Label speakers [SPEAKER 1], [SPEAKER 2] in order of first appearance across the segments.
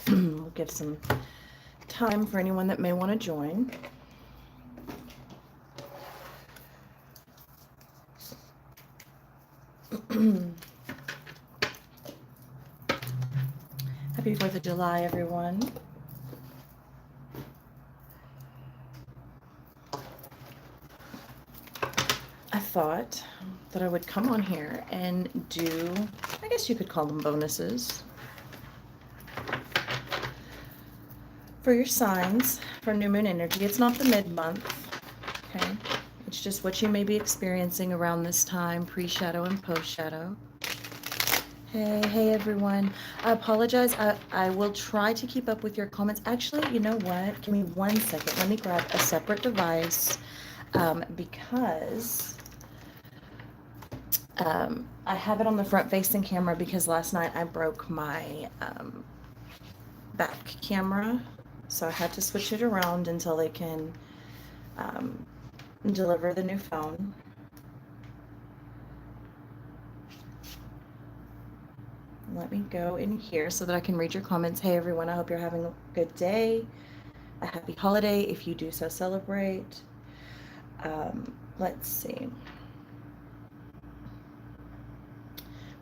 [SPEAKER 1] We'll give some time for anyone that may want to join. Happy 4th of July, everyone. I thought that I would come on here and do, I guess you could call them bonuses, for your signs for new moon energy. It's not the mid-month, okay? It's just what you may be experiencing around this time, pre-shadow and post-shadow. Hey everyone. I apologize. I will try to keep up with your comments. Actually, you know what? Give me 1 second. Let me grab a separate device because I have it on the front-facing camera because last night I broke my back camera. So I had to switch it around until they can deliver the new phone. Let me go in here so that I can read your comments. Hey everyone, I hope you're having a good day, a happy holiday if you do so celebrate. Let's see.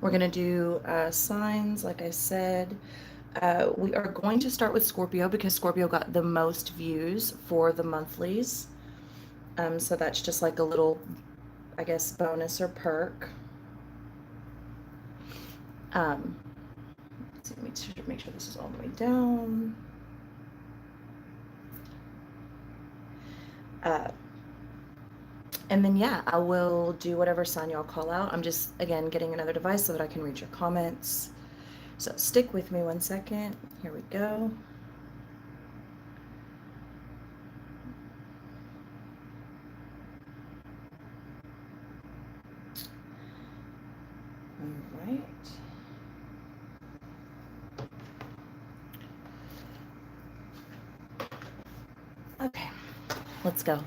[SPEAKER 1] We're going to do signs, like I said. We are going to start with Scorpio because Scorpio got the most views for the monthlies. So that's just like a little, I guess, bonus or perk. Let's see, let me make sure this is all the way down. And then, yeah, I will do whatever sign y'all call out. I'm just, again, getting another device so that I can read your comments. So stick with me 1 second. Here we go. All right. Okay, let's go.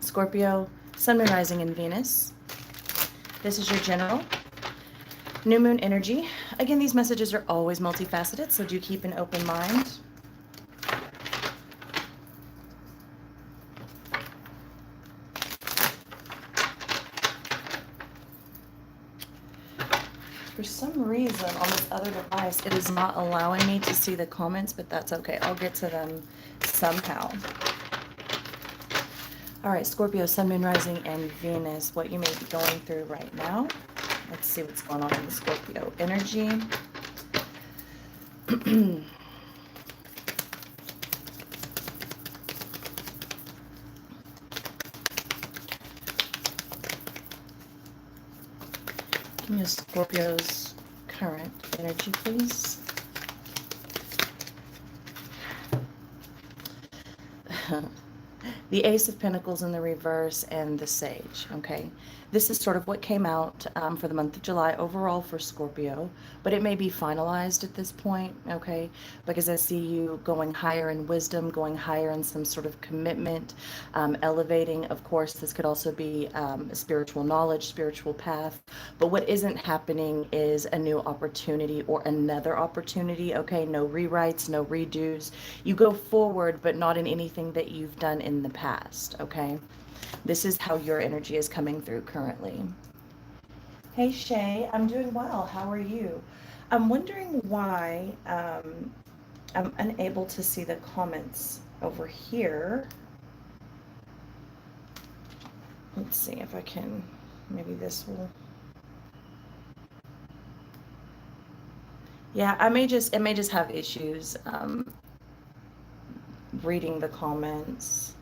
[SPEAKER 1] Scorpio, Sun, Moon, Rising, and Venus. This is your general. New moon energy. Again, these messages are always multifaceted, so do keep an open mind. For some reason, on this other device, it is not allowing me to see the comments, but that's okay. I'll get to them somehow. All right, Scorpio, Sun, Moon, Rising, and Venus, what you may be going through right now. Let's see what's going on in the Scorpio energy. Give me a Scorpio's current energy, please. The Ace of Pentacles in the reverse and the Sage, okay? This is sort of what came out for the month of July overall for Scorpio, but it may be finalized at this point, okay? Because I see you going higher in wisdom, going higher in some sort of commitment, elevating. Of course, this could also be a spiritual knowledge, spiritual path, but what isn't happening is a new opportunity or another opportunity, okay? No rewrites, no redos. You go forward, but not in anything that you've done in the past, okay? This is how your energy is coming through currently. Hey Shay, I'm doing well. How are you? I'm wondering why I'm unable to see the comments over here. Let's see if I can, maybe this will. Yeah, it may just have issues reading the comments.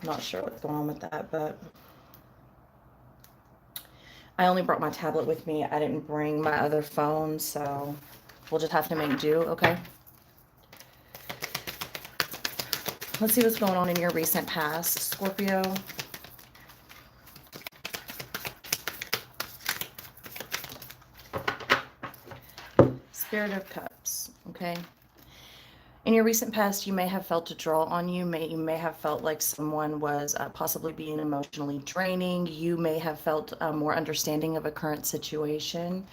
[SPEAKER 1] Not sure what's going on with that, but I only brought my tablet with me. I didn't bring my other phone, so we'll just have to make do, okay? Let's see what's going on in your recent past, Scorpio. Spirit of Cups, okay? In your recent past, you may have felt a draw on you. You may have felt like someone was possibly being emotionally draining. You may have felt more understanding of a current situation,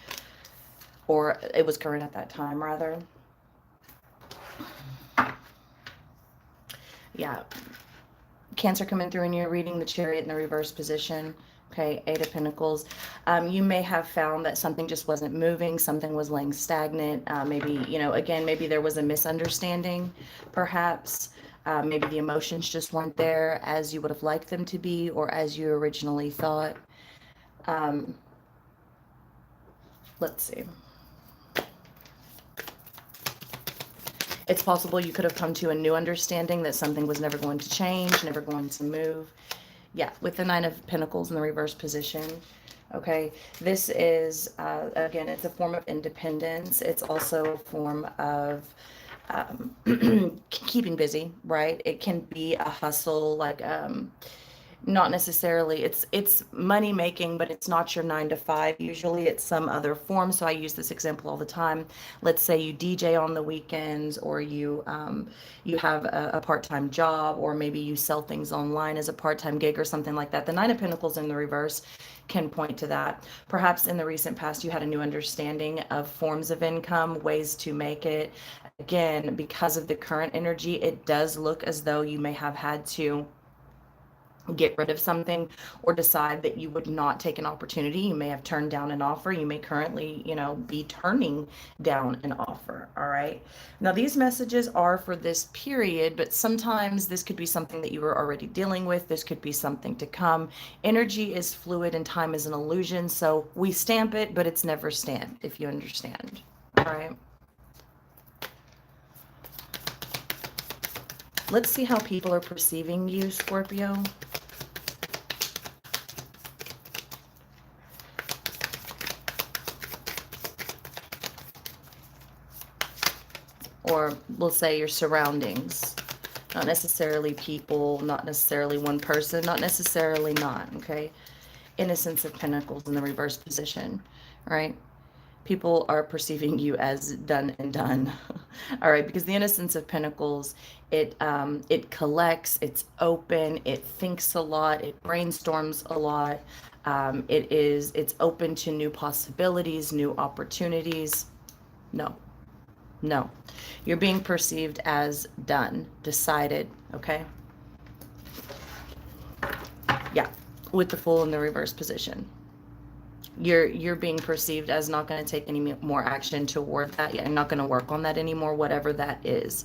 [SPEAKER 1] or it was current at that time, rather. Yeah. Cancer coming through and you're reading the Chariot in the reverse position. Okay, Eight of Pentacles. You may have found that something just wasn't moving, something was laying stagnant. Maybe, you know, again, maybe there was a misunderstanding, perhaps. Maybe the emotions just weren't there as you would have liked them to be or as you originally thought. Let's see. It's possible you could have come to a new understanding that something was never going to change, never going to move. Yeah, with the Nine of Pentacles in the reverse position. Okay, this is, again, it's a form of independence. It's also a form of keeping busy, right? It can be a hustle, like, not necessarily, it's money making, but it's not your 9 to 5. Usually it's some other form. So I use this example all the time. Let's say you DJ on the weekends, or you you have a part-time job, or maybe you sell things online as a part-time gig or something like that. The Nine of Pentacles in the reverse can point to that. Perhaps in the recent past you had a new understanding of forms of income, ways to make it. Again, because of the current energy, it does look as though you may have had to get rid of something or decide that you would not take an opportunity. You may have turned down an offer. You may currently, you know, be turning down an offer. All right. Now, these messages are for this period, but sometimes this could be something that you were already dealing with. This could be something to come. Energy is fluid and time is an illusion. So we stamp it, but it's never stamped, if you understand. All right. Let's see how people are perceiving you, Scorpio. Or we'll say your surroundings. Not necessarily people, not necessarily one person, not necessarily not, okay? Innocence of Pentacles in the reverse position, right? People are perceiving you as done and done. All right, because the Innocence of Pentacles, it collects, it's open, it thinks a lot, it brainstorms a lot. It's open to new possibilities, new opportunities. No, no. You're being perceived as done, decided, okay? Yeah, with the Fool in the reverse position. You're being perceived as not going to take any more action toward that. You're not going to work on that anymore, whatever that is,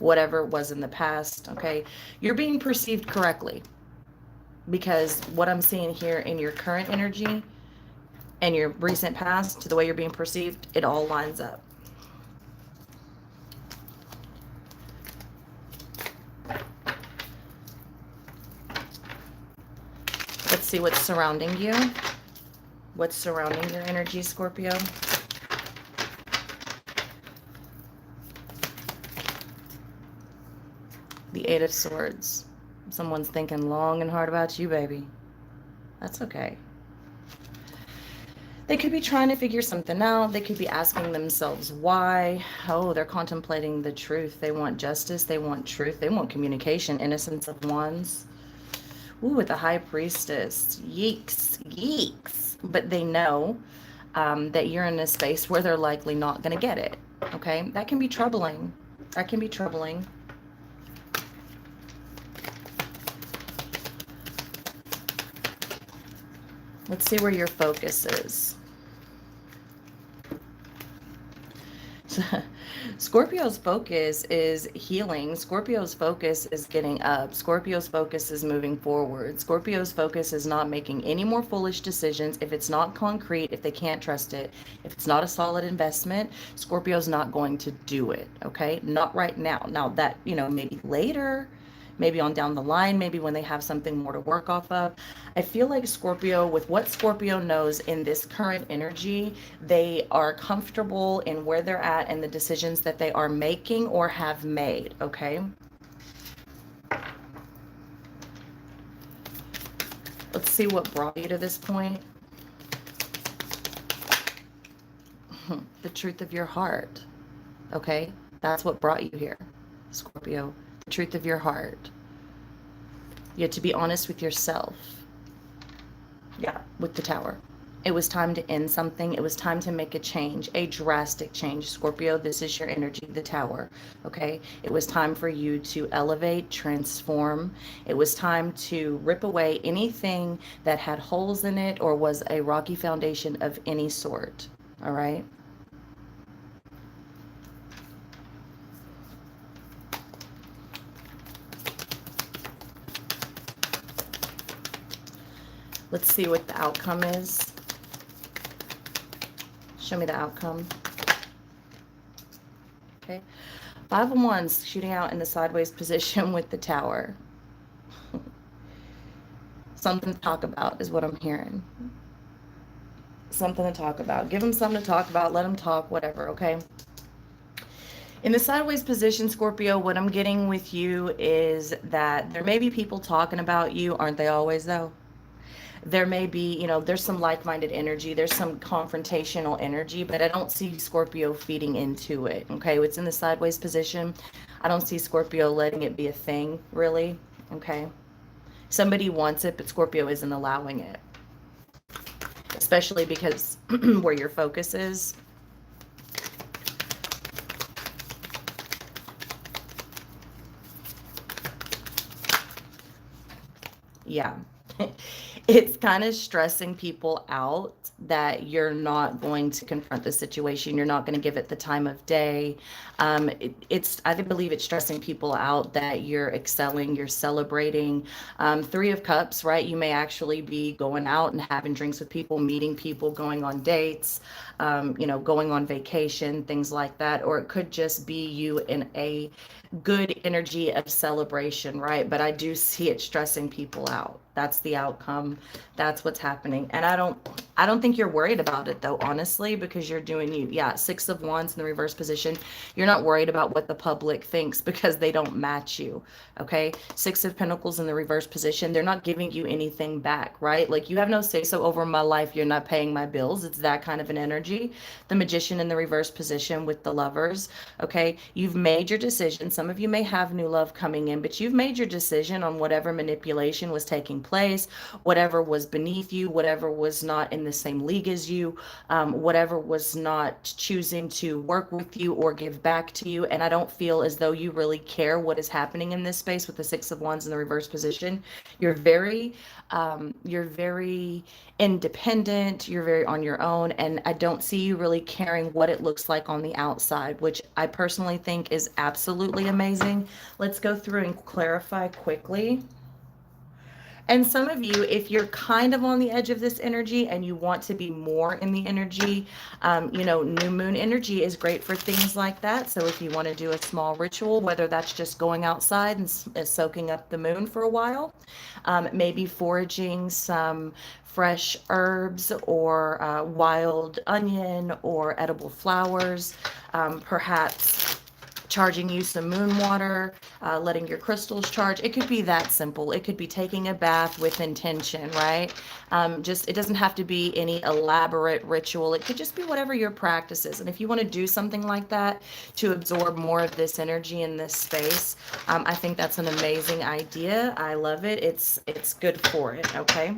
[SPEAKER 1] whatever it was in the past, okay? You're being perceived correctly, because what I'm seeing here in your current energy and your recent past to the way you're being perceived, it all lines up. Let's see what's surrounding you. What's surrounding your energy, Scorpio? The Eight of Swords. Someone's thinking long and hard about you, baby. That's okay. They could be trying to figure something out. They could be asking themselves why. Oh, they're contemplating the truth. They want justice. They want truth. They want communication. Innocence of Wands. Ooh, with the High Priestess. Yeeks. Yeeks. But they know that you're in a space where they're likely not going to get it. Okay? That can be troubling. That can be troubling. Let's see where your focus is. Scorpio's focus is healing. Scorpio's focus is getting up. Scorpio's focus is moving forward. Scorpio's focus is not making any more foolish decisions. If it's not concrete, if they can't trust it, if it's not a solid investment, Scorpio's not going to do it, okay? Not right now. Now that, you know, maybe later, maybe on down the line, maybe when they have something more to work off of. I feel like Scorpio, with what Scorpio knows in this current energy, they are comfortable in where they're at and the decisions that they are making or have made, okay? Let's see what brought you to this point. The truth of your heart, okay? That's what brought you here. Scorpio. The truth of your heart. You had to be honest with yourself. Yeah, with the Tower. It was time to end something. It was time to make a change, a drastic change. Scorpio, this is your energy, the Tower. Okay? It was time for you to elevate, transform. It was time to rip away anything that had holes in it or was a rocky foundation of any sort. All right? Let's see what the outcome is. Show me the outcome. Okay. Five of Wands shooting out in the sideways position with the Tower. Something to talk about is what I'm hearing. Something to talk about. Give them something to talk about. Let them talk, whatever, okay? In the sideways position, Scorpio, what I'm getting with you is that there may be people talking about you. Aren't they always, though? There may be, there's some like-minded energy, there's some confrontational energy, but I don't see Scorpio feeding into it. Okay, it's in the sideways position. I don't see Scorpio letting it be a thing, really. Okay, somebody wants it, but Scorpio isn't allowing it, especially because where your focus is. Yeah. It's kind of stressing people out that you're not going to confront the situation. You're not going to give it the time of day. I believe it's stressing people out that you're excelling, you're celebrating. Three of Cups, right? You may actually be going out and having drinks with people, meeting people, going on dates, going on vacation, things like that. Or it could just be you in a good energy of celebration, right? But I do see it stressing people out. That's the outcome. That's what's happening. And I don't think you're worried about it though, honestly, because you're doing you. Yeah, Six of Wands in the reverse position. You're not worried about what the public thinks because they don't match you. Okay? Six of Pentacles in the reverse position. They're not giving you anything back, right? Like you have no say so over my life. You're not paying my bills. It's that kind of an energy. The Magician in the reverse position with the Lovers. Okay? You've made your decision. Some of you may have new love coming in, but you've made your decision on whatever manipulation was taking place, whatever was beneath you, whatever was not in the same league as you, whatever was not choosing to work with you or give back to you. And I don't feel as though you really care what is happening in this space with the Six of Wands in the reverse position. You're very independent. You're very on your own. And I don't see you really caring what it looks like on the outside, which I personally think is absolutely amazing. Let's go through and clarify quickly. And some of you, if you're kind of on the edge of this energy and you want to be more in the energy, new moon energy is great for things like that. So if you want to do a small ritual, whether that's just going outside and soaking up the moon for a while, maybe foraging some fresh herbs or wild onion or edible flowers, perhaps charging you some moon water, letting your crystals charge. It could be that simple. It could be taking a bath with intention, right? It doesn't have to be any elaborate ritual. It could just be whatever your practice is. And if you want to do something like that to absorb more of this energy in this space, I think that's an amazing idea. I love it. It's good for it, okay?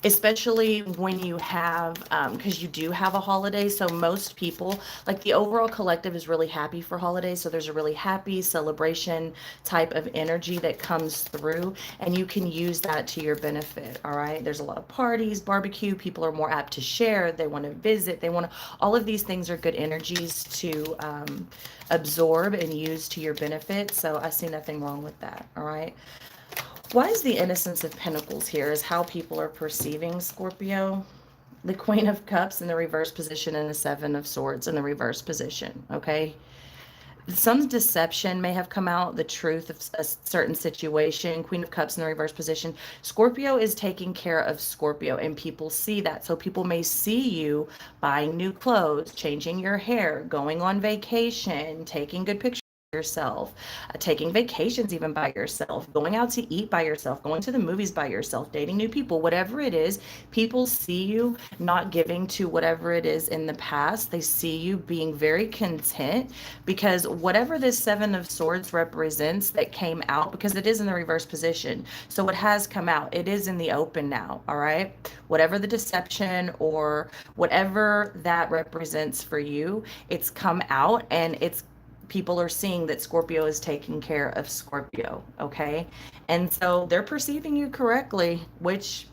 [SPEAKER 1] Especially when you have, because you do have a holiday. So most people, like the overall collective is really happy for holidays. So there's a really happy celebration type of energy that comes through, and you can use that to your benefit. All right. There's a lot of parties, barbecue. People are more apt to share. They want to visit. All of these things are good energies to absorb and use to your benefit. So I see nothing wrong with that. All right. Why is the Innocence of Pentacles here is how people are perceiving Scorpio? The Queen of Cups in the reverse position and the Seven of Swords in the reverse position, okay? Some deception may have come out, the truth of a certain situation. Queen of Cups in the reverse position. Scorpio is taking care of Scorpio, and people see that. So people may see you buying new clothes, changing your hair, going on vacation, taking good pictures yourself, taking vacations even by yourself, going out to eat by yourself, going to the movies by yourself, dating new people, whatever it is. People see you not giving to whatever it is in the past. They see you being very content, because whatever this Seven of Swords represents that came out, because it is in the reverse position, so it has come out, it is in the open now. All right, whatever the deception or whatever that represents for you, it's come out, and it's people are seeing that Scorpio is taking care of Scorpio. Okay, and so they're perceiving you correctly, which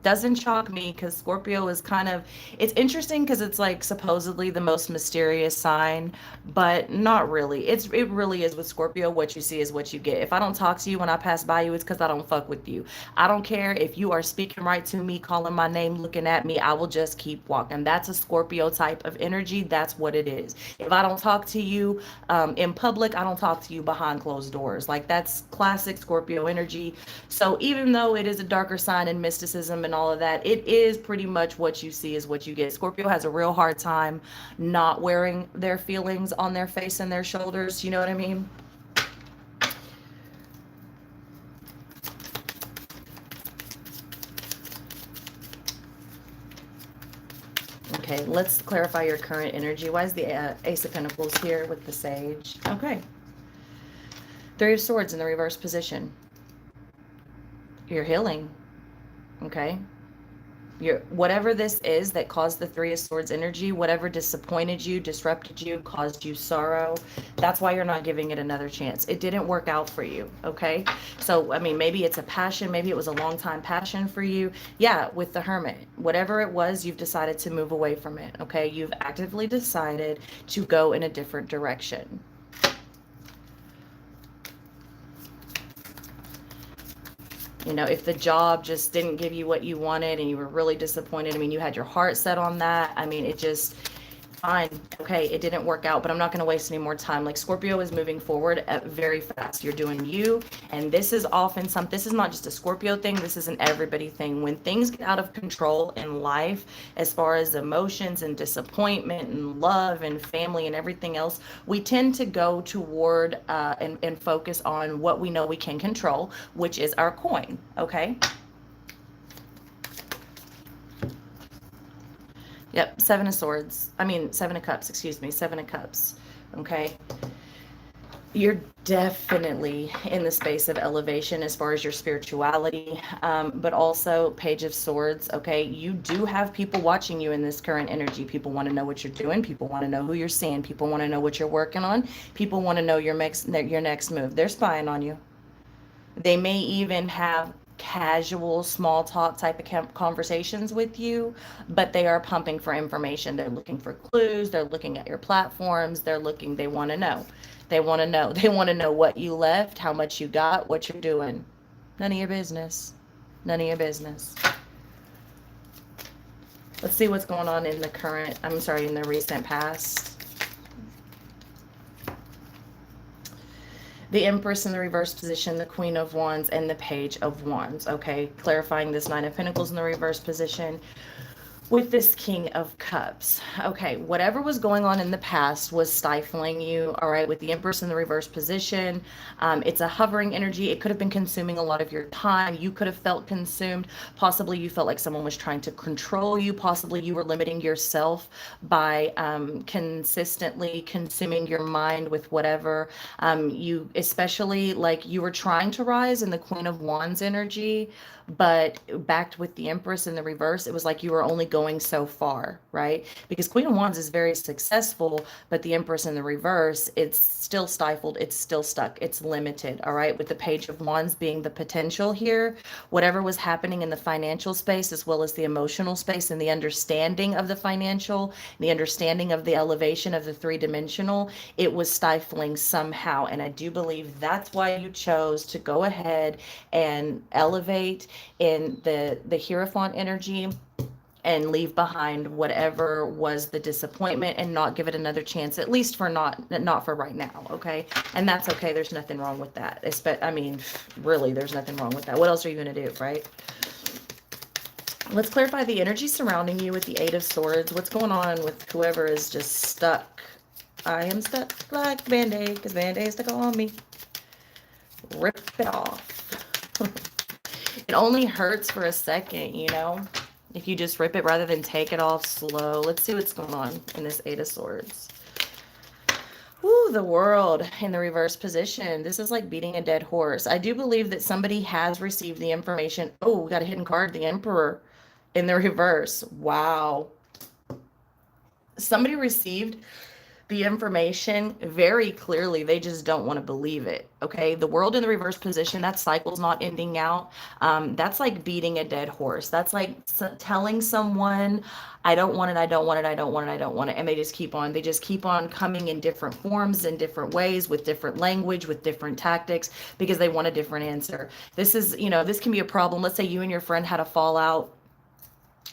[SPEAKER 1] doesn't shock me, because Scorpio is kind of, it's interesting because it's like supposedly the most mysterious sign, but not really. It really is with Scorpio. What you see is what you get. If I don't talk to you when I pass by you, it's because I don't fuck with you. I don't care if you are speaking right to me, calling my name, looking at me, I will just keep walking. That's a Scorpio type of energy. That's what it is. If I don't talk to you in public, I don't talk to you behind closed doors. Like, that's classic Scorpio energy. So even though it is a darker sign in mysticism and all of that, it is pretty much what you see is what you get. Scorpio has a real hard time not wearing their feelings on their face and their shoulders. You know what I mean? Okay, let's clarify your current energy. Why is the Ace of Pentacles here with the Sage? Okay. Three of Swords in the reverse position. You're healing. Okay. Whatever this is that caused the Three of Swords energy, whatever disappointed you, disrupted you, caused you sorrow, that's why you're not giving it another chance. It didn't work out for you, okay? So, I mean, maybe it's a passion, maybe it was a long time passion for you. Yeah, with the Hermit, whatever it was, you've decided to move away from it, okay? You've actively decided to go in a different direction. You know, if the job just didn't give you what you wanted and you were really disappointed, I mean, you had your heart set on that. I mean, it just, fine, okay, it didn't work out, but I'm not going to waste any more time. Like, Scorpio is moving forward very fast. You're doing you, and this is often this is not just a Scorpio thing, this is an everybody thing. When things get out of control in life, as far as emotions and disappointment and love and family and everything else, we tend to go toward and focus on what we know we can control, which is our coin, okay? Yep, Seven of Swords. I mean, Seven of Cups, excuse me, Seven of Cups. Okay. You're definitely in the space of elevation as far as your spirituality, but also Page of Swords. Okay. You do have people watching you in this current energy. People want to know what you're doing. People want to know who you're seeing. People want to know what you're working on. People want to know your next move. They're spying on you. They may even have casual small talk type of conversations with you, but they are pumping for information. They're looking for clues. They're looking at your platforms. They want to know. They want to know. They want to know what you left, how much you got, what you're doing. None of your business. None of your business. Let's see what's going on in the recent past. The Empress in the reverse position, the Queen of Wands, and the Page of Wands. Okay, clarifying this Nine of Pentacles in the reverse position with this King of Cups. Okay, whatever was going on in the past was stifling you, all right, with the Empress in the reverse position. It's a hovering energy. It could have been consuming a lot of your time. You could have felt consumed. Possibly you felt like someone was trying to control you. Possibly you were limiting yourself by consistently consuming your mind with whatever. Especially like you were trying to rise in the Queen of Wands energy, but backed with the Empress in the reverse, it was like you were only going so far, right? Because Queen of Wands is very successful, but the Empress in the reverse, it's still stifled, it's still stuck, it's limited, all right? With the Page of Wands being the potential here, whatever was happening in the financial space as well as the emotional space and the understanding of the financial, the understanding of the elevation of the three-dimensional, it was stifling somehow. And I do believe that's why you chose to go ahead and elevate in the Hierophant energy and leave behind whatever was the disappointment and not give it another chance, at least for not for right now, okay? And that's okay. There's nothing wrong with that. I mean, really, there's nothing wrong with that. What else are you going to do, right? Let's clarify the energy surrounding you with the Eight of Swords. What's going on with whoever is just stuck I am stuck like Band-Aid, because Band-Aid stuck on me. Rip it off. It only hurts for a second, you know? If you just rip it rather than take it off slow. Let's see what's going on in this Eight of Swords. Ooh, the World in the reverse position. This is like beating a dead horse. I do believe that somebody has received the information. Oh, we got a hidden card, the Emperor in the reverse. Wow. Somebody received the information very clearly. They just don't want to believe it. Okay, the World in the reverse position, that cycle's not ending out. That's like beating a dead horse. That's like telling someone, I don't want it, I don't want it, I don't want it, I don't want it, and they just keep on coming in different forms, in different ways, with different language, with different tactics, because they want a different answer. This is, you know, this can be a problem. Let's say you and your friend had a fallout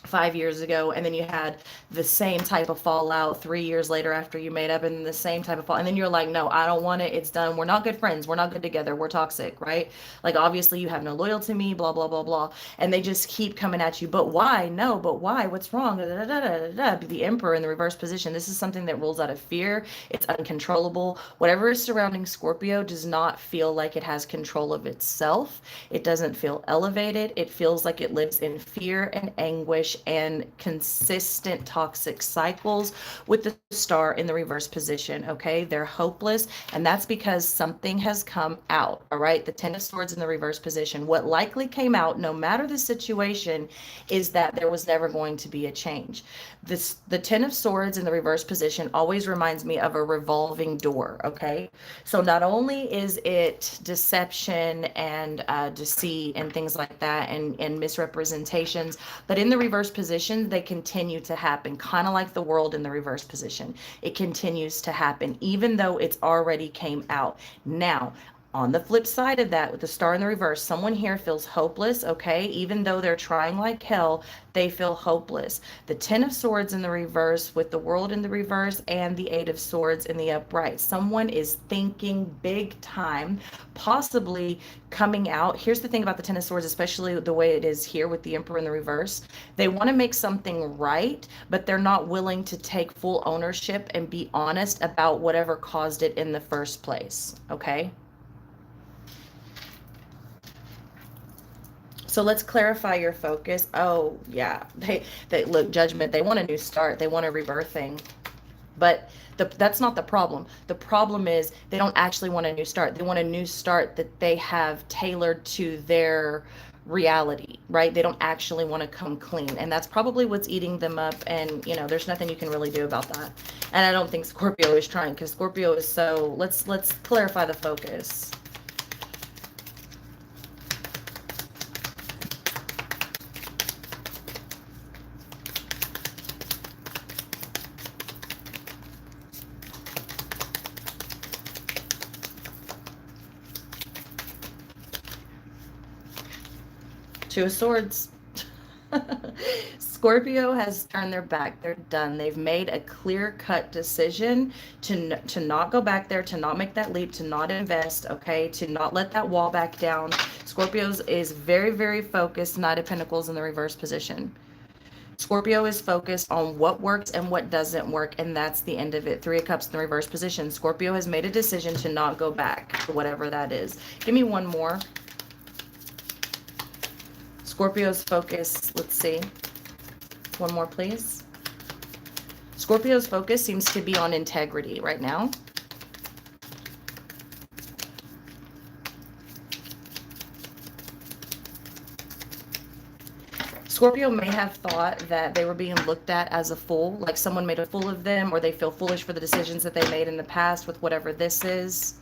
[SPEAKER 1] 5 years ago, and then you had the same type of fallout 3 years later after you made up, and the same type of fall, and then you're like, no, I don't want it, it's done, we're not good friends, we're not good together, we're toxic, right? Like, obviously you have no loyalty to me, blah blah blah blah, and they just keep coming at you. But why? No, but why? What's wrong? Da, da, da, da, da, da. The Emperor in the reverse position. This is something that rolls out of fear. It's uncontrollable. Whatever is surrounding Scorpio does not feel like it has control of itself. It doesn't feel elevated. It feels like it lives in fear and anguish and consistent toxic cycles with the Star in the reverse position. Okay, they're hopeless, and that's because something has come out. All right, the Ten of Swords in the reverse position. What likely came out, no matter the situation, is that there was never going to be a change. The Ten of Swords in the reverse position always reminds me of a revolving door. Okay, so not only is it deception and deceit and things like that, and misrepresentations, but in the reverse position, they continue to happen, kind of like the World in the reverse position. It continues to happen, even though it's already came out. Now, on the flip side of that, with the Star in the reverse, someone here feels hopeless, okay? Even though they're trying like hell, they feel hopeless. The Ten of Swords in the reverse with the World in the reverse and the Eight of Swords in the upright. Someone is thinking big time, possibly coming out. Here's the thing about the Ten of Swords, especially the way it is here with the Emperor in the reverse. They want to make something right, but they're not willing to take full ownership and be honest about whatever caused it in the first place, okay? So let's clarify your focus. Oh, yeah. They look, Judgment. They want a new start. They want a rebirthing. But that's not the problem. The problem is they don't actually want a new start. They want a new start that they have tailored to their reality, right? They don't actually want to come clean. And that's probably what's eating them up. And, you know, there's nothing you can really do about that. And I don't think Scorpio is trying, because Scorpio is so, let's clarify the focus. Two of Swords. Scorpio has turned their back. They're done. They've made a clear-cut decision to not go back there, to not make that leap, to not invest, okay, to not let that wall back down. Scorpio's is very, very focused. Knight of Pentacles in the reverse position. Scorpio is focused on what works and what doesn't work, and that's the end of it. Three of Cups in the reverse position. Scorpio has made a decision to not go back to whatever that is. Give me one more. Scorpio's focus, let's see. One more, please. Scorpio's focus seems to be on integrity right now. Scorpio may have thought that they were being looked at as a fool, like someone made a fool of them, or they feel foolish for the decisions that they made in the past with whatever this is.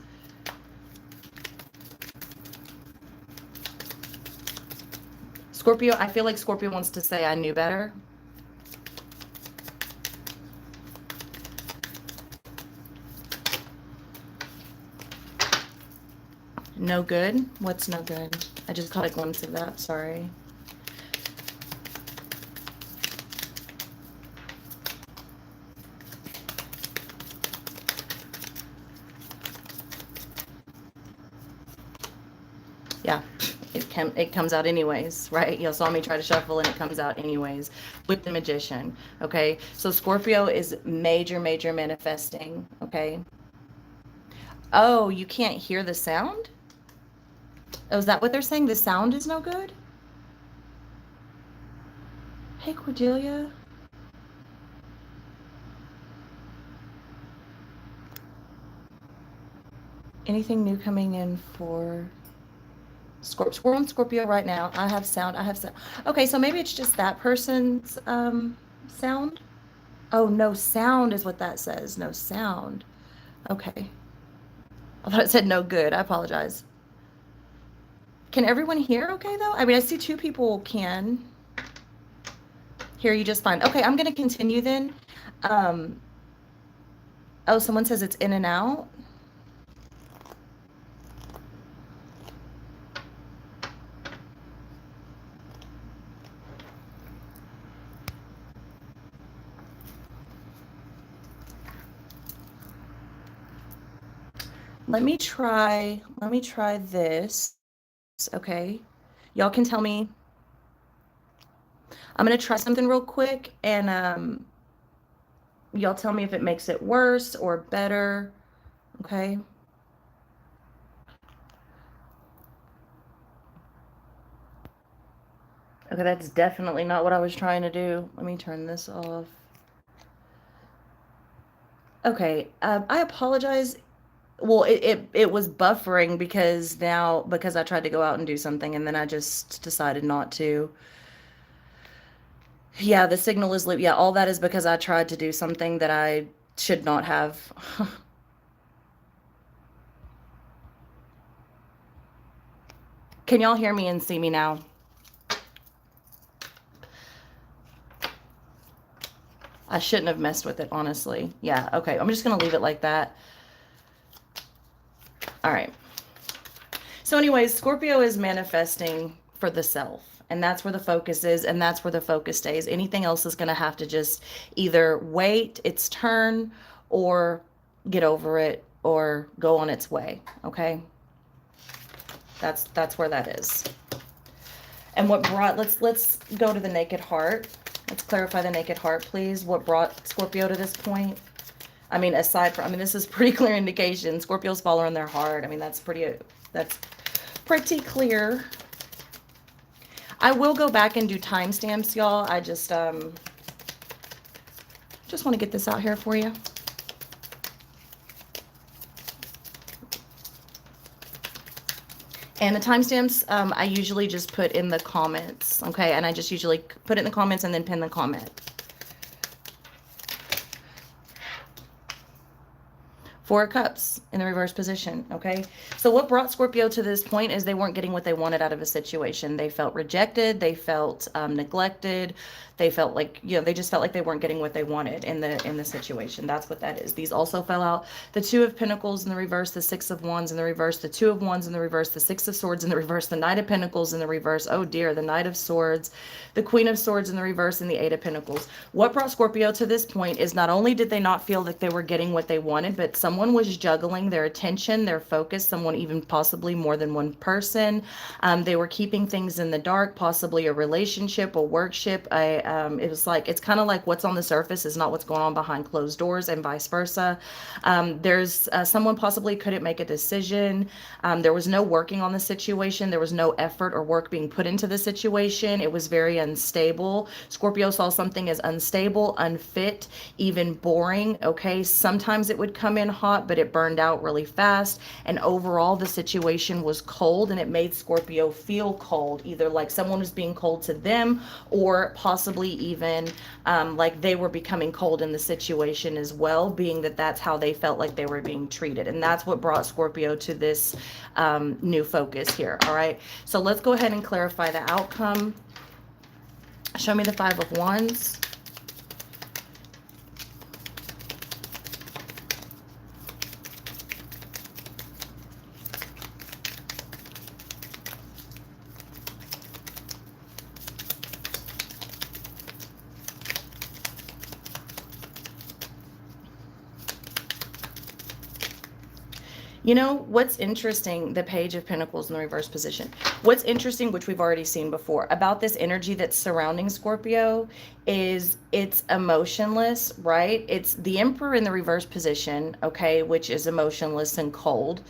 [SPEAKER 1] Scorpio, I feel like Scorpio wants to say, I knew better. No good? What's no good? I just caught a glimpse of that, sorry. Yeah, it comes out anyways, right? You saw me try to shuffle and it comes out anyways with the Magician, okay? So Scorpio is major, major manifesting, okay? Oh, you can't hear the sound? Oh, is that what they're saying? The sound is no good? Hey, Cordelia. Anything new coming in for Scorpio? We're on Scorpio right now. I have sound. I have sound. Okay, so maybe it's just that person's sound. Oh, no sound is what that says. No sound. Okay. I thought it said no good. I apologize. Can everyone hear okay, though? I mean, I see two people can hear you just fine. Okay, I'm going to continue then. Um, oh, someone says it's in and out. Let me try this. Okay. Y'all can tell me. I'm going to try something real quick and y'all tell me if it makes it worse or better. Okay. Okay, that's definitely not what I was trying to do. Let me turn this off. Okay, I apologize. Well, it was buffering because I tried to go out and do something and then I just decided not to. Yeah, the signal is loop. Yeah, all that is because I tried to do something that I should not have. Can y'all hear me and see me now? I shouldn't have messed with it, honestly. Yeah, okay. I'm just going to leave it like that. All right. So anyways, Scorpio is manifesting for the self. And that's where the focus is. And that's where the focus stays. Anything else is going to have to just either wait its turn or get over it or go on its way. Okay. That's where that is. And what brought, let's go to the Naked Heart. Let's clarify the Naked Heart, please. What brought Scorpio to this point? I mean, aside from, I mean, this is pretty clear indication. Scorpio's following their heart. I mean, that's pretty clear. I will go back and do timestamps, y'all. I just want to get this out here for you. And the timestamps, I usually just put in the comments, okay? And I just usually put it in the comments and then pin the comment. Four of Cups in the reverse position, okay? So what brought Scorpio to this point is they weren't getting what they wanted out of a situation. They felt rejected. They felt neglected. They felt like, you know, they just felt like they weren't getting what they wanted in the situation. That's what that is. These also fell out. The Two of Pentacles in the reverse, the Six of Wands in the reverse, the Two of Wands in the reverse, the Six of Swords in the reverse, the Knight of Pentacles in the reverse. Oh dear, the Knight of Swords, the Queen of Swords in the reverse, and the Eight of Pentacles. What brought Scorpio to this point is not only did they not feel that they were getting what they wanted, but someone was juggling their attention, their focus, someone even possibly more than one person. They were keeping things in the dark, possibly a relationship, a workship. It was like, it's kind of like what's on the surface is not what's going on behind closed doors and vice versa. There's someone possibly couldn't make a decision. There was no working on the situation. There was no effort or work being put into the situation. It was very unstable. Scorpio saw something as unstable, unfit, even boring. Okay. Sometimes it would come in hot, but it burned out really fast. And overall, the situation was cold and it made Scorpio feel cold, either like someone was being cold to them or possibly even like they were becoming cold in the situation as well, being that that's how they felt like they were being treated. And that's what brought Scorpio to this new focus here. All right. So let's go ahead and clarify the outcome. Show me the Five of Wands. You know, what's interesting, the Page of Pentacles in the reverse position. What's interesting, which we've already seen before, about this energy that's surrounding Scorpio is it's emotionless, right? It's the Emperor in the reverse position, okay, which is emotionless and cold.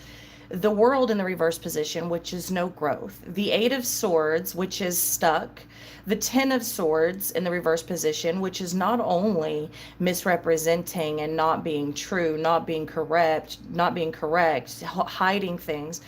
[SPEAKER 1] The World in the reverse position, which is no growth. The Eight of Swords, which is stuck. The Ten of Swords in the reverse position, which is not only misrepresenting and not being true, not being correct, hiding things,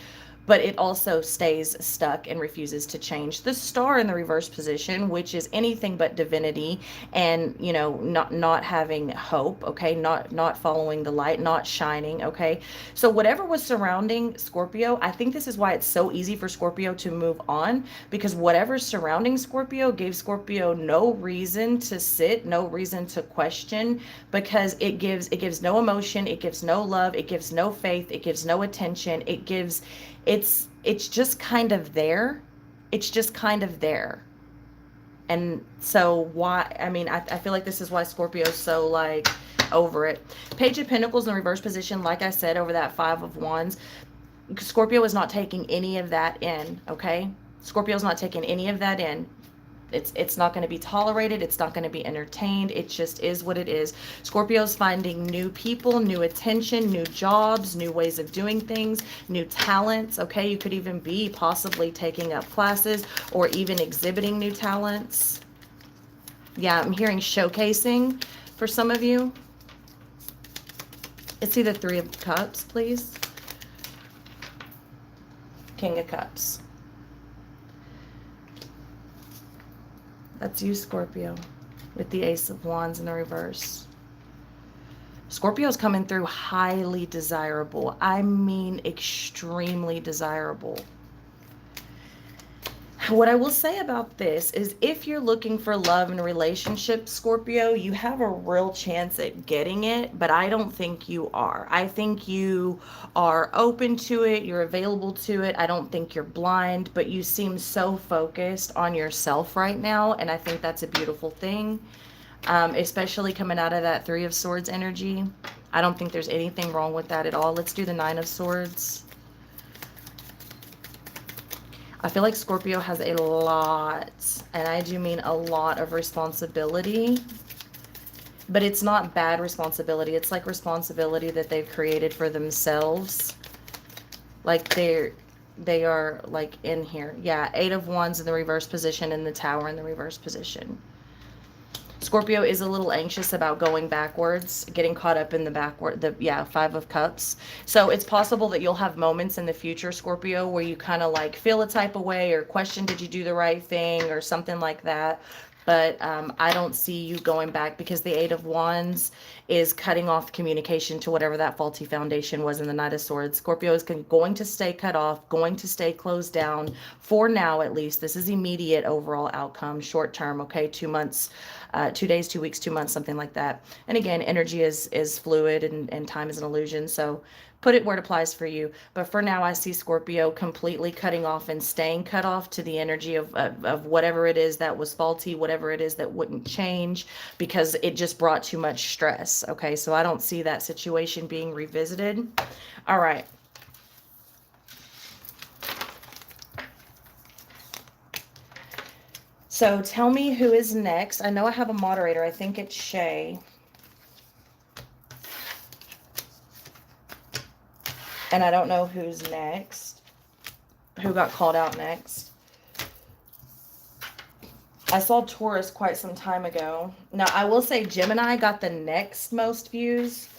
[SPEAKER 1] but it also stays stuck and refuses to change. The Star in the reverse position, which is anything but divinity, and you know, not having hope, okay, not following the light, not shining, okay. So whatever was surrounding Scorpio, I think this is why it's so easy for Scorpio to move on, because whatever's surrounding Scorpio gave Scorpio no reason to sit, no reason to question, because it gives no emotion, it gives no love, it gives no faith, it gives no attention, it gives, it's just kind of there. It's just kind of there. And so why, I mean, I feel like this is why Scorpio's so like over it. Page of Pentacles in reverse position, like I said, over that Five of Wands. Scorpio is not taking any of that in, okay? Scorpio's not taking any of that in. It's not going to be tolerated. It's not going to be entertained. It just is what it is. Scorpio's finding new people, new attention, new jobs, new ways of doing things, new talents. Okay, you could even be possibly taking up classes or even exhibiting new talents. Yeah, I'm hearing showcasing for some of you. It's either Three of Cups, please. King of Cups. That's you, Scorpio, with the Ace of Wands in the reverse. Scorpio's coming through highly desirable. I mean, extremely desirable. What I will say about this is if you're looking for love and relationships, Scorpio, you have a real chance at getting it, but I don't think you are. I think you are open to it. You're available to it. I don't think you're blind, but you seem so focused on yourself right now, and I think that's a beautiful thing, especially coming out of that Three of Swords energy. I don't think there's anything wrong with that at all. Let's do the Nine of Swords. I feel like Scorpio has a lot, and I do mean a lot of responsibility, but it's not bad responsibility. It's like responsibility that they've created for themselves. Like they are like in here. Yeah, Eight of Wands in the reverse position and the Tower in the reverse position. Scorpio is a little anxious about going backwards, getting caught up in the Five of Cups. So it's possible that you'll have moments in the future, Scorpio, where you kind of like feel a type of way or question, did you do the right thing or something like that. But I don't see you going back, because the Eight of Wands is cutting off communication to whatever that faulty foundation was in the Knight of Swords. Scorpio is going to stay cut off, going to stay closed down for now at least. This is immediate overall outcome, short term, okay? 2 months, 2 days, 2 weeks, 2 months, something like that. And again, energy is fluid and time is an illusion. So put it where it applies for you. But for now, I see Scorpio completely cutting off and staying cut off to the energy of whatever it is that was faulty, whatever it is that wouldn't change, because it just brought too much stress. Okay, so I don't see that situation being revisited. All right. So tell me who is next. I know I have a moderator. I think it's Shay. And I don't know who's next, who got called out next. I saw Taurus quite some time ago. Now, I will say Gemini got the next most views.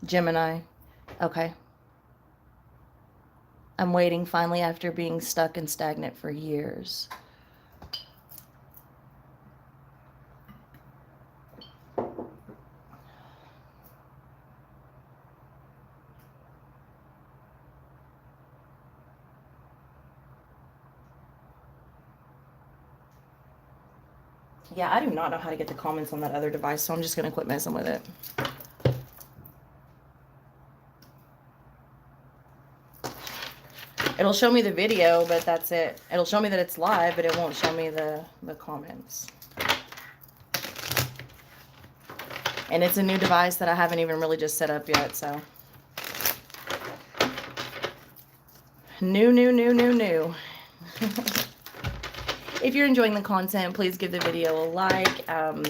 [SPEAKER 1] Gemini. Okay. I'm waiting finally after being stuck and stagnant for years. Yeah, I do not know how to get the comments on that other device, so I'm just going to quit messing with it. It'll show me the video, but that's it. It'll show me that it's live, but it won't show me the comments. And it's a new device that I haven't even really just set up yet, so. New. If you're enjoying the content, please give the video a like.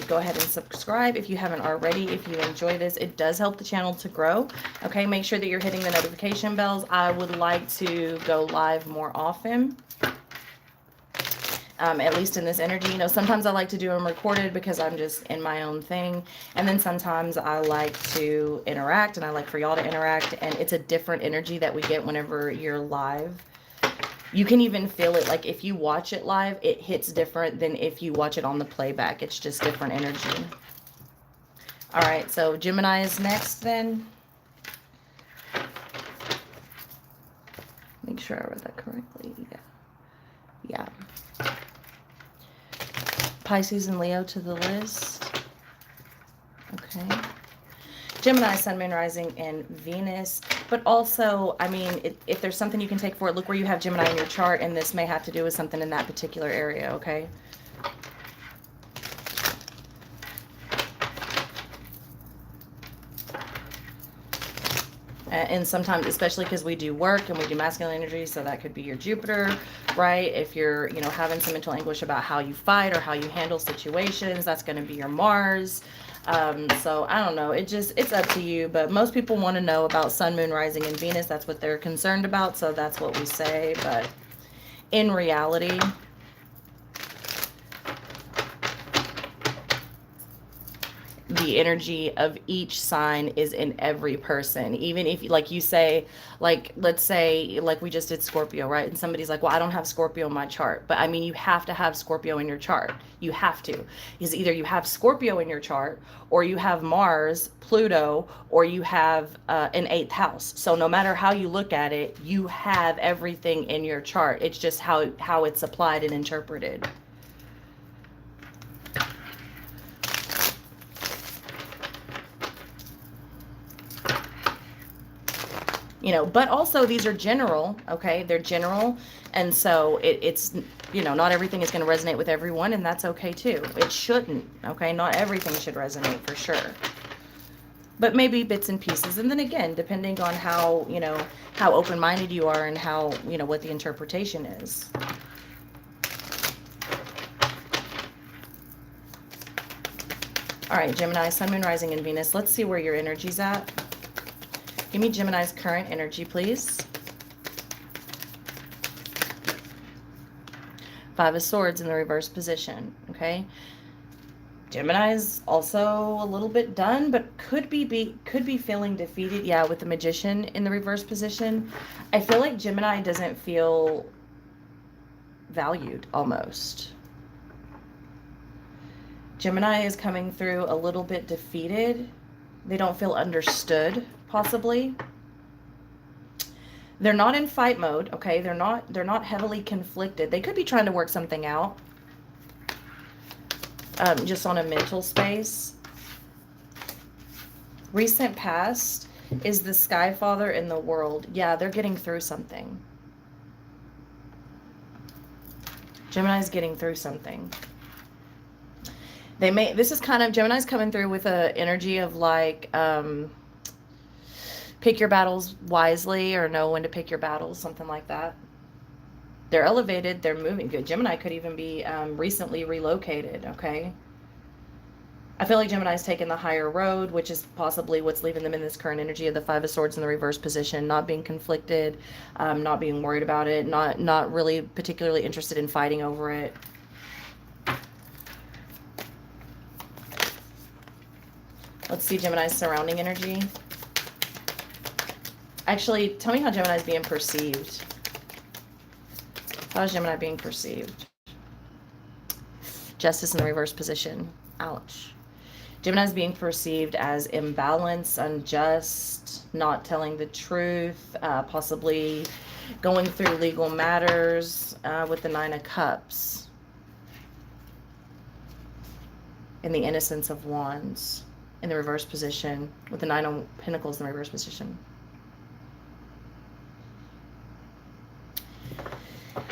[SPEAKER 1] Go ahead and subscribe if you haven't already. If you enjoy this, it does help the channel to grow. Okay, make sure that you're hitting the notification bells. I would like to go live more often. At least in this energy. You know, sometimes I like to do them recorded because I'm just in my own thing. And then sometimes I like to interact, and I like for y'all to interact. And it's a different energy that we get whenever you're live. You can even feel it, like if you watch it live, it hits different than if you watch it on the playback. It's just different energy. All right, so Gemini is next then. Make sure I read that correctly. Yeah. Pisces and Leo to the list. Okay. Gemini, Sun, Moon, Rising, and Venus. But also, I mean, if there's something you can take for it, look where you have Gemini in your chart, and this may have to do with something in that particular area, okay? And sometimes, especially because we do work and we do masculine energy, so that could be your Jupiter, right? If you're, you know, having some mental anguish about how you fight or how you handle situations, that's going to be your Mars. So I don't know. It's up to you. But most people want to know about Sun, Moon, Rising, and Venus. That's what they're concerned about. So that's what we say. But in reality, the energy of each sign is in every person. Even if, like you say, like, let's say, like we just did Scorpio, right? And somebody's like, well, I don't have Scorpio in my chart. But I mean, you have to have Scorpio in your chart. You have to. Is either you have Scorpio in your chart, or you have Mars, Pluto, or you have an 8th house. So no matter how you look at it, you have everything in your chart. It's just how it's applied and interpreted. You know, but also these are general, okay? They're general. And so it's, you know, not everything is going to resonate with everyone, and that's okay too. It shouldn't, okay? Not everything should resonate for sure. But maybe bits and pieces. And then again, depending on how, you know, how open-minded you are and how, you know, what the interpretation is. All right, Gemini, Sun, Moon, Rising, and Venus. Let's see where your energy's at. Give me Gemini's current energy, please. 5 of Swords in the reverse position, okay? Gemini is also a little bit done, but could be feeling defeated. Yeah, with the Magician in the reverse position. I feel like Gemini doesn't feel valued, almost. Gemini is coming through a little bit defeated. They don't feel understood, possibly. They're not in fight mode, okay? They're not heavily conflicted. They could be trying to work something out. Just on a mental space. Recent past is the Sky Father in the World. Yeah, they're getting through something. Gemini's getting through something. This is kind of, Gemini's coming through with a energy of like, pick your battles wisely, or know when to pick your battles, something like that. They're elevated, they're moving good. Gemini could even be recently relocated, okay? I feel like Gemini's taking the higher road, which is possibly what's leaving them in this current energy of the 5 of Swords in the reverse position, not being conflicted, not being worried about it, not really particularly interested in fighting over it. Let's see Gemini's surrounding energy. Actually, tell me how Gemini's being perceived. How is Gemini being perceived? Justice in the reverse position. Ouch. Gemini's being perceived as imbalanced, unjust, not telling the truth, possibly going through legal matters with the 9 of Cups. And the Innocence of Wands in the reverse position with the 9 of Pentacles in the reverse position.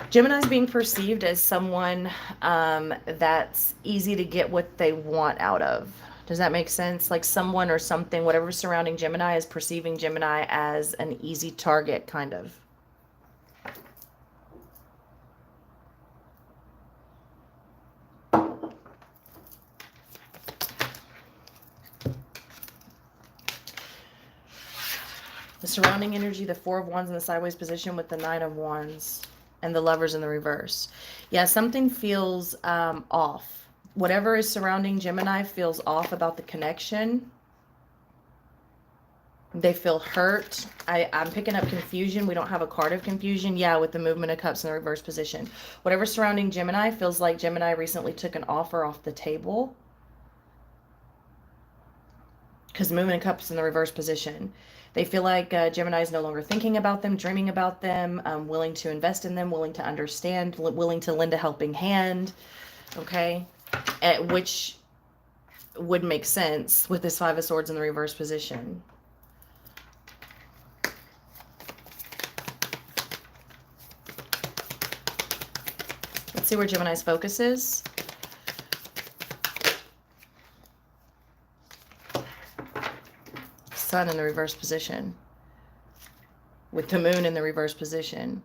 [SPEAKER 1] Gemini is being perceived as someone that's easy to get what they want out of. Does that make sense? Like someone or something, whatever surrounding Gemini is perceiving Gemini as an easy target, kind of. The surrounding energy, the Four of Wands in the sideways position with the Nine of Wands and the Lovers in the reverse. Yeah, something feels off. Whatever is surrounding Gemini feels off about the connection. They feel hurt. I'm picking up confusion. We don't have a card of confusion. Yeah, with the Movement of Cups in the reverse position. Whatever surrounding Gemini feels like Gemini recently took an offer off the table. Because Movement of Cups in the reverse position. They feel like Gemini is no longer thinking about them, dreaming about them, willing to invest in them, willing to understand, willing to lend a helping hand, okay? Which would make sense with this Five of Swords in the reverse position. Let's see where Gemini's focus is. Sun in the reverse position with the Moon in the reverse position.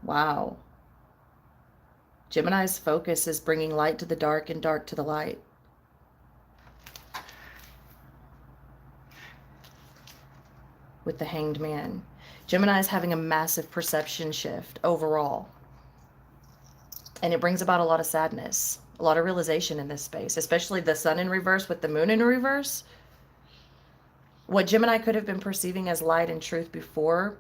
[SPEAKER 1] Wow. Gemini's focus is bringing light to the dark and dark to the light. With the Hanged Man. Gemini is having a massive perception shift overall. And it brings about a lot of sadness, a lot of realization in this space, especially the Sun in reverse with the Moon in reverse. What Gemini could have been perceiving as light and truth before,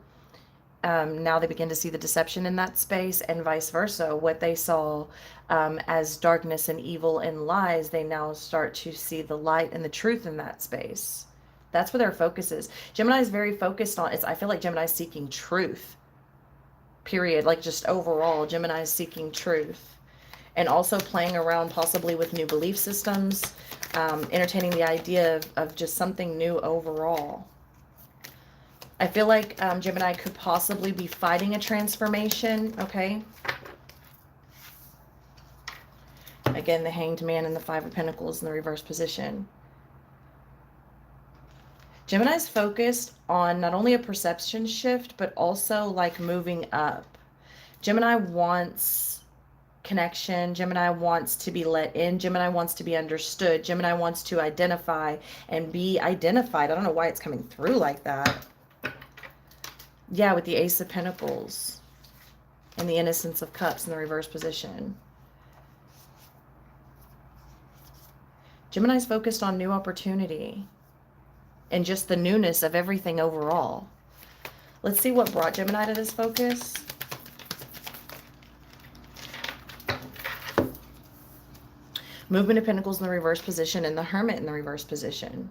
[SPEAKER 1] now they begin to see the deception in that space, and vice versa. What they saw as darkness and evil and lies, they now start to see the light and the truth in that space. That's where their focus is. Gemini is very focused on, I feel like Gemini is seeking truth, period. Like just overall, Gemini is seeking truth. And also playing around possibly with new belief systems, entertaining the idea of just something new overall. I feel like Gemini could possibly be fighting a transformation, okay? Again, the Hanged Man and the Five of Pentacles in the reverse position. Gemini's focused on not only a perception shift, but also like moving up. Gemini wants connection. Gemini wants to be let in. Gemini wants to be understood. Gemini wants to identify and be identified. I don't know why it's coming through like that. Yeah, with the Ace of Pentacles and the Innocence of Cups in the reverse position. Gemini's focused on new opportunity and just the newness of everything overall. Let's see what brought Gemini to this focus. Movement of Pentacles in the reverse position and the Hermit in the reverse position.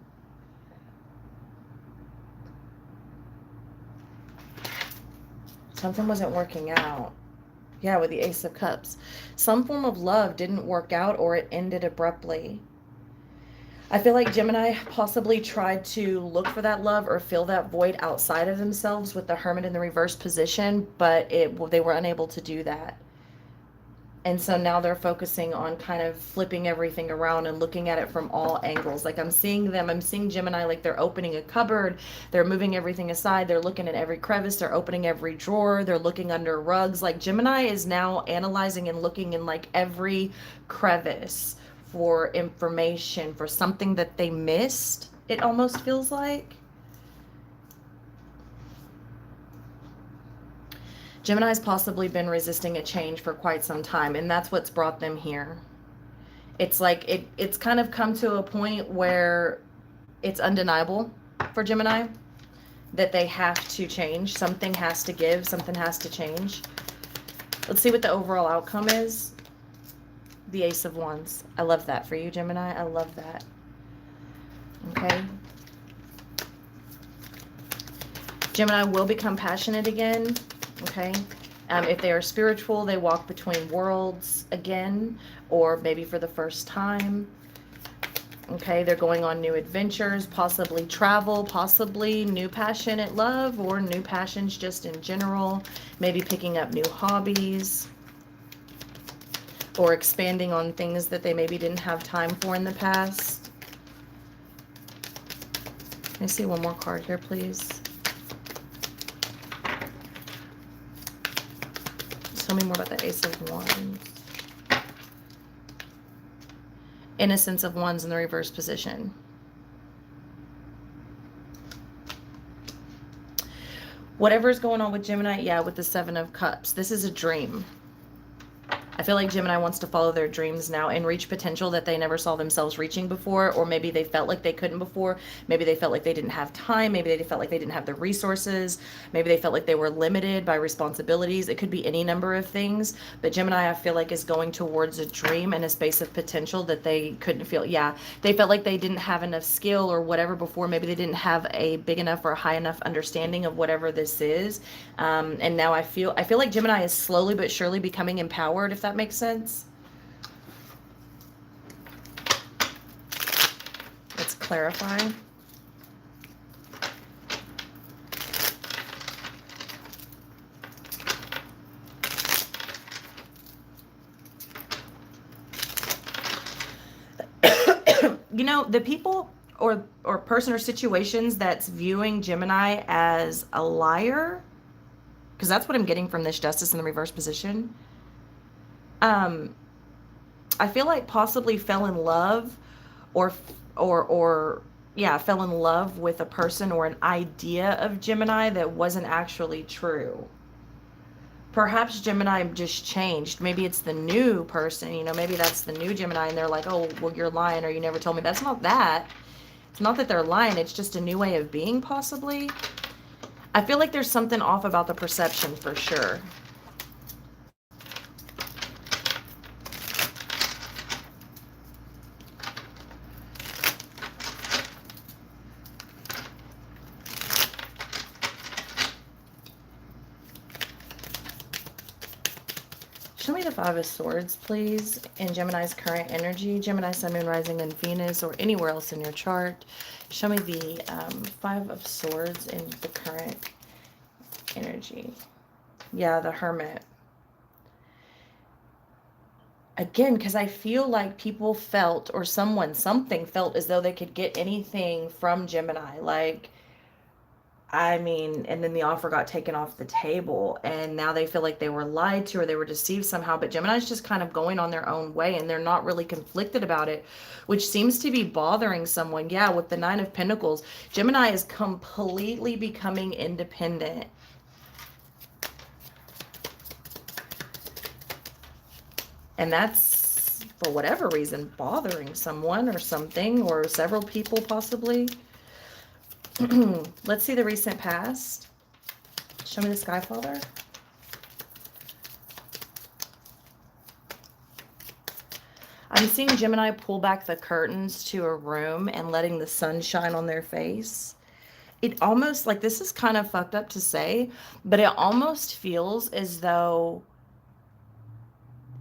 [SPEAKER 1] Something wasn't working out. Yeah, with the Ace of Cups. Some form of love didn't work out, or it ended abruptly. I feel like Gemini possibly tried to look for that love or fill that void outside of themselves with the Hermit in the reverse position, but they were unable to do that. And so now they're focusing on kind of flipping everything around and looking at it from all angles. Like I'm seeing Gemini like they're opening a cupboard, they're moving everything aside, they're looking at every crevice, they're opening every drawer, they're looking under rugs. Like Gemini is now analyzing and looking in like every crevice for information, for something that they missed, it almost feels like. Gemini's possibly been resisting a change for quite some time, and that's what's brought them here. It's like it's kind of come to a point where it's undeniable for Gemini that they have to change. Something has to give, something has to change. Let's see what the overall outcome is. The Ace of Wands. I love that for you, Gemini. I love that. Okay. Gemini will become passionate again. Okay. If they are spiritual, they walk between worlds again, or maybe for the first time. Okay, they're going on new adventures, possibly travel, possibly new passionate love, or new passions just in general. Maybe picking up new hobbies, or expanding on things that they maybe didn't have time for in the past. Let me see one more card here, please. Tell me more about the Ace of Wands. Innocence of Wands in the reverse position. Whatever's going on with Gemini, yeah, with the Seven of Cups, this is a dream. I feel like Gemini wants to follow their dreams now and reach potential that they never saw themselves reaching before, or maybe they felt like they couldn't before. Maybe they felt like they didn't have time. Maybe they felt like they didn't have the resources. Maybe they felt like they were limited by responsibilities. It could be any number of things. But Gemini, I feel like, is going towards a dream and a space of potential that they couldn't feel. Yeah, they felt like they didn't have enough skill or whatever before. Maybe they didn't have a big enough or high enough understanding of whatever this is. And now I feel like Gemini is slowly but surely becoming empowered, if that makes sense. Let's clarify. You know, the people or person or situations that's viewing Gemini as a liar, because that's what I'm getting from this Justice in the reverse position. I feel like possibly fell in love or yeah, fell in love with a person or an idea of Gemini that wasn't actually true. Perhaps Gemini just changed. Maybe it's the new person, you know, maybe that's the new Gemini and they're like, oh, well, you're lying or you never told me. That's not that. It's not that they're lying. It's just a new way of being, possibly. I feel like there's something off about the perception for sure. Show me the Five of Swords, please, in Gemini's current energy. Gemini, Sun, Moon, Rising, and Venus, or anywhere else in your chart. Show me the Five of Swords in the current energy. Yeah, the Hermit. Again, because I feel like people felt, or something felt as though they could get anything from Gemini. Like, I mean, and then the offer got taken off the table and now they feel like they were lied to or they were deceived somehow. But Gemini's just kind of going on their own way and they're not really conflicted about it, which seems to be bothering someone. Yeah, with the Nine of Pentacles, Gemini is completely becoming independent. And that's, for whatever reason, bothering someone or something, or several people possibly. Let's see the recent past. Show me the Sky Father. I'm seeing Gemini pull back the curtains to a room and letting the sun shine on their face. It almost, like, this is kind of fucked up to say, but it almost feels as though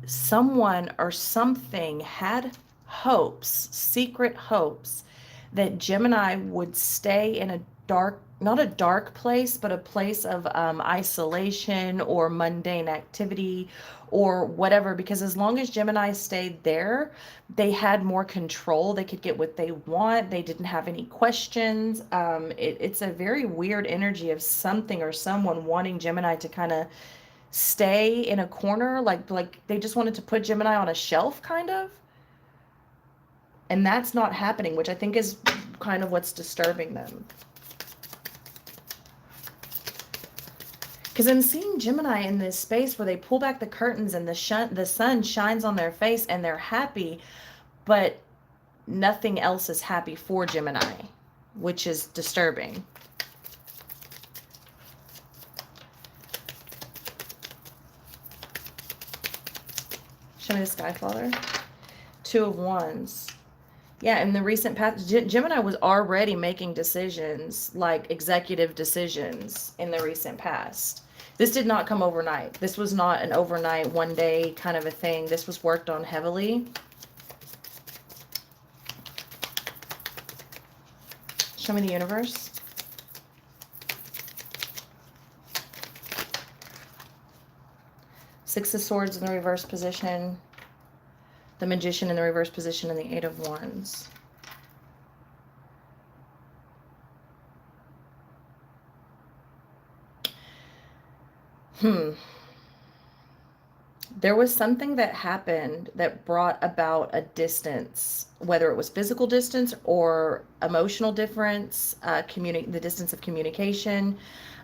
[SPEAKER 1] someone or something had hopes, secret hopes, that Gemini would stay in a dark, not a dark place, but a place of isolation or mundane activity or whatever, because as long as Gemini stayed there, they had more control. They could get what they want. They didn't have any questions. It's a very weird energy of something or someone wanting Gemini to kind of stay in a corner, like they just wanted to put Gemini on a shelf, kind of. And that's not happening, which I think is kind of what's disturbing them. Because I'm seeing Gemini in this space where they pull back the curtains and the sun shines on their face and they're happy, but nothing else is happy for Gemini, which is disturbing. Show me the Sky Father. Two of Wands. Yeah, in the recent past, Gemini was already making decisions, like executive decisions, in the recent past. This did not come overnight. This was not an overnight, one day kind of a thing. This was worked on heavily. Show me the universe. Six of Swords in the reverse position. The Magician in the reverse position, and the Eight of Wands. There was something that happened that brought about a distance, whether it was physical distance or emotional difference, the distance of communication,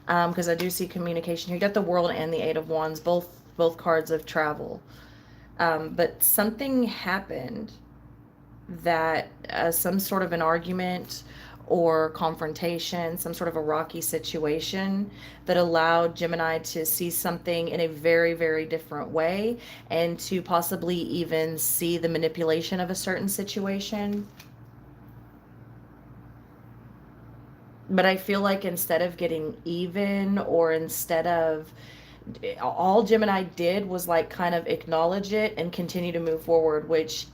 [SPEAKER 1] because I do see communication here. You got the World and the Eight of Wands, both cards of travel. But something happened that some sort of an argument or confrontation, some sort of a rocky situation that allowed Gemini to see something in a very, very different way, and to possibly even see the manipulation of a certain situation. But I feel like instead of getting even, or instead of, all Gemini did was like kind of acknowledge it and continue to move forward, which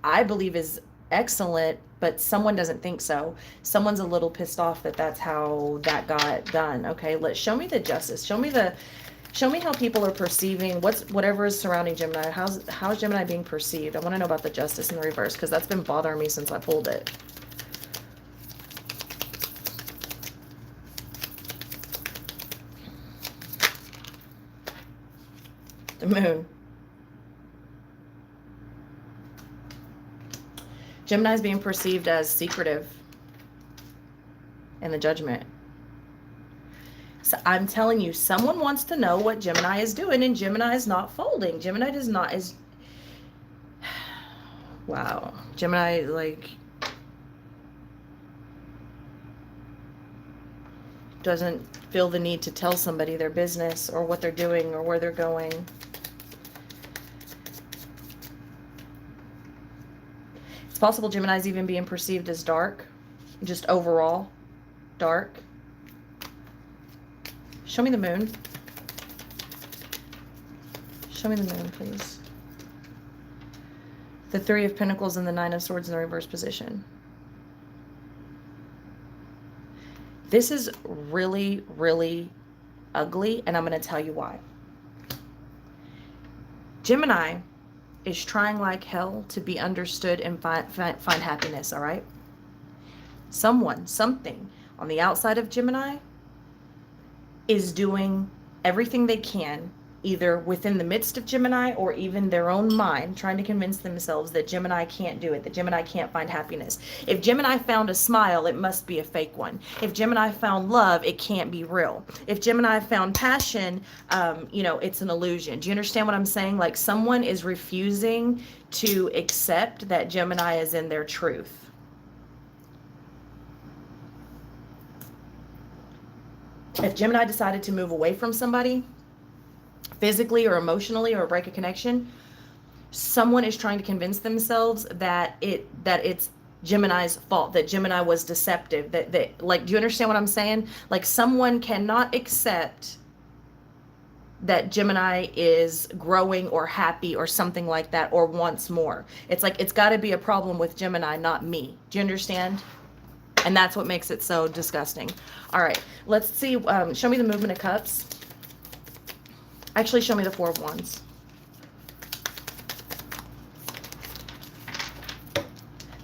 [SPEAKER 1] I believe is excellent, but someone doesn't think so. Someone's a little pissed off that that's how that got done. Okay, let's show me the justice. Show me how people are perceiving whatever is surrounding Gemini. How's Gemini being perceived? I want to know about the justice in the reverse, because that's been bothering me since I pulled it. The Moon. Gemini is being perceived as secretive in the Judgment. So I'm telling you, someone wants to know what Gemini is doing, and Gemini is not folding. Gemini wow. Gemini, like, doesn't feel the need to tell somebody their business or what they're doing or where they're going. It's possible Gemini's even being perceived as dark, just overall dark. Show me the Moon. Show me the Moon, please. The Three of Pentacles and the Nine of Swords in the reverse position. This is really, really ugly, and I'm going to tell you why. Gemini is trying like hell to be understood and find happiness, all right? Something on the outside of Gemini is doing everything they can, either within the midst of Gemini or even their own mind, trying to convince themselves that Gemini can't do it, that Gemini can't find happiness. If Gemini found a smile, it must be a fake one. If Gemini found love, it can't be real. If Gemini found passion, it's an illusion. Do you understand what I'm saying? Like, someone is refusing to accept that Gemini is in their truth. If Gemini decided to move away from somebody, physically or emotionally, or break a connection, someone is trying to convince themselves that it's Gemini's fault, that Gemini was deceptive, that like, do you understand what I'm saying? Like, someone cannot accept that Gemini is growing or happy or something like that, or wants more. It's like, it's got to be a problem with Gemini, not me. Do you understand? And that's what makes it so disgusting. All right, let's see. Show me the Movement of Cups. Actually, show me the Four of Wands.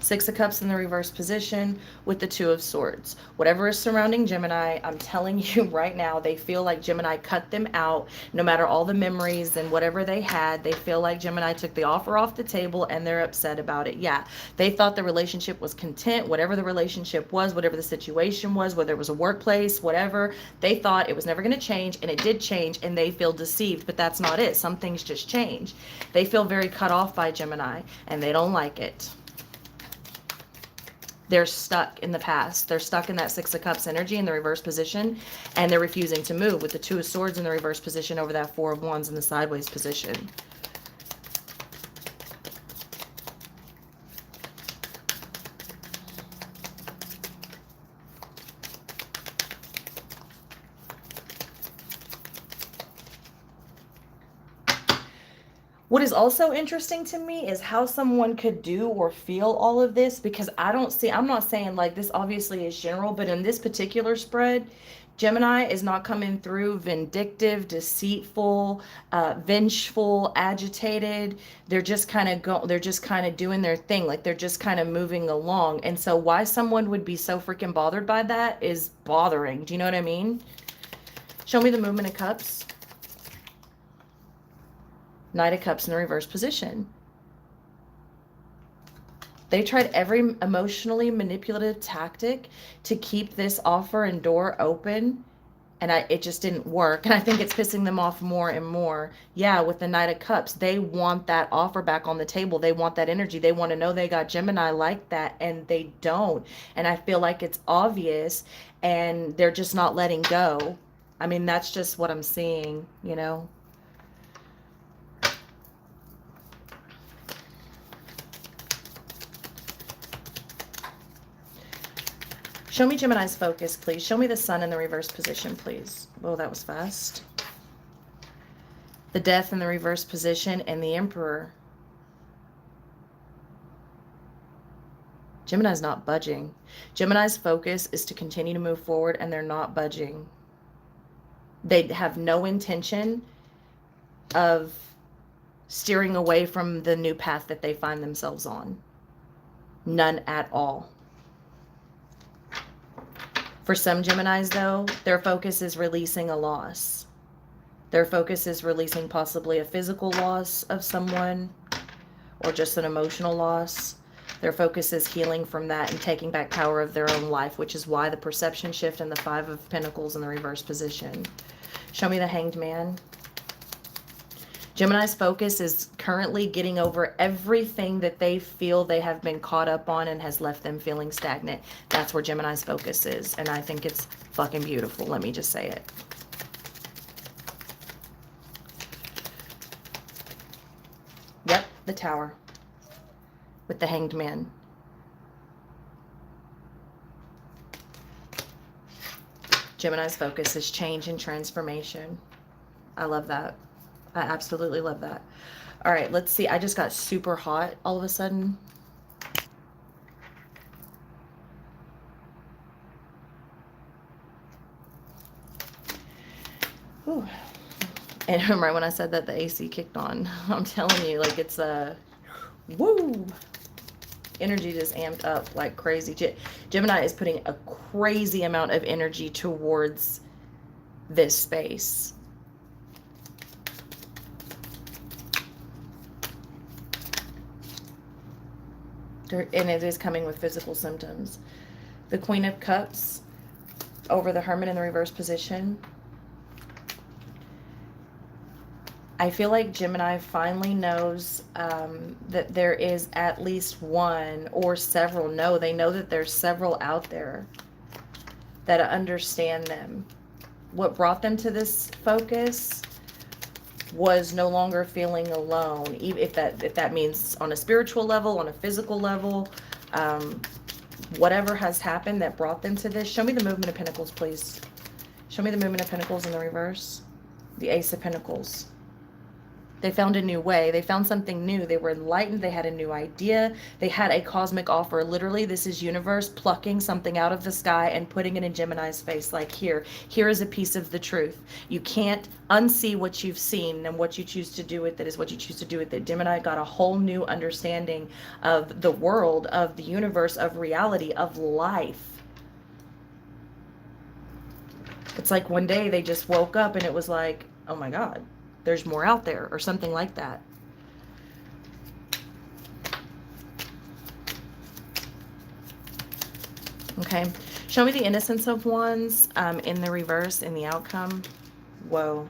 [SPEAKER 1] Six of Cups in the reverse position with the Two of Swords. Whatever is surrounding Gemini, I'm telling you right now, they feel like Gemini cut them out. No matter all the memories and whatever they had, they feel like Gemini took the offer off the table, and they're upset about it. Yeah, they thought the relationship was content, whatever the relationship was, whatever the situation was, whether it was a workplace, whatever. They thought it was never going to change, and it did change, and they feel deceived, but that's not it. Some things just change. They feel very cut off by Gemini, and they don't like it. They're stuck in the past. They're stuck in that Six of Cups energy in the reverse position, and they're refusing to move with the Two of Swords in the reverse position over that Four of Wands in the sideways position. What What is also interesting to me is how someone could do or feel all of this, because I'm not saying like this obviously is general, but in this particular spread, Gemini is not coming through vindictive, deceitful, vengeful, agitated. They're just kind of doing their thing. Like they're just kind of moving along. And so why someone would be so freaking bothered by that is bothering. Do you know what I mean? Show me the movement of cups. Knight of Cups in the reverse position. They tried every emotionally manipulative tactic to keep this offer and door open, and it just didn't work. And I think it's pissing them off more and more. Yeah, with the Knight of Cups, they want that offer back on the table. They want that energy. They want to know they got Gemini like that, and they don't. And I feel like it's obvious, and they're just not letting go. I mean, that's just what I'm seeing, you know? Show me Gemini's focus, please. Show me the Sun in the reverse position, please. Oh, that was fast. The Death in the reverse position and the Emperor. Gemini's not budging. Gemini's focus is to continue to move forward, and they're not budging. They have no intention of steering away from the new path that they find themselves on. None at all. For some Geminis, though, their focus is releasing a loss. Their focus is releasing possibly a physical loss of someone or just an emotional loss. Their focus is healing from that and taking back power of their own life, which is why the perception shift and the Five of Pentacles in the reverse position. Show me the Hanged Man. Gemini's focus is currently getting over everything that they feel they have been caught up on and has left them feeling stagnant. That's where Gemini's focus is. And I think it's fucking beautiful. Let me just say it. Yep, the Tower with the Hanged Man. Gemini's focus is change and transformation. I love that. I absolutely love that. All right, let's see. I just got super hot all of a sudden. Whew. And remember when I said that the AC kicked on? I'm telling you, like it's a woo. Energy just amped up like crazy. Gemini is putting a crazy amount of energy towards this space. And it is coming with physical symptoms. The Queen of Cups over the Hermit in the reverse position. I feel like Gemini finally knows that there is at least one or several. No, they know that there's several out there that understand them. What brought them to this focus was no longer feeling alone, even if that means on a spiritual level, on a physical level, whatever has happened that brought them to this. Show me the movement of Pentacles, please. Show me the movement of Pentacles in the reverse. The Ace of Pentacles. They found a new way. They found something new. They were enlightened. They had a new idea. They had a cosmic offer. Literally, this is universe plucking something out of the sky and putting it in Gemini's face. Like, here is a piece of the truth. You can't unsee what you've seen, and what you choose to do with it is what you choose to do with it. Gemini got a whole new understanding of the world, of the universe, of reality, of life. It's like one day they just woke up and it was like, oh my God, there's more out there, or something like that. Okay, show me the Innocence of Wands in the reverse, in the outcome. Whoa.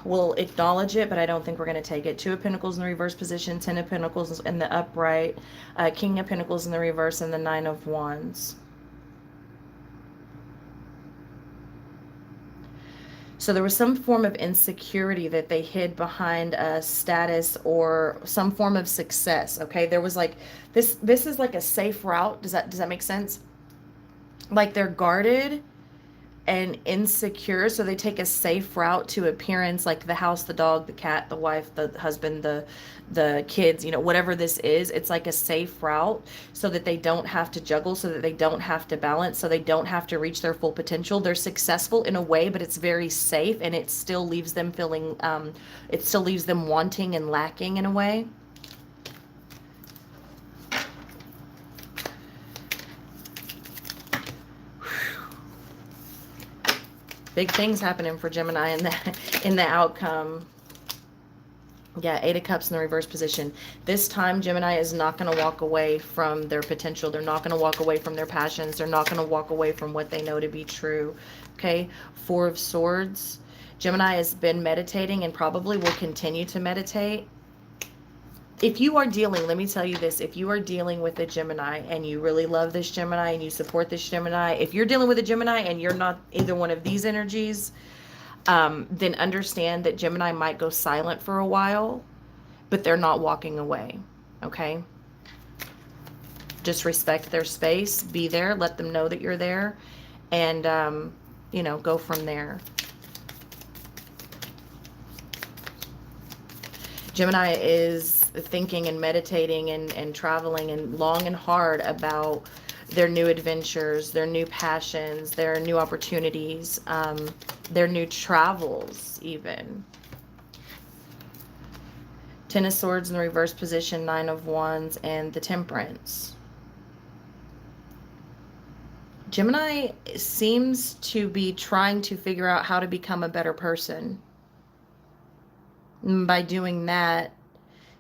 [SPEAKER 1] We'll acknowledge it, but I don't think we're going to take it. Two of Pentacles in the reverse position, Ten of Pentacles in the upright, King of Pentacles in the reverse, and the Nine of Wands. So there was some form of insecurity that they hid behind a status or some form of success. Okay, there was like this is like a safe route. Does that make sense? Like they're guarded and insecure, so they take a safe route to appearance, like the house, the dog, the cat, the wife, the husband, the kids, you know, whatever this is. It's like a safe route so that they don't have to juggle, so that they don't have to balance, so they don't have to reach their full potential. They're successful in a way, but it's very safe, and it still leaves them feeling it still leaves them wanting and lacking in a way. Big things happening for Gemini in the outcome. Yeah, 8 of Cups in the reverse position. This time, Gemini is not going to walk away from their potential. They're not going to walk away from their passions. They're not going to walk away from what they know to be true. Okay, 4 of Swords. Gemini has been meditating and probably will continue to meditate. If you are dealing, let me tell you this, if you are dealing with a Gemini and you really love this Gemini and you support this Gemini, if you're dealing with a Gemini and you're not either one of these energies, then understand that Gemini might go silent for a while, but they're not walking away, okay? Just respect their space, be there, let them know that you're there, and, you know, go from there. Gemini is thinking and meditating and traveling and long and hard about their new adventures, their new passions, their new opportunities, their new travels even. 10 of Swords in the reverse position, 9 of Wands, and the Temperance. Gemini seems to be trying to figure out how to become a better person. And by doing that,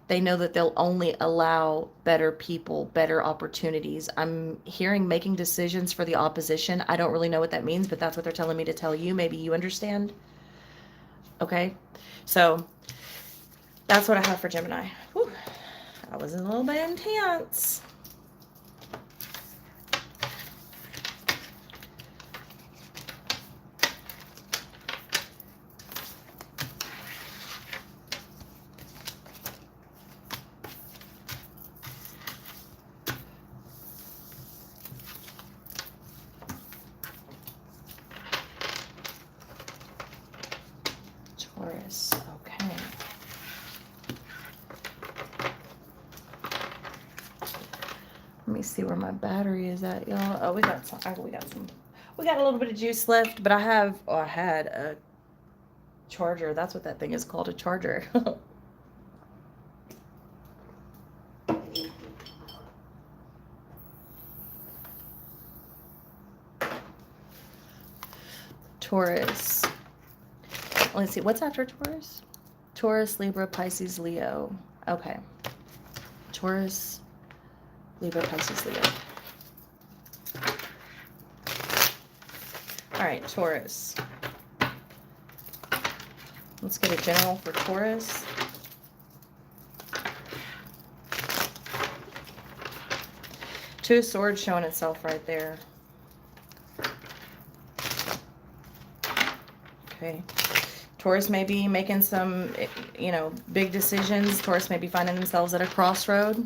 [SPEAKER 1] they know that they'll only allow better people, better opportunities. I'm hearing making decisions for the opposition. I don't really know what that means, but that's what they're telling me to tell you. Maybe you understand. Okay, so that's what I have for Gemini. Whew. That was a little bit intense. Taurus, okay. Let me see where my battery is at, y'all. Oh, we got a little bit of juice left, but I had a charger. That's what that thing is called, a charger. Taurus. Let's see, what's after Taurus? Taurus, Libra, Pisces, Leo. Okay. Taurus, Libra, Pisces, Leo. All right, Taurus. Let's get a general for Taurus. Two of Swords showing itself right there. Okay. Taurus may be making some, you know, big decisions. Taurus may be finding themselves at a crossroad.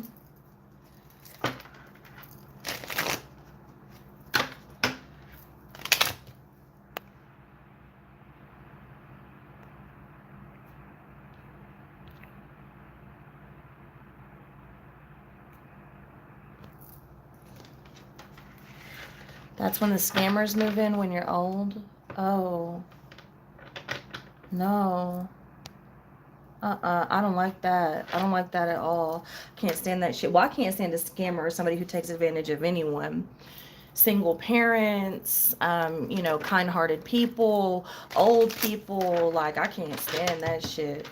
[SPEAKER 1] That's when the scammers move in, when you're old. Oh. No. I don't like that. I don't like that at all. Can't stand that shit. Well, I can't stand a scammer or somebody who takes advantage of anyone. Single parents, you know, kind-hearted people, old people. Like, I can't stand that shit.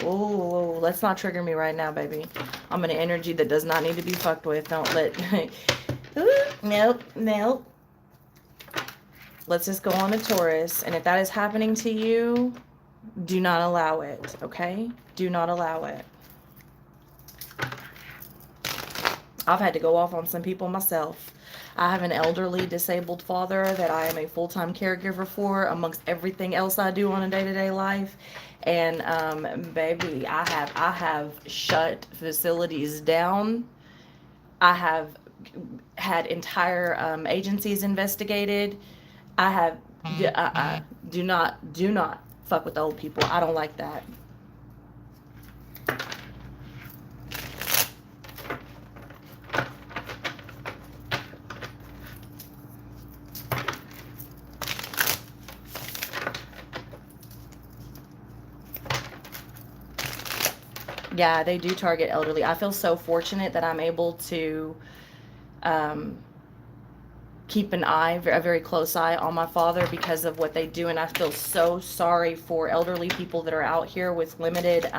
[SPEAKER 1] Ooh, let's not trigger me right now, baby. I'm in an energy that does not need to be fucked with. Don't let... Ooh, nope, nope. Let's just go on to Taurus. And if that is happening to you, do not allow it, okay? Do not allow it. I've had to go off on some people myself. I have an elderly disabled father that I am a full-time caregiver for amongst everything else I do on a day-to-day life. And baby, I have shut facilities down. I have had entire agencies investigated. I have Do not fuck with old people. I don't like that. Yeah, they do target elderly. I feel so fortunate that I'm able to um, keep an eye, a very close eye on my father because of what they do. And I feel so sorry for elderly people that are out here with limited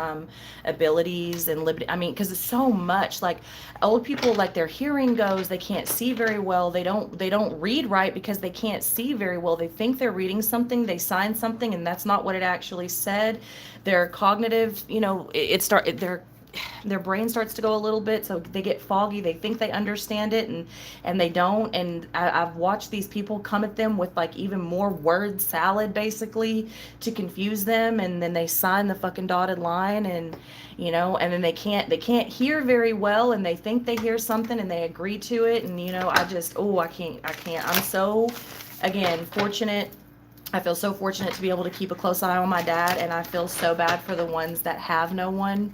[SPEAKER 1] abilities and I mean, because it's so much. Like old people, like their hearing goes, they can't see very well. They don't read right because they can't see very well. They think they're reading something, they sign something, and that's not what it actually said. Their cognitive, their brain starts to go a little bit, so they get foggy. They think they understand it, and they don't. And I've watched these people come at them with like even more word salad basically to confuse them, and then they sign the fucking dotted line, and and then they can't hear very well, and they think they hear something and they agree to it. And I can't. I'm so, again, fortunate. I feel so fortunate to be able to keep a close eye on my dad, and I feel so bad for the ones that have no one.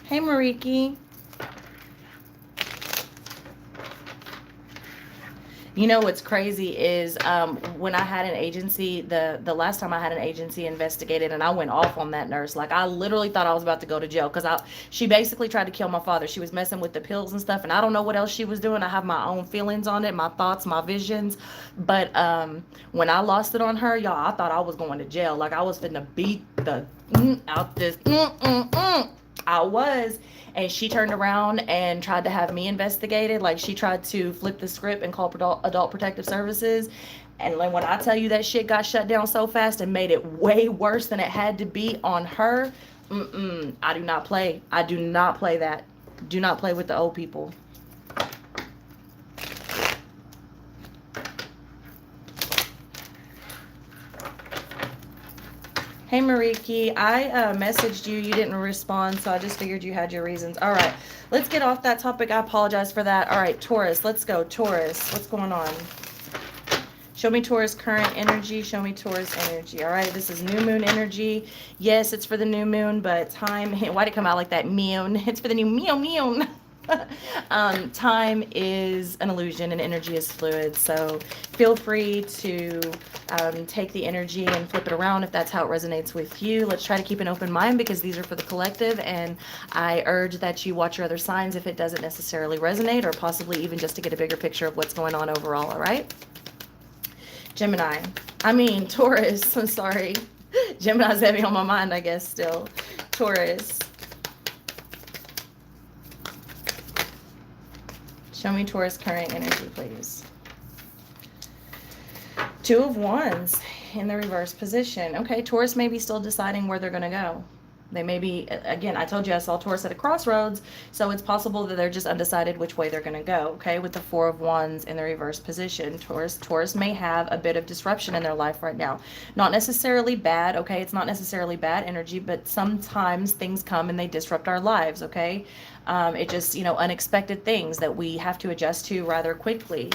[SPEAKER 1] Hey, Mariki. You know what's crazy is when I had an agency, the last time I had an agency investigated, and I went off on that nurse. Like I literally thought I was about to go to jail because she basically tried to kill my father. She was messing with the pills and stuff, and I don't know what else she was doing. I have my own feelings on it, my thoughts, my visions. But when I lost it on her, y'all, I thought I was going to jail. Like I was finna beat the out this. I was. And she turned around and tried to have me investigated. Like she tried to flip the script and call adult protective services. And like when I tell you that shit got shut down so fast and made it way worse than it had to be on her, I do not play. I do not play that. Do not play with the old people. Hey, Mariki, I messaged you. You didn't respond, so I just figured you had your reasons. All right, let's get off that topic. I apologize for that. All right, Taurus, let's go. Taurus, what's going on? Show me Taurus current energy. Show me Taurus energy. All right, this is new moon energy. Yes, it's for the new moon, but time, why'd it come out like that? Moon. It's for the new moon. Time is an illusion and energy is fluid, so feel free to take the energy and flip it around if that's how it resonates with you. Let's try to keep an open mind because these are for the collective, and I urge that you watch your other signs if it doesn't necessarily resonate, or possibly even just to get a bigger picture of what's going on overall. All right, Taurus. I'm sorry, Gemini's heavy on my mind, I guess. Still Taurus. Show me Taurus current energy, please. Two of Wands in the reverse position. Okay, Taurus may be still deciding where they're going to go. They may be, again, I told you I saw Taurus at a crossroads, so it's possible that they're just undecided which way they're going to go, okay, with the Four of Wands in the reverse position. Taurus may have a bit of disruption in their life right now. Not necessarily bad, okay, it's not necessarily bad energy, but sometimes things come and they disrupt our lives, okay? It just, unexpected things that we have to adjust to rather quickly.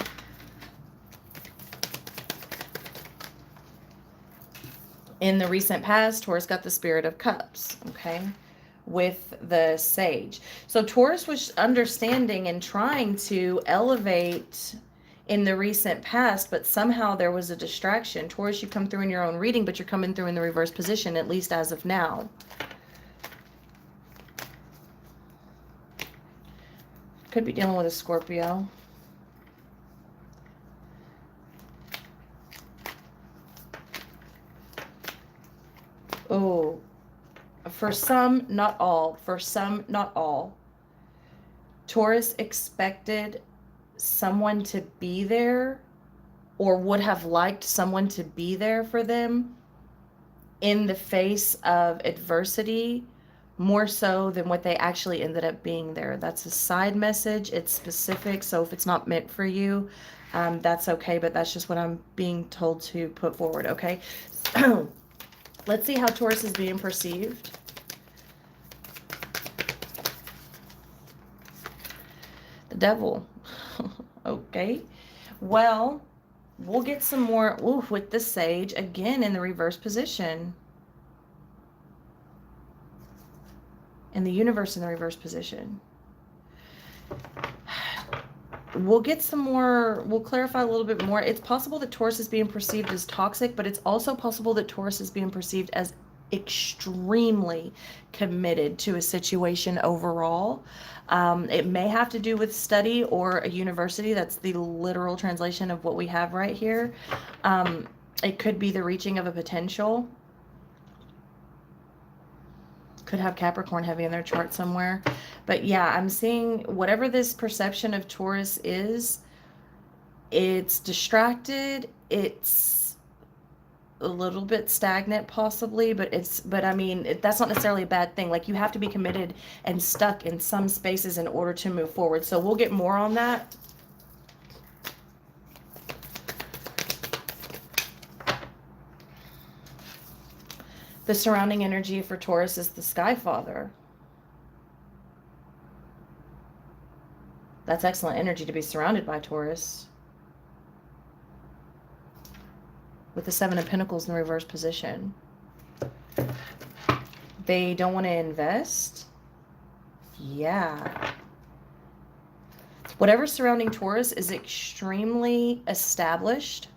[SPEAKER 1] In the recent past, Taurus got the Spirit of Cups, okay, with the Sage. So Taurus was understanding and trying to elevate in the recent past, but somehow there was a distraction. Taurus, you come through in your own reading, but you're coming through in the reverse position, at least as of now. Could be dealing with a Scorpio. Oh, for some, not all. For some, not all. Taurus expected someone to be there, or would have liked someone to be there for them in the face of adversity, more so than what they actually ended up being there. That's a side message. It's specific, so if it's not meant for you, that's okay, but that's just what I'm being told to put forward, okay? Let's see how Taurus is being perceived. Devil. Okay. Well, we'll get some more with the Sage again in the reverse position. And the Universe in the reverse position. We'll get some more, we'll clarify a little bit more. It's possible that Taurus is being perceived as toxic, but it's also possible that Taurus is being perceived as extremely committed to a situation overall. It may have to do with study or a university. That's the literal translation of what we have right here. It could be the reaching of a potential. Could have Capricorn heavy in their chart somewhere. But yeah, I'm seeing whatever this perception of Taurus is, it's distracted, it's a little bit stagnant possibly, but I mean, that's not necessarily a bad thing. Like, you have to be committed and stuck in some spaces in order to move forward. So we'll get more on that. The surrounding energy for Taurus is the Sky Father. That's excellent energy to be surrounded by, Taurus. With the Seven of Pentacles in the reverse position. They don't want to invest. Yeah. Whatever's surrounding Taurus is extremely established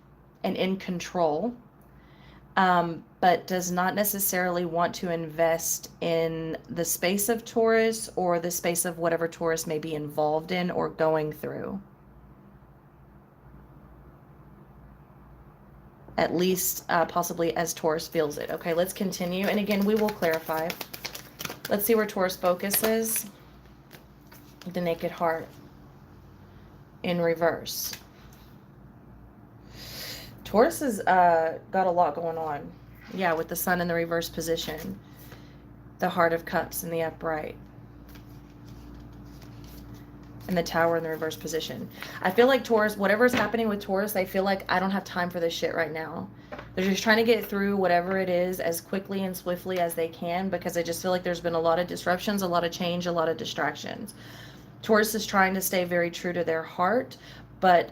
[SPEAKER 1] and in control. But does not necessarily want to invest in the space of Taurus or the space of whatever Taurus may be involved in or going through. At least possibly as Taurus feels it. Okay, let's continue. And again, we will clarify. Let's see where Taurus focuses. The Naked Heart in reverse. Taurus has got a lot going on. Yeah, with the Sun in the reverse position. The Heart of Cups in the upright. And the Tower in the reverse position. I feel like Taurus, whatever's happening with Taurus, they feel like I don't have time for this shit right now. They're just trying to get through whatever it is as quickly and swiftly as they can, because I just feel like there's been a lot of disruptions, a lot of change, a lot of distractions. Taurus is trying to stay very true to their heart, but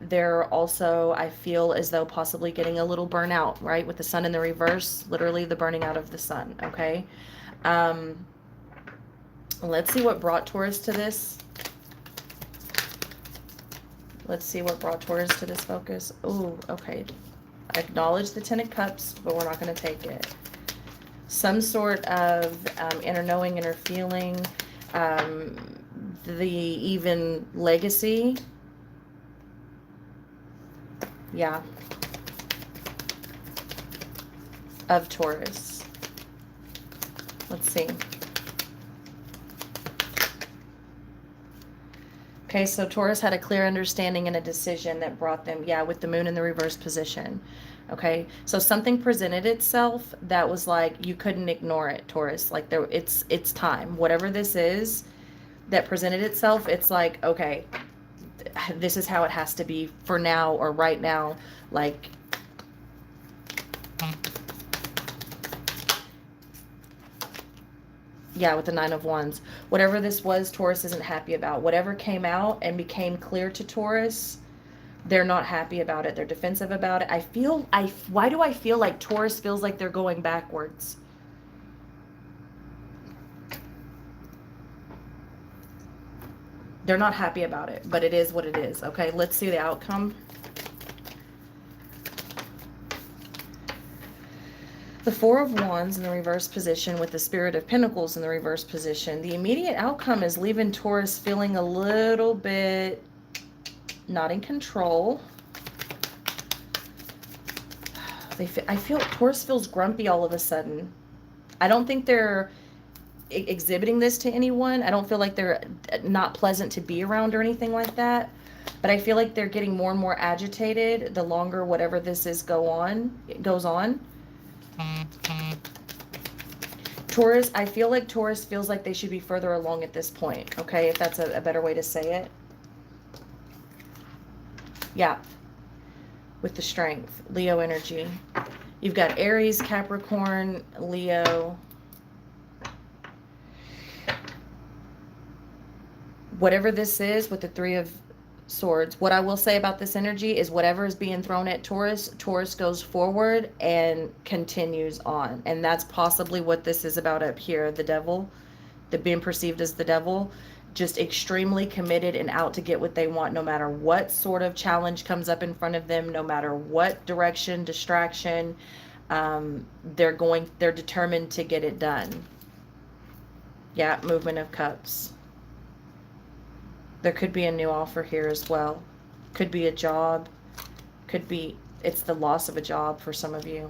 [SPEAKER 1] they're also, I feel as though possibly getting a little burnout, right? With the Sun in the reverse, literally the burning out of the sun, okay? Let's see what brought Taurus to this. Let's see what brought Taurus to this focus. Oh, okay. I acknowledge the Ten of Cups, but we're not going to take it. Some sort of inner knowing, inner feeling, the even legacy. Yeah. Of Taurus. Let's see. Okay, so Taurus had a clear understanding and a decision that brought them, yeah, with the Moon in the reverse position. Okay, so something presented itself that was like, you couldn't ignore it, Taurus. Like, there, it's time. Whatever this is that presented itself, it's like, okay, this is how it has to be for now or right now. Like, yeah, with the Nine of Wands. Whatever this was, Taurus isn't happy about. Whatever came out and became clear to Taurus, they're not happy about it. They're defensive about it. Why do I feel like Taurus feels like they're going backwards? They're not happy about it, but it is what it is. Okay, let's see the outcome. The Four of Wands in the reverse position with the Spirit of Pentacles in the reverse position. The immediate outcome is leaving Taurus feeling a little bit not in control. I feel Taurus feels grumpy all of a sudden. I don't think they're exhibiting this to anyone. I don't feel like they're not pleasant to be around or anything like that. But I feel like they're getting more and more agitated the longer whatever this is goes on. Taurus, I feel like Taurus feels like they should be further along at this point, okay, if that's a better way to say it. Yeah, with the Strength, Leo energy. You've got Aries, Capricorn, Leo. whatever this is with the Three of Swords, what I will say about this energy is whatever is being thrown at Taurus, Taurus goes forward and continues on. And that's possibly what this is about up here, the devil, the being perceived as the devil, just extremely committed and out to get what they want, no matter what sort of challenge comes up in front of them, no matter what direction, distraction, they're determined to get it done. Yeah, movement of cups. There could be a new offer here as well. Could be a job. Could be, it's the loss of a job for some of you.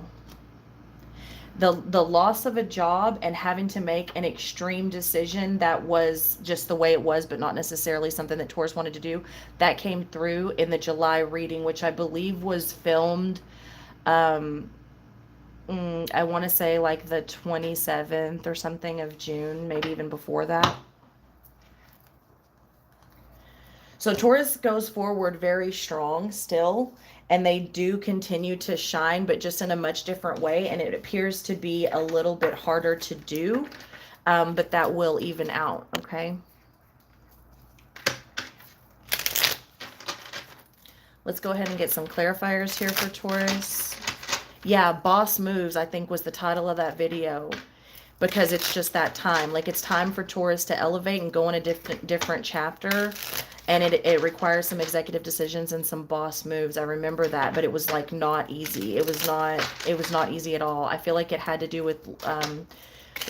[SPEAKER 1] The loss of a job and having to make an extreme decision that was just the way it was, but not necessarily something that Taurus wanted to do, that came through in the July reading, which I believe was filmed, I want to say like the 27th or something of June, maybe even before that. So Taurus goes forward very strong still, and they do continue to shine, but just in a much different way, and it appears to be a little bit harder to do, but that will even out, okay? Let's go ahead and get some clarifiers here for Taurus. Yeah, Boss Moves, I think, was the title of that video, because it's just that time. Like, it's time for Taurus to elevate and go in a different chapter. And it requires some executive decisions and some boss moves. I remember that, but it was like not easy. It was not easy at all. I feel like it had to do with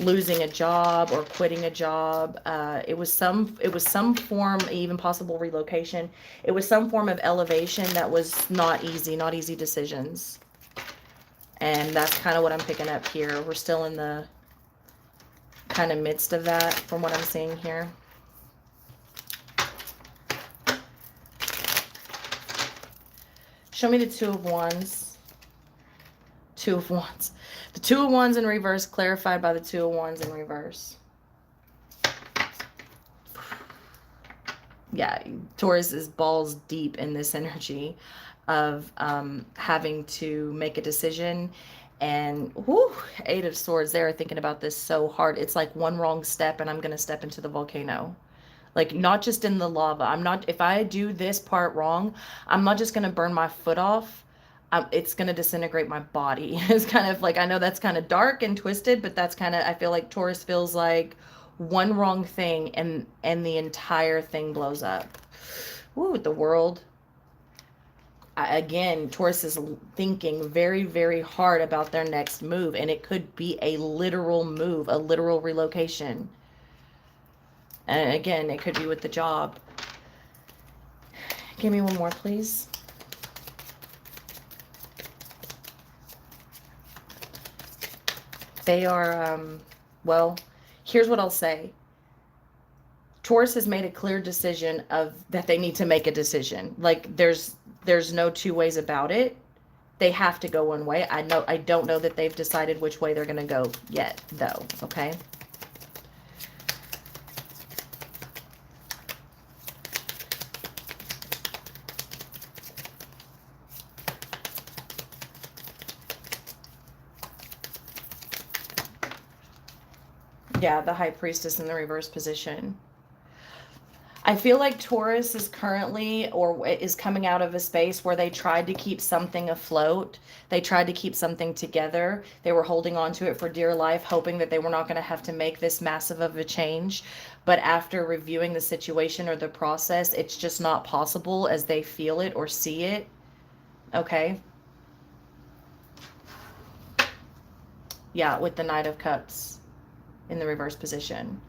[SPEAKER 1] losing a job or quitting a job. It was some form, even possible relocation. It was some form of elevation that was not easy decisions. And that's kind of what I'm picking up here. We're still in the kind of midst of that from what I'm seeing here. Show me the Two of Wands. Two of Wands. The Two of Wands in reverse, clarified by the Two of Wands in reverse. Yeah, Taurus is balls deep in this energy of having to make a decision. And whoo, Eight of Swords, they're thinking about this so hard. It's like one wrong step and I'm going to step into the volcano. Like, not just in the lava. If I do this part wrong, I'm not just going to burn my foot off. It's going to disintegrate my body. It's kind of like, I know that's kind of dark and twisted, but that's kind of, I feel like Taurus feels like one wrong thing and the entire thing blows up. Ooh, with the World. Again, Taurus is thinking very, very hard about their next move. And it could be a literal move, a literal relocation. And again, it could be with the job. Give me one more, please. They are, well, here's what I'll say. Taurus has made a clear decision that they need to make a decision. Like, there's no two ways about it. They have to go one way. I don't know that they've decided which way they're going to go yet, though, okay? Yeah, the High Priestess in the reverse position. I feel like Taurus is currently, or is coming out of a space where they tried to keep something afloat. They tried to keep something together. They were holding on to it for dear life, hoping that they were not going to have to make this massive of a change. But after reviewing the situation or the process, it's just not possible as they feel it or see it. Okay. Yeah, with the Knight of Cups in the reverse position.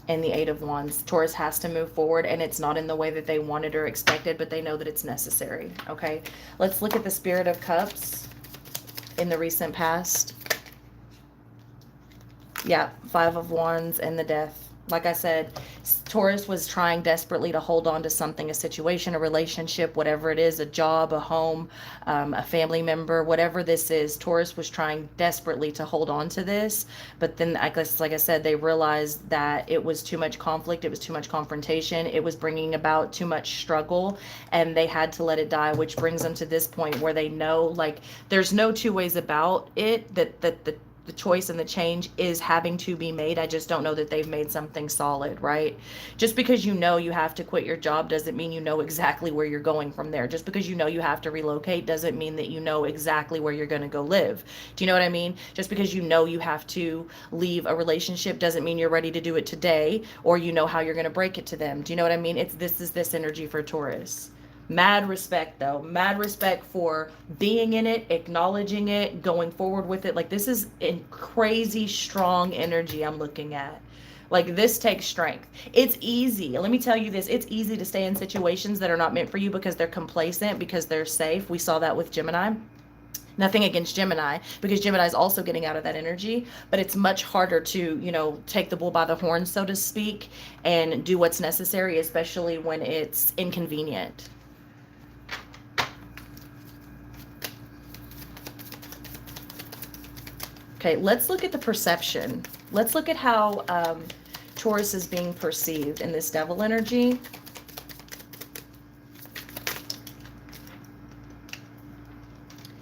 [SPEAKER 1] And the Eight of Wands. Taurus has to move forward, and it's not in the way that they wanted or expected, but they know that it's necessary. Okay, let's look at the Spirit of Cups in the recent past. Yeah, Five of Wands and the Death. Like I said, Taurus was trying desperately to hold on to something, a situation, a relationship, whatever it is, a job, a home, a family member, whatever this is. Taurus was trying desperately to hold on to this. But then, I guess, like I said, they realized that it was too much conflict. It was too much confrontation. It was bringing about too much struggle, and they had to let it die, which brings them to this point where they know, like, there's no two ways about it, that the choice and the change is having to be made. I just don't know that they've made something solid, right? Just because you know you have to quit your job doesn't mean you know exactly where you're going from there. Just because you know you have to relocate doesn't mean that you know exactly where you're going to go live. Do you know what I mean? Just because you know you have to leave a relationship doesn't mean you're ready to do it today, or you know how you're going to break it to them. Do you know what I mean? This is this energy for Taurus. Mad respect though. Mad respect for being in it, acknowledging it, going forward with it. Like, this is in crazy strong energy I'm looking at. Like, this takes strength. It's easy. Let me tell you this. It's easy to stay in situations that are not meant for you because they're complacent, because they're safe. We saw that with Gemini. Nothing against Gemini, because Gemini is also getting out of that energy, but it's much harder to, you know, take the bull by the horn, so to speak, and do what's necessary, especially when it's inconvenient. Okay, let's look at the perception. Let's look at how Taurus is being perceived in this devil energy.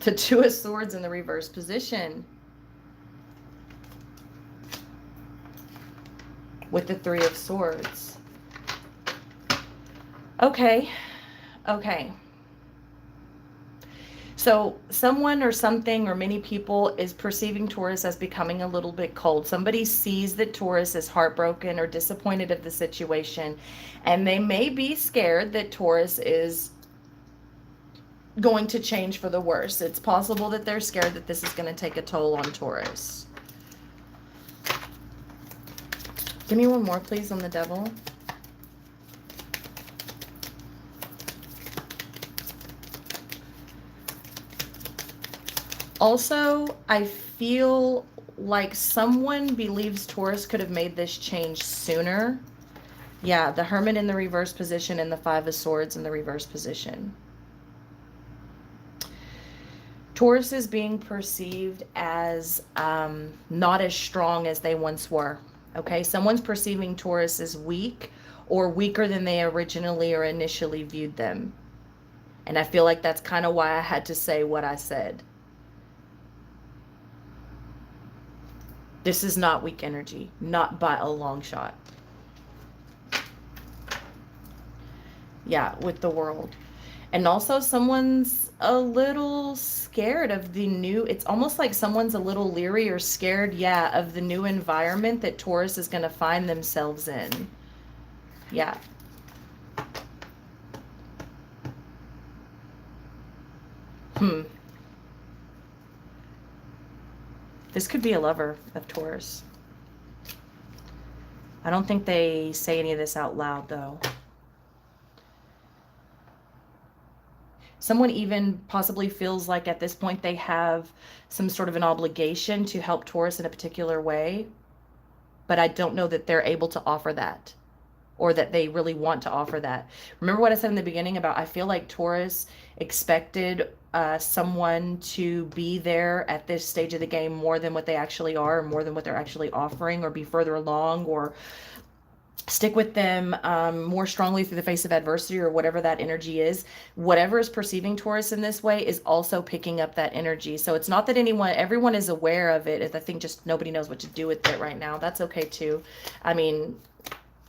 [SPEAKER 1] The Two of Swords in the reverse position. With the Three of Swords. Okay, okay. So someone or something or many people is perceiving Taurus as becoming a little bit cold. Somebody sees that Taurus is heartbroken or disappointed at the situation, and they may be scared that Taurus is going to change for the worse. It's possible that they're scared that this is going to take a toll on Taurus. Give me one more, please, on the devil. Also, I feel like someone believes Taurus could have made this change sooner. Yeah, the Hermit in the reverse position and the Five of Swords in the reverse position. Taurus is being perceived as not as strong as they once were. Okay, someone's perceiving Taurus as weak or weaker than they originally or initially viewed them. And I feel like that's kind of why I had to say what I said. This is not weak energy, not by a long shot. Yeah, with the World. And also someone's a little scared of the new, it's almost like someone's a little leery or scared, yeah, of the new environment that Taurus is going to find themselves in. Yeah. This could be a lover of Taurus. I don't think they say any of this out loud, though. Someone even possibly feels like at this point they have some sort of an obligation to help Taurus in a particular way, but I don't know that they're able to offer that, or that they really want to offer that. Remember what I said in the beginning about, I feel like Taurus expected someone to be there at this stage of the game more than what they actually are, or more than what they're actually offering, or be further along, or stick with them more strongly through the face of adversity, or whatever that energy is. Whatever is perceiving Taurus in this way is also picking up that energy. So it's not that everyone is aware of it. I think just nobody knows what to do with it right now. That's okay too. I mean,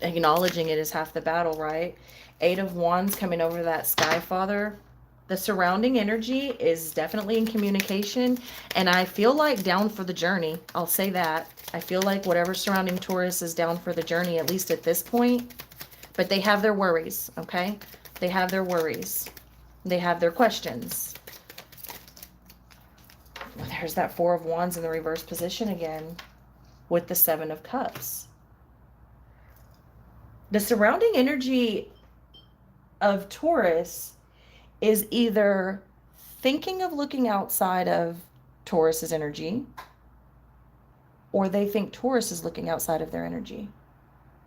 [SPEAKER 1] acknowledging it is half the battle, right? Eight of Wands coming over that Sky Father. The surrounding energy is definitely in communication, and I feel like down for the journey. I'll say that. I feel like whatever surrounding Taurus is down for the journey, at least at this point. But they have their worries, okay? They have their worries. They have their questions. There's that Four of Wands in the reverse position again with the Seven of Cups. The surrounding energy of Taurus is either thinking of looking outside of Taurus's energy, or they think Taurus is looking outside of their energy,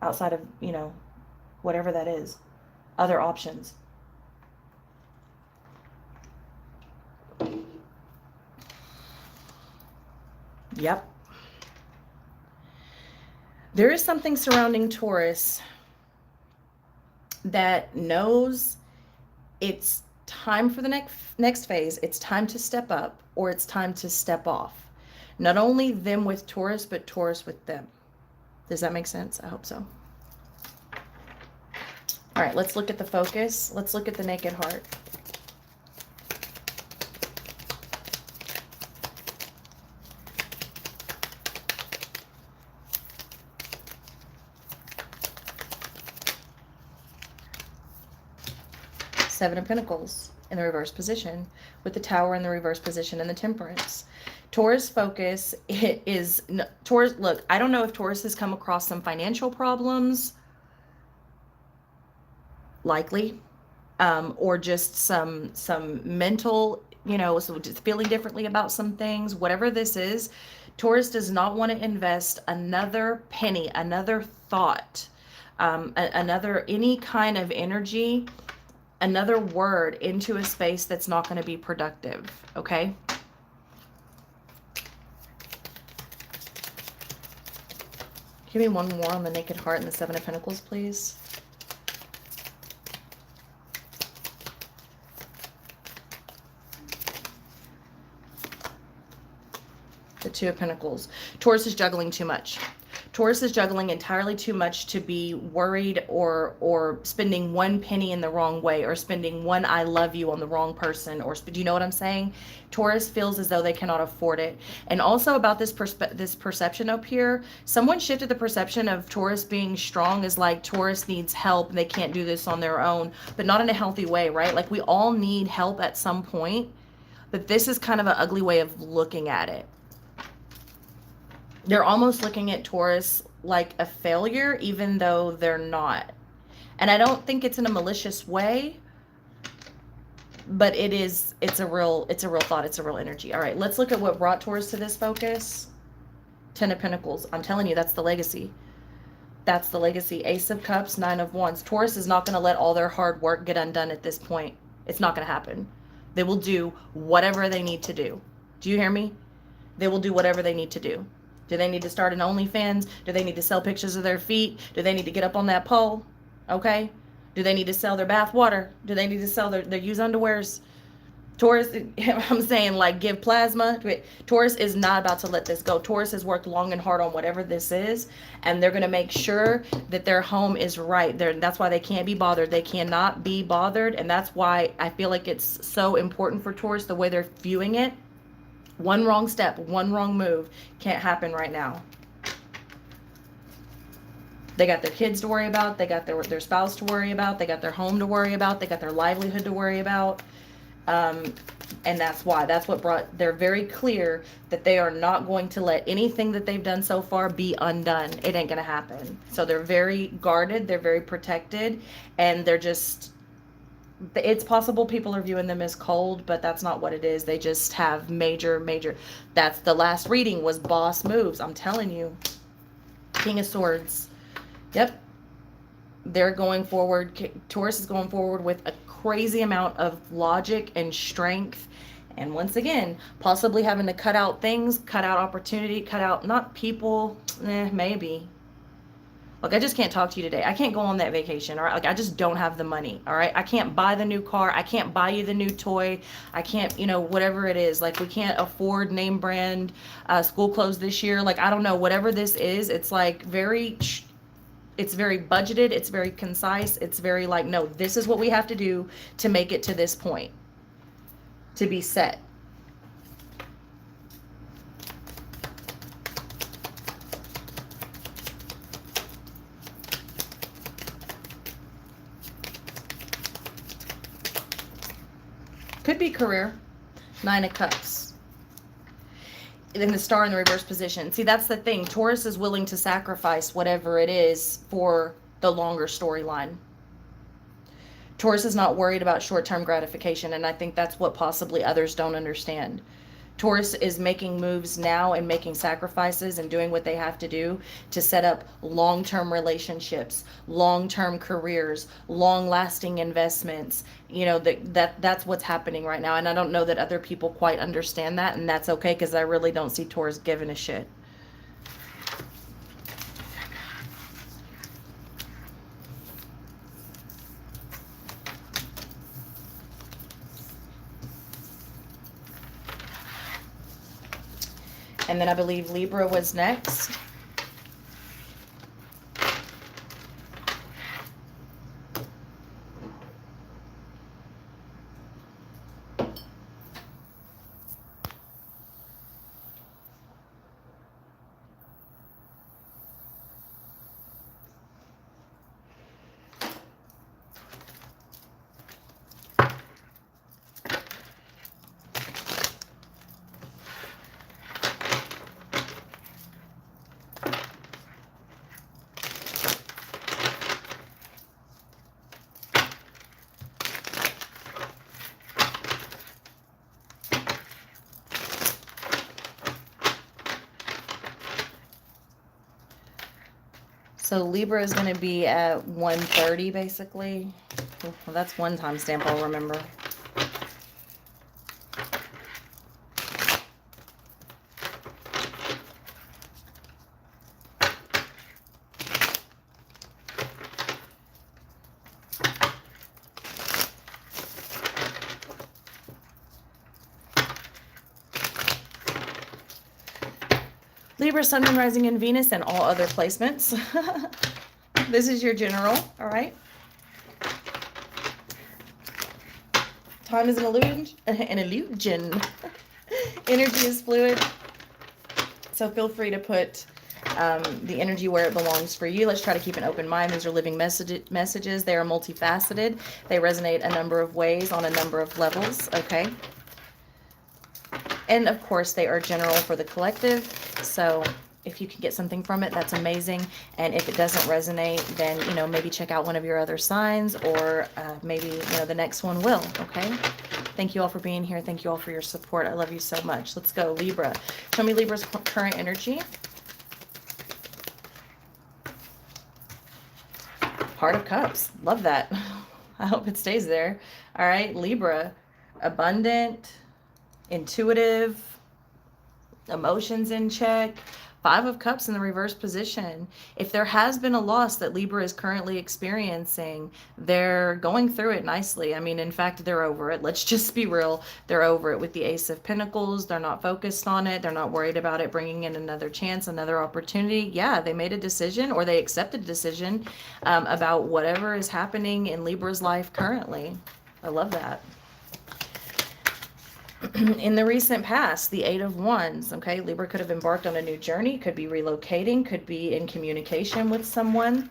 [SPEAKER 1] outside of, you know, whatever that is, other options. Yep. There is something surrounding Taurus that knows it's time for the next phase. It's time to step up, or it's time to step off. Not only them with Taurus, but Taurus with them. Does that make sense? I hope so. All right, let's look at the focus. Let's look at the naked heart. Seven of Pentacles in the reverse position, with the Tower in the reverse position and the Temperance. Taurus focus is Taurus. Look, I don't know if Taurus has come across some financial problems, likely, or just some mental, so just feeling differently about some things. Whatever this is, Taurus does not want to invest another penny, another thought, another any kind of energy, another word into a space that's not going to be productive, okay? Give me one more on the naked heart and the Seven of Pentacles, please. The Two of Pentacles. Taurus is juggling too much. Taurus is juggling entirely too much to be worried or spending one penny in the wrong way, or spending one I love you on the wrong person, or do you know what I'm saying? Taurus feels as though they cannot afford it. And also about this perception up here, someone shifted the perception of Taurus being strong as like Taurus needs help and they can't do this on their own, but not in a healthy way, right? Like we all need help at some point, but this is kind of an ugly way of looking at it. They're almost looking at Taurus like a failure, even though they're not. And I don't think it's in a malicious way, but it's a real thought. It's a real energy. All right, let's look at what brought Taurus to this focus. Ten of Pentacles. I'm telling you, that's the legacy. That's the legacy. Ace of Cups, Nine of Wands. Taurus is not going to let all their hard work get undone at this point. It's not going to happen. They will do whatever they need to do. Do you hear me? They will do whatever they need to do. Do they need to start an OnlyFans? Do they need to sell pictures of their feet? Do they need to get up on that pole? Okay. Do they need to sell their bath water? Do they need to sell their used underwears? Taurus, I'm saying, like, give plasma. Taurus is not about to let this go. Taurus has worked long and hard on whatever this is, and they're going to make sure that their home is right. That's why they can't be bothered. They cannot be bothered, and that's why I feel like it's so important for Taurus, the way they're viewing it. One wrong step, one wrong move can't happen right now. They got their kids to worry about. They got their spouse to worry about. They got their home to worry about. They got their livelihood to worry about. And that's why. That's what brought... They're very clear that they are not going to let anything that they've done so far be undone. It ain't going to happen. So they're very guarded. They're very protected. And they're just... It's possible people are viewing them as cold, but that's not what it is. They just have major... That's the last reading was boss moves. I'm telling you. King of Swords. Yep. They're going forward. Taurus is going forward with a crazy amount of logic and strength. And once again, possibly having to cut out things, cut out opportunity, cut out... Not people. Maybe. Look, I just can't talk to you today. I can't go on that vacation, all right? Like, I just don't have the money, all right? I can't buy the new car. I can't buy you the new toy. I can't, whatever it is. Like, we can't afford name brand school clothes this year. Like, I don't know. Whatever this is, it's like it's very budgeted. It's very concise. It's very like, no, this is what we have to do to make it to this point, to be set. Could be career. Nine of Cups. Then the Star in the reverse position. See, that's the thing. Taurus is willing to sacrifice whatever it is for the longer storyline. Taurus is not worried about short-term gratification, and I think that's what possibly others don't understand. Taurus is making moves now and making sacrifices and doing what they have to do to set up long-term relationships, long-term careers, long-lasting investments. That's what's happening right now. And I don't know that other people quite understand that, and that's okay, because I really don't see Taurus giving a shit. And then I believe Libra was next. So Libra is going to be at 130 basically. Well, that's one timestamp I'll remember. Libra, Sun, Moon, Rising, and Venus, and all other placements. This is your general, all right? Time is an illusion. Energy is fluid. So feel free to put the energy where it belongs for you. Let's try to keep an open mind. These are living messages. They are multifaceted. They resonate a number of ways on a number of levels, okay? And of course, they are general for the collective. So if you can get something from it, that's amazing. And if it doesn't resonate, then, you know, maybe check out one of your other signs, or maybe, you know, the next one will, okay? Thank you all for being here. Thank you all for your support. I love you so much. Let's go, Libra. Show me Libra's current energy. Heart of Cups. Love that. I hope it stays there. All right, Libra. Abundant, intuitive, emotions in check. Five of Cups in the reverse position. If there has been a loss that Libra is currently experiencing, they're going through it nicely. I mean, in fact, they're over it. Let's just be real. They're over it with the Ace of Pentacles. They're not focused on it. They're not worried about it bringing in another chance, another opportunity. Yeah, they made a decision, or they accepted a decision about whatever is happening in Libra's life currently. I love that. In the recent past, the Eight of Wands, okay, Libra could have embarked on a new journey, could be relocating, could be in communication with someone,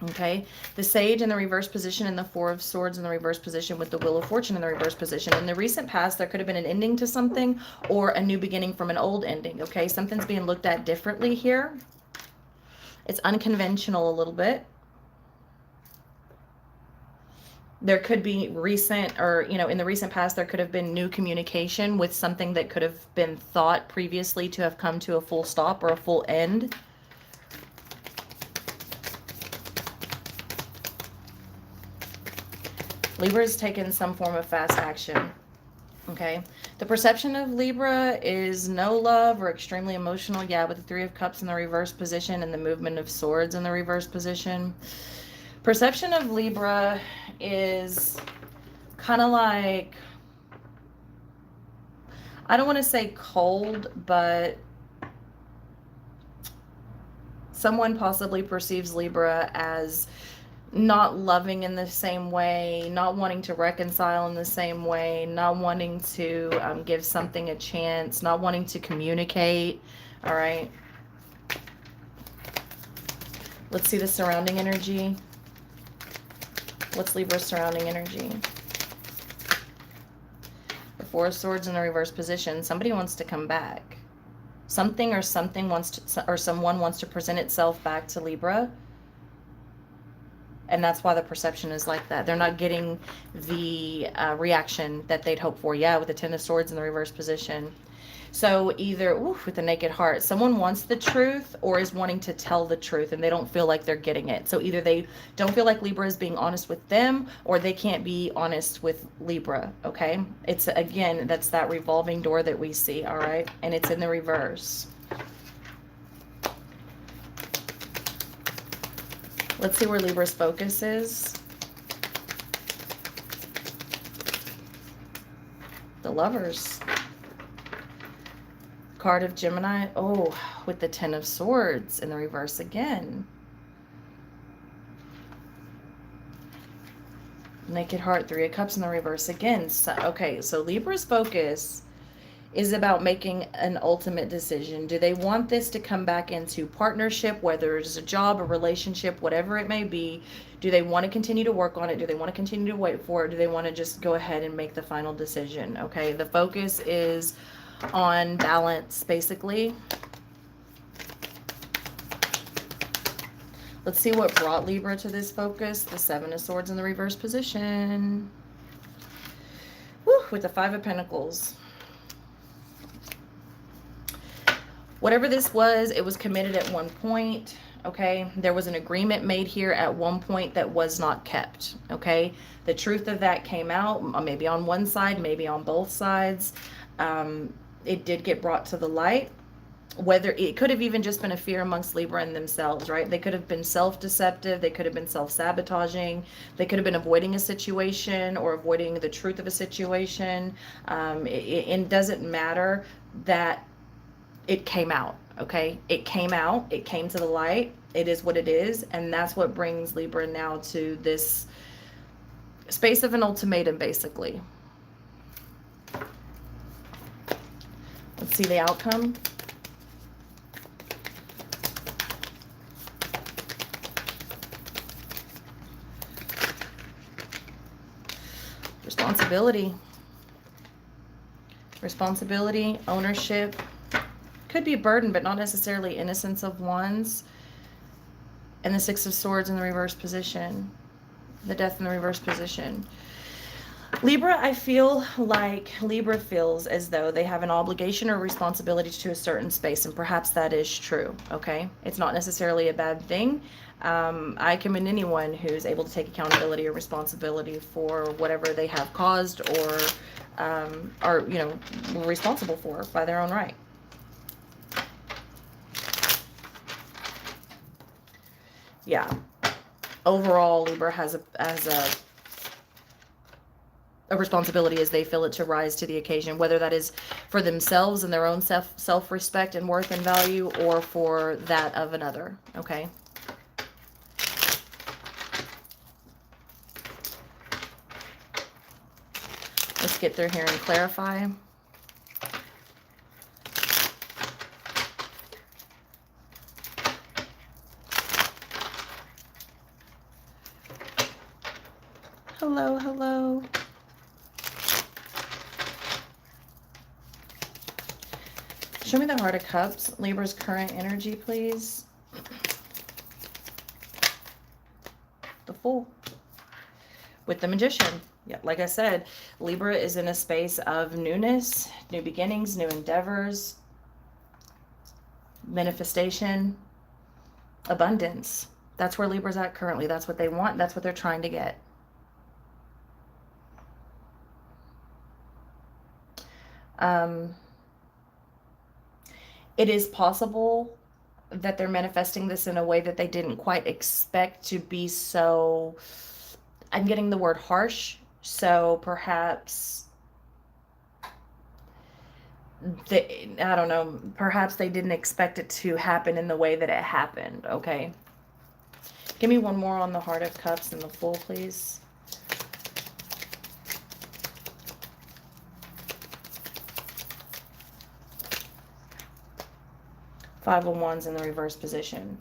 [SPEAKER 1] okay? The Sage in the reverse position, and the Four of Swords in the reverse position, with the Wheel of Fortune in the reverse position. In the recent past, there could have been an ending to something, or a new beginning from an old ending, okay? Something's being looked at differently here. It's unconventional a little bit. There could be recent, or, you know, in the recent past, there could have been new communication with something that could have been thought previously to have come to a full stop or a full end. Libra has taken some form of fast action, okay? The perception of Libra is no love or extremely emotional. Yeah, with the Three of Cups in the reverse position and the Movement of Swords in the reverse position. Perception of Libra is kind of like, I don't want to say cold, but someone possibly perceives Libra as not loving in the same way, not wanting to reconcile in the same way, not wanting to give something a chance, not wanting to communicate, all right? Let's see the surrounding energy. What's Libra's surrounding energy? The Four of Swords in the reverse position. Somebody wants to come back. Something or something wants to, or someone wants to present itself back to Libra. And that's why the perception is like that. They're not getting the reaction that they'd hope for. Yeah, with the Ten of Swords in the reverse position. So either, with the Naked Heart, someone wants the truth or is wanting to tell the truth, and they don't feel like they're getting it. So either they don't feel like Libra is being honest with them, or they can't be honest with Libra, okay? It's, again, that's that revolving door that we see, all right? And it's in the reverse. Let's see where Libra's focus is. The Lovers. card of Gemini. Oh, with the Ten of Swords in the reverse again. Naked Heart, Three of Cups in the reverse again. So, okay, so Libra's focus is about making an ultimate decision. Do they want this to come back into partnership, whether it's a job, a relationship, whatever it may be? Do they want to continue to work on it? Do they want to continue to wait for it? Do they want to just go ahead and make the final decision? Okay, the focus is on balance, basically. Let's see what brought Libra to this focus. The Seven of Swords in the reverse position. Woo, with the Five of Pentacles. Whatever this was, it was committed at one point, okay? There was an agreement made here at one point that was not kept, okay? The truth of that came out, maybe on one side, maybe on both sides. It did get brought to the light. Whether it could have even just been a fear amongst Libra and themselves, right? They could have been self-deceptive. They could have been self-sabotaging. They could have been avoiding a situation or avoiding the truth of a situation. It doesn't matter that it came out, okay? It came out. It came to the light. It is what it is. And that's what brings Libra now to this space of an ultimatum, basically. Let's see the outcome. Responsibility. Responsibility, ownership. Could be a burden, but not necessarily. Innocence of Wands. And the Six of Swords in the reverse position. The Death in the reverse position. Libra, I feel like Libra feels as though they have an obligation or responsibility to a certain space, and perhaps that is true, okay? It's not necessarily a bad thing. I commend anyone who's able to take accountability or responsibility for whatever they have caused or are, you know, responsible for by their own right. Yeah. Overall, Libra has a responsibility as they feel it to rise to the occasion, whether that is for themselves and their own self-respect and worth and value, or for that of another, okay? Let's get through here and clarify. Hello, hello. Show me the Heart of Cups, Libra's current energy, please. The Fool. With the Magician. Yeah, like I said, Libra is in a space of newness, new beginnings, new endeavors, manifestation, abundance. That's where Libra's at currently. That's what they want. That's what they're trying to get. It is possible that they're manifesting this in a way that they didn't quite expect to be so, I'm getting the word harsh, so perhaps, I don't know, perhaps they didn't expect it to happen in the way that it happened, okay? Give me one more on the Heart of Cups and the Fool, please. Five of Wands in the reverse position.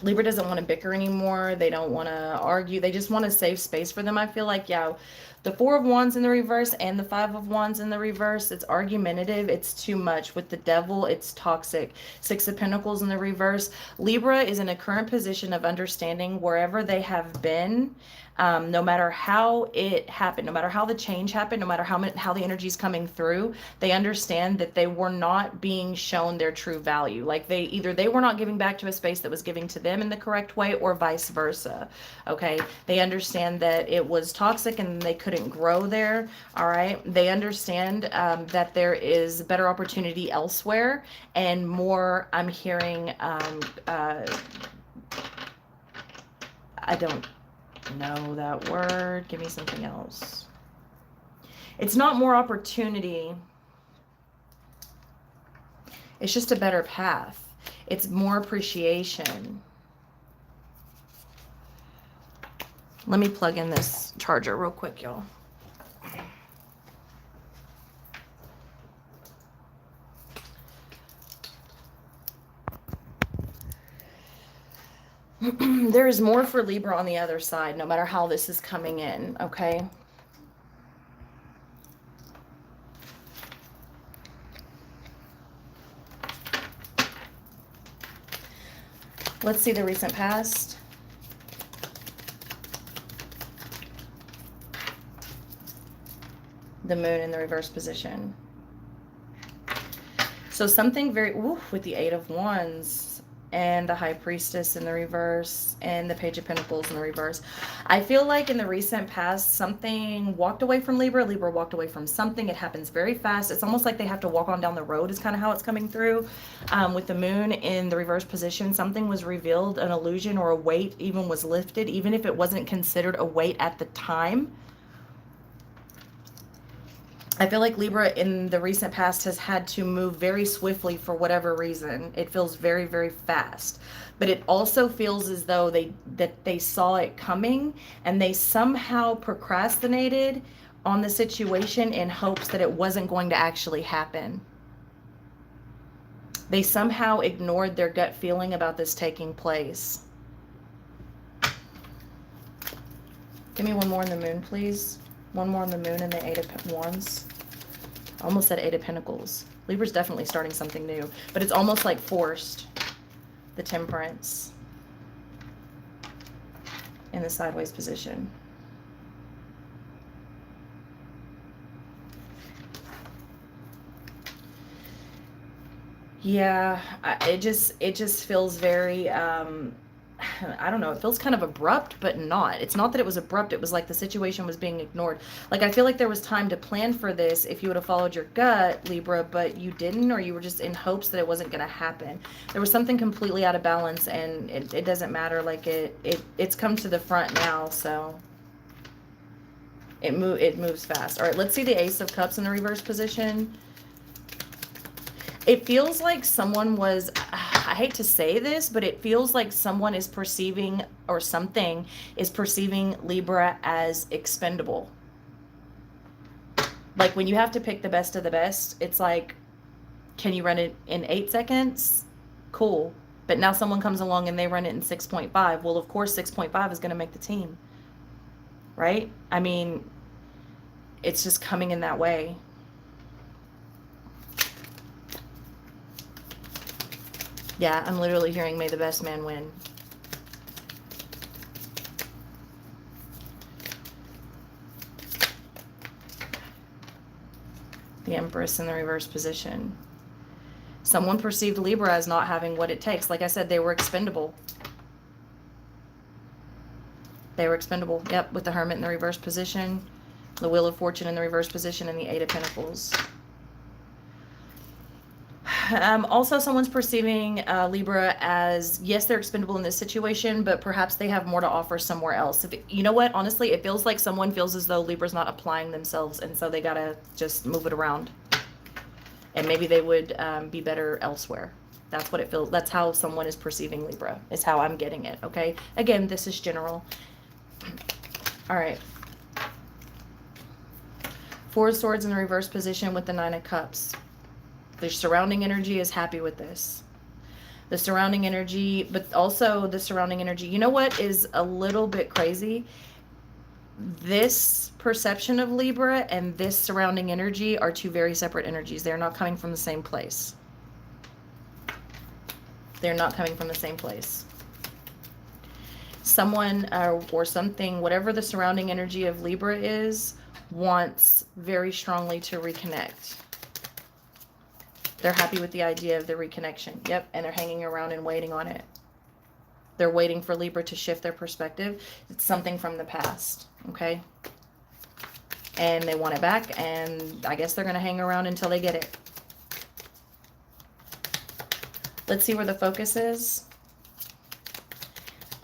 [SPEAKER 1] Libra doesn't want to bicker anymore. They don't want to argue. They just want a safe space for them. I feel like, yeah, the Four of Wands in the reverse and the Five of Wands in the reverse, it's argumentative. It's too much. With the Devil, it's toxic. Six of Pentacles in the reverse. Libra is in a current position of understanding wherever they have been, no matter how it happened, no matter how the change happened, no matter how the energy is coming through, they understand that they were not being shown their true value. Like either they were not giving back to a space that was giving to them in the correct way, or vice versa. Okay, they understand that it was toxic and they couldn't grow there. All right, they understand that there is better opportunity elsewhere and more. I'm hearing I don't know that word. Give me something else. It's not more opportunity. It's just a better path. It's more appreciation. Let me plug in this charger real quick, y'all. There is more for Libra on the other side, no matter how this is coming in, okay? Let's see the recent past. The moon in the reverse position. So something very, with the Eight of Wands and the High Priestess in the reverse and the Page of Pentacles in the reverse. I feel like in the recent past, something walked away from Libra. Libra walked away from something. It happens very fast. It's almost like they have to walk on down the road is kind of how it's coming through. With the moon in the reverse position, something was revealed, an illusion or a weight even was lifted, even if it wasn't considered a weight at the time. I feel like Libra in the recent past has had to move very swiftly for whatever reason. It feels very, very fast. But it also feels as though they saw it coming and they somehow procrastinated on the situation in hopes that it wasn't going to actually happen. They somehow ignored their gut feeling about this taking place. Give me one more in the moon, please. One more on the moon and the Eight of Wands. I almost said Eight of Pentacles. Libra's definitely starting something new, but it's almost like forced. The Temperance in the sideways position. Yeah, it just feels very I don't know, it feels kind of abrupt, but not. It's not that it was abrupt, it was like the situation was being ignored. Like, I feel like there was time to plan for this if you would have followed your gut, Libra, but you didn't, or you were just in hopes that it wasn't going to happen. There was something completely out of balance, and it doesn't matter. Like, it's come to the front now, so it moves fast. All right, let's see the Ace of Cups in the reverse position. It feels like someone was, I hate to say this, but it feels like someone is perceiving, or something is perceiving Libra as expendable. Like, when you have to pick the best of the best, it's like, can you run it in 8 seconds? Cool. But now someone comes along and they run it in 6.5. Well, of course, 6.5 is going to make the team. Right? I mean, it's just coming in that way. Yeah, I'm literally hearing may the best man win. The Empress in the reverse position. Someone perceived Libra as not having what it takes. Like I said, they were expendable. They were expendable. Yep, with the Hermit in the reverse position, the Wheel of Fortune in the reverse position, and the Eight of Pentacles. Also, someone's perceiving Libra as, yes, they're expendable in this situation, but perhaps they have more to offer somewhere else. You know what? Honestly, it feels like someone feels as though Libra's not applying themselves, and so they got to just move it around. And maybe they would be better elsewhere. That's what it feels. That's how someone is perceiving Libra, is how I'm getting it, okay? Again, this is general. All right. Four of Swords in the reverse position with the Nine of Cups. The surrounding energy is happy with this. The surrounding energy, but also the surrounding energy. You know what is a little bit crazy? This perception of Libra and this surrounding energy are two very separate energies. They're not coming from the same place. They're not coming from the same place. Someone or something, whatever the surrounding energy of Libra is, wants very strongly to reconnect. They're happy with the idea of the reconnection. Yep, and they're hanging around and waiting on it. They're waiting for Libra to shift their perspective. It's something from the past, okay? And they want it back, and I guess they're going to hang around until they get it. Let's see where the focus is.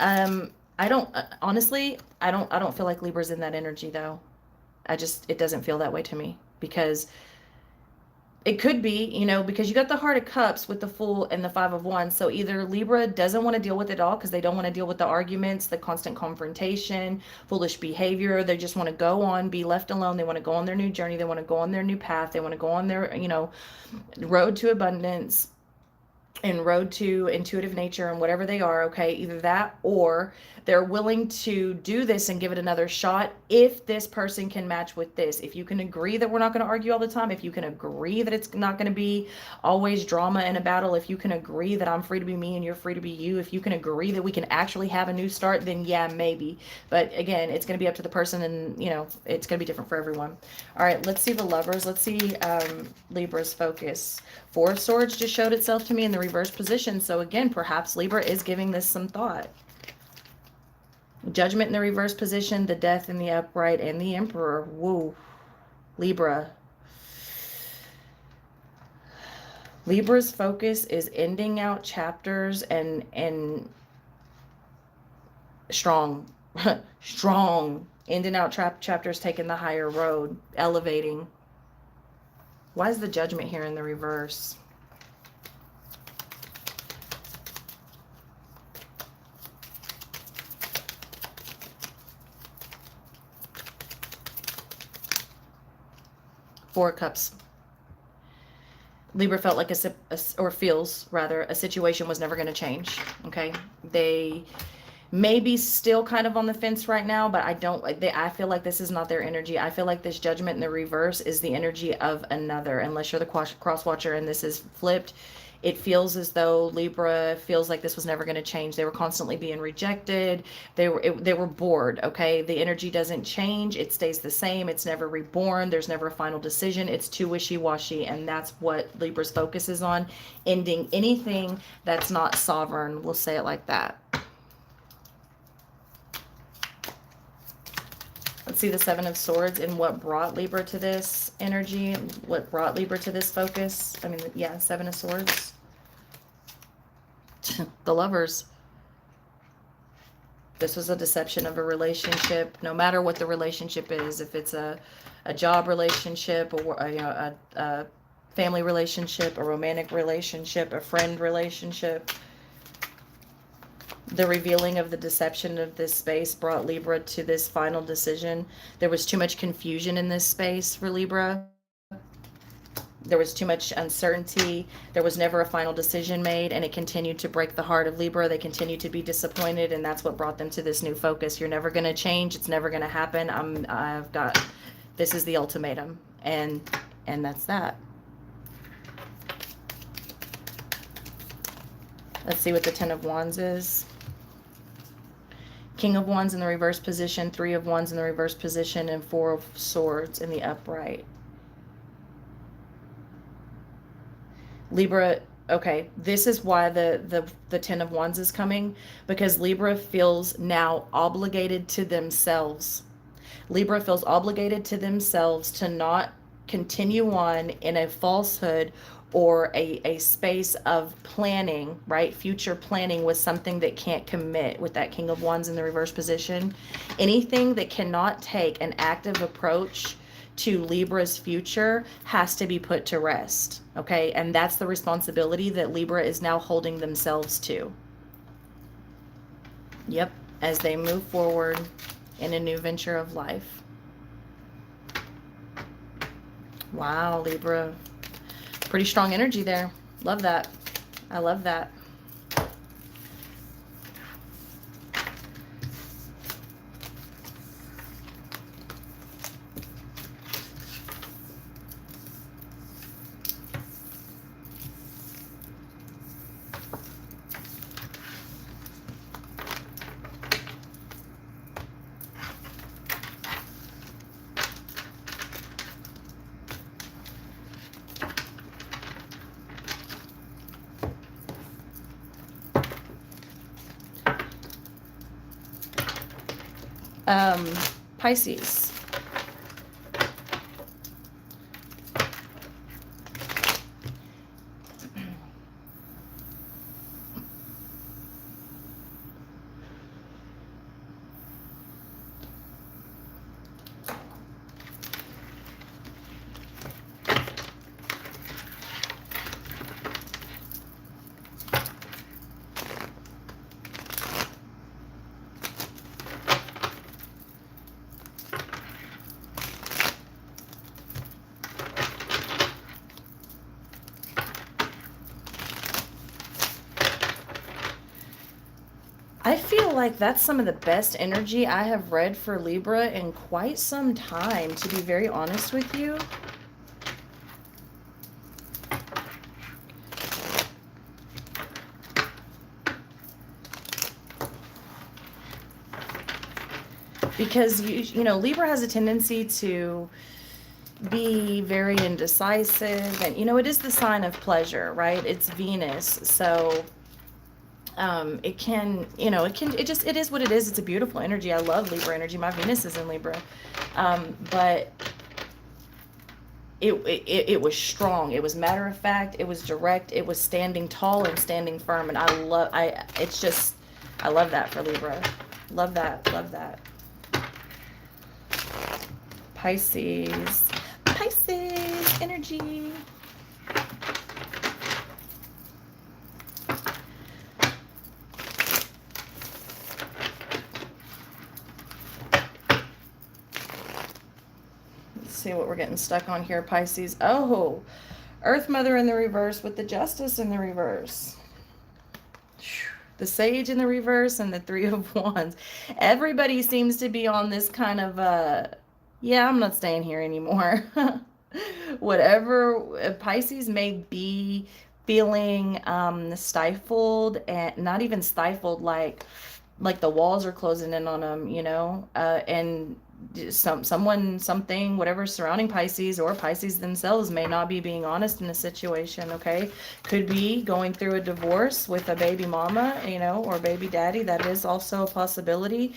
[SPEAKER 1] I don't, honestly, I don't feel like Libra's in that energy, though. It doesn't feel that way to me, because It could be, you know, because you got the Heart of Cups with the Fool and the Five of Wands. So either Libra doesn't want to deal with it all because they don't want to deal with the arguments, the constant confrontation, foolish behavior. They just want to go on, be left alone. They want to go on their new journey. They want to go on their new path. They want to go on their, you know, road to abundance and road to intuitive nature and whatever they are, okay? Either that, or they're willing to do this and give it another shot if this person can match with this. If you can agree that we're not going to argue all the time, if you can agree that it's not going to be always drama in a battle, if you can agree that I'm free to be me and you're free to be you, if you can agree that we can actually have a new start, then yeah, maybe. But again, it's going to be up to the person, and you know, it's going to be different for everyone. All right, let's see the Lovers. Let's see Libra's focus. Four of Swords just showed itself to me in the reverse position. So again, perhaps Libra is giving this some thought. Judgment in the reverse position, the Death in the upright, and the Emperor. Woo. Libra. Libra's focus is ending out chapters and strong. Strong. Ending out chapters, taking the higher road, elevating. Why is the Judgment here in the reverse? Four of Cups. Libra felt like or feels rather, a situation was never going to change. Okay. They may be still kind of on the fence right now, but I feel like this is not their energy. I feel like this Judgment in the reverse is the energy of another, unless you're the cross watcher and this is flipped. It feels as though Libra feels like this was never going to change. They were constantly being rejected. They were bored, okay? The energy doesn't change. It stays the same. It's never reborn. There's never a final decision. It's too wishy-washy, and that's what Libra's focus is on, ending anything that's not sovereign. We'll say it like that. Let's see the Seven of Swords and what brought Libra to this energy. What brought Libra to this focus. I mean, yeah, Seven of Swords. The Lovers. This was a deception of a relationship, no matter what the relationship is. If it's a job relationship, or a family relationship, a romantic relationship, a friend relationship. The revealing of the deception of this space brought Libra to this final decision. There was too much confusion in this space for Libra. There was too much uncertainty. There was never a final decision made, and it continued to break the heart of Libra. They continued to be disappointed, and that's what brought them to this new focus. You're never going to change. It's never going to happen. This is the ultimatum, and that's that. Let's see what the Ten of Wands is. King of Wands in the reverse position, Three of Wands in the reverse position, and Four of Swords in the upright. Libra, okay, this is why the Ten of Wands is coming, because Libra feels now obligated to themselves. Libra feels obligated to themselves to not continue on in a falsehood or a space of planning, right? Future planning with something that can't commit, with that King of Wands in the reverse position. Anything that cannot take an active approach to Libra's future has to be put to rest, okay? And that's the responsibility that Libra is now holding themselves to. Yep, as they move forward in a new venture of life. Wow, Libra. Pretty strong energy there. Love that. I love that. Pisces. I feel like that's some of the best energy I have read for Libra in quite some time, to be very honest with you. Because, you know, Libra has a tendency to be very indecisive. And, you know, it is the sign of pleasure, right? It's Venus. So it can, you know, it is what it is. It's a beautiful energy. I love Libra energy. My Venus is in Libra. But it was strong. It was matter of fact. It was direct. It was standing tall and standing firm. And I love that for Libra. Love that. Love that. Pisces. Pisces energy. See what we're getting stuck on here, Pisces. Oh, Earth Mother in the reverse with the Justice in the reverse. The Sage in the reverse and the Three of Wands. Everybody seems to be on this kind of, yeah, I'm not staying here anymore. Whatever Pisces may be feeling stifled, and not even stifled, like the walls are closing in on them, you know, and someone, something, whatever surrounding Pisces or Pisces themselves may not be being honest in a situation, okay? Could be going through a divorce with a baby mama, you know, or baby daddy. That is also a possibility.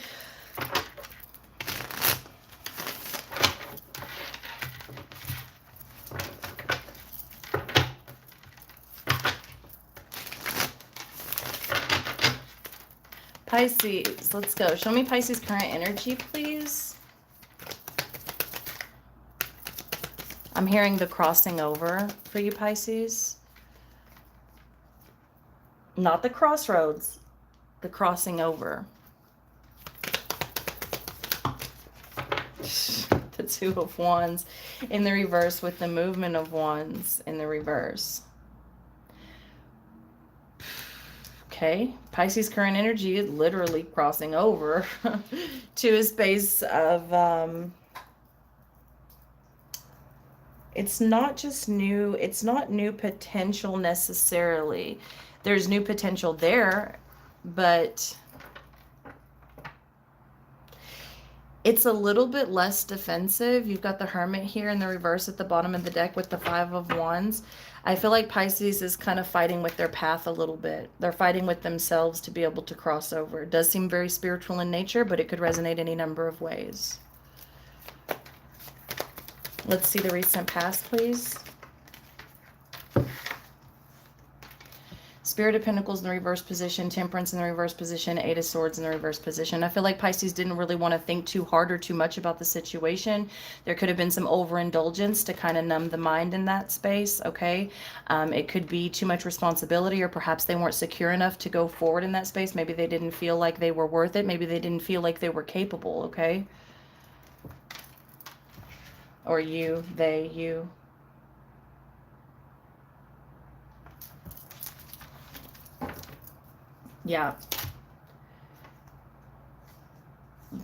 [SPEAKER 1] Pisces, let's go. Show me Pisces current energy, please. I'm hearing the crossing over for you, Pisces. Not the crossroads, the crossing over. The Two of Wands in the reverse with the movement of Wands in the reverse. Okay, Pisces current energy is literally crossing over to a space of, it's not just new, it's not new potential necessarily. There's new potential there, but it's a little bit less defensive. You've got the Hermit here in the reverse at the bottom of the deck with the Five of Wands. I feel like Pisces is kind of fighting with their path a little bit. They're fighting with themselves to be able to cross over. It does seem very spiritual in nature, but it could resonate any number of ways. Let's see the recent past, please. Spirit of Pentacles in the reverse position, Temperance in the reverse position, Eight of Swords in the reverse position. I feel like Pisces didn't really want to think too hard or too much about the situation. There could have been some overindulgence to kind of numb the mind in that space, okay? It could be too much responsibility, or perhaps they weren't secure enough to go forward in that space. Maybe they didn't feel like they were worth it. Maybe they didn't feel like they were capable, okay? Or you, they, you. Yeah.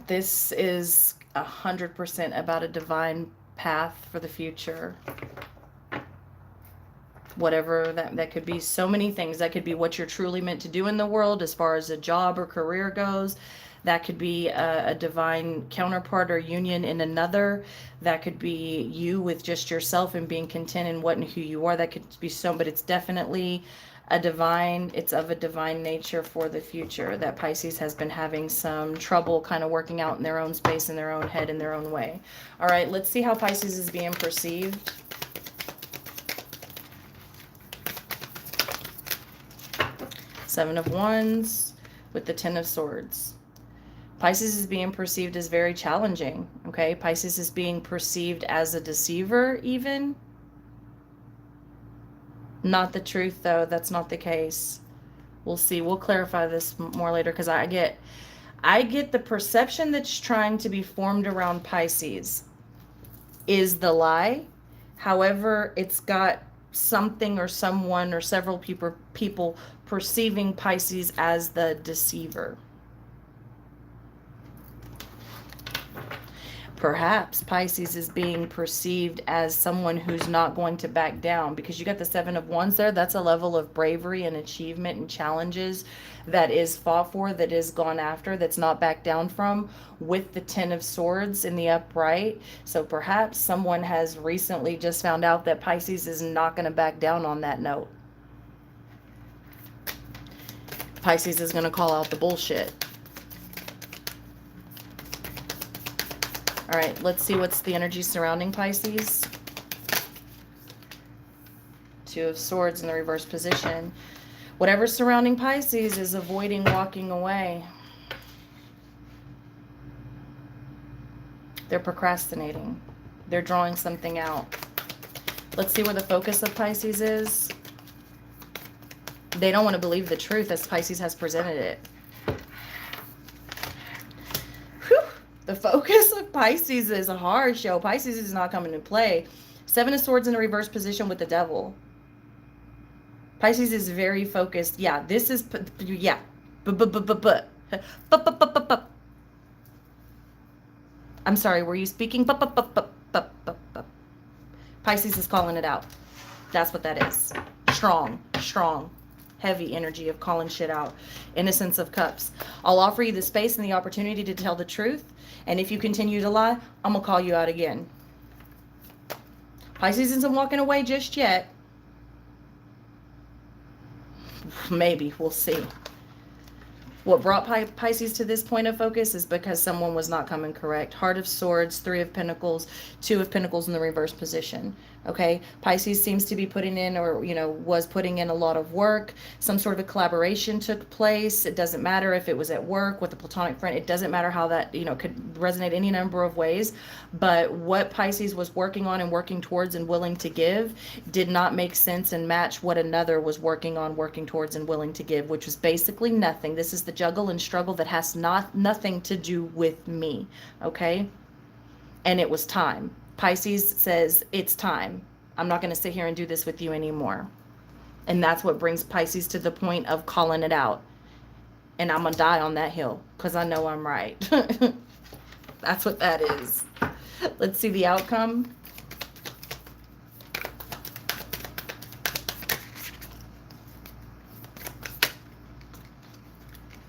[SPEAKER 1] This is 100% about a divine path for the future. Whatever that could be, so many things. That could be what you're truly meant to do in the world as far as a job or career goes. That could be a divine counterpart or union in another. That could be you with just yourself and being content in what and who you are. That could be so, but it's definitely it's of a divine nature for the future, that Pisces has been having some trouble kind of working out in their own space, in their own head, in their own way. All right, let's see how Pisces is being perceived. Seven of Wands with the Ten of Swords. Pisces is being perceived as very challenging, okay? Pisces is being perceived as a deceiver even. Not the truth, though. That's not the case. We'll see. We'll clarify this more later, because I get the perception that's trying to be formed around Pisces is the lie. However, it's got something or someone or several people perceiving Pisces as the deceiver. Perhaps Pisces is being perceived as someone who's not going to back down, because you got the Seven of Wands there. That's a level of bravery and achievement and challenges that is fought for, that is gone after, that's not backed down from, with the Ten of Swords in the upright. So perhaps someone has recently just found out that Pisces is not going to back down on that note. Pisces is going to call out the bullshit. All right, let's see what's the energy surrounding Pisces. Two of Swords in the reverse position. Whatever's surrounding Pisces is avoiding walking away. They're procrastinating. They're drawing something out. Let's see where the focus of Pisces is. They don't want to believe the truth as Pisces has presented it. Whew. The focus of Pisces is harsh, yo. Pisces is not coming to play. Seven of Swords in a reverse position with the Devil. Pisces is very focused. Yeah, this is, yeah. I'm sorry, were you speaking? Pisces is calling it out. That's what that is. Strong, strong, heavy energy of calling shit out. Innocence of Cups. I'll offer you the space and the opportunity to tell the truth. And if you continue to lie, I'm going to call you out again. Pisces isn't walking away just yet. Maybe. We'll see. What brought Pisces to this point of focus is because someone was not coming correct. Heart of Swords, Three of Pentacles, Two of Pentacles in the reverse position. Okay, Pisces seems to be putting in, or, you know, was putting in a lot of work. Some sort of a collaboration took place. It doesn't matter if it was at work with a platonic friend. It doesn't matter how that, you know, could resonate any number of ways. But what Pisces was working on and working towards and willing to give did not make sense and match what another was working on, working towards, and willing to give, which was basically nothing. This is the juggle and struggle that has nothing to do with me. Okay, and it was time. Pisces says, it's time. I'm not going to sit here and do this with you anymore. And that's what brings Pisces to the point of calling it out. And I'm going to die on that hill because I know I'm right. That's what that is. Let's see the outcome.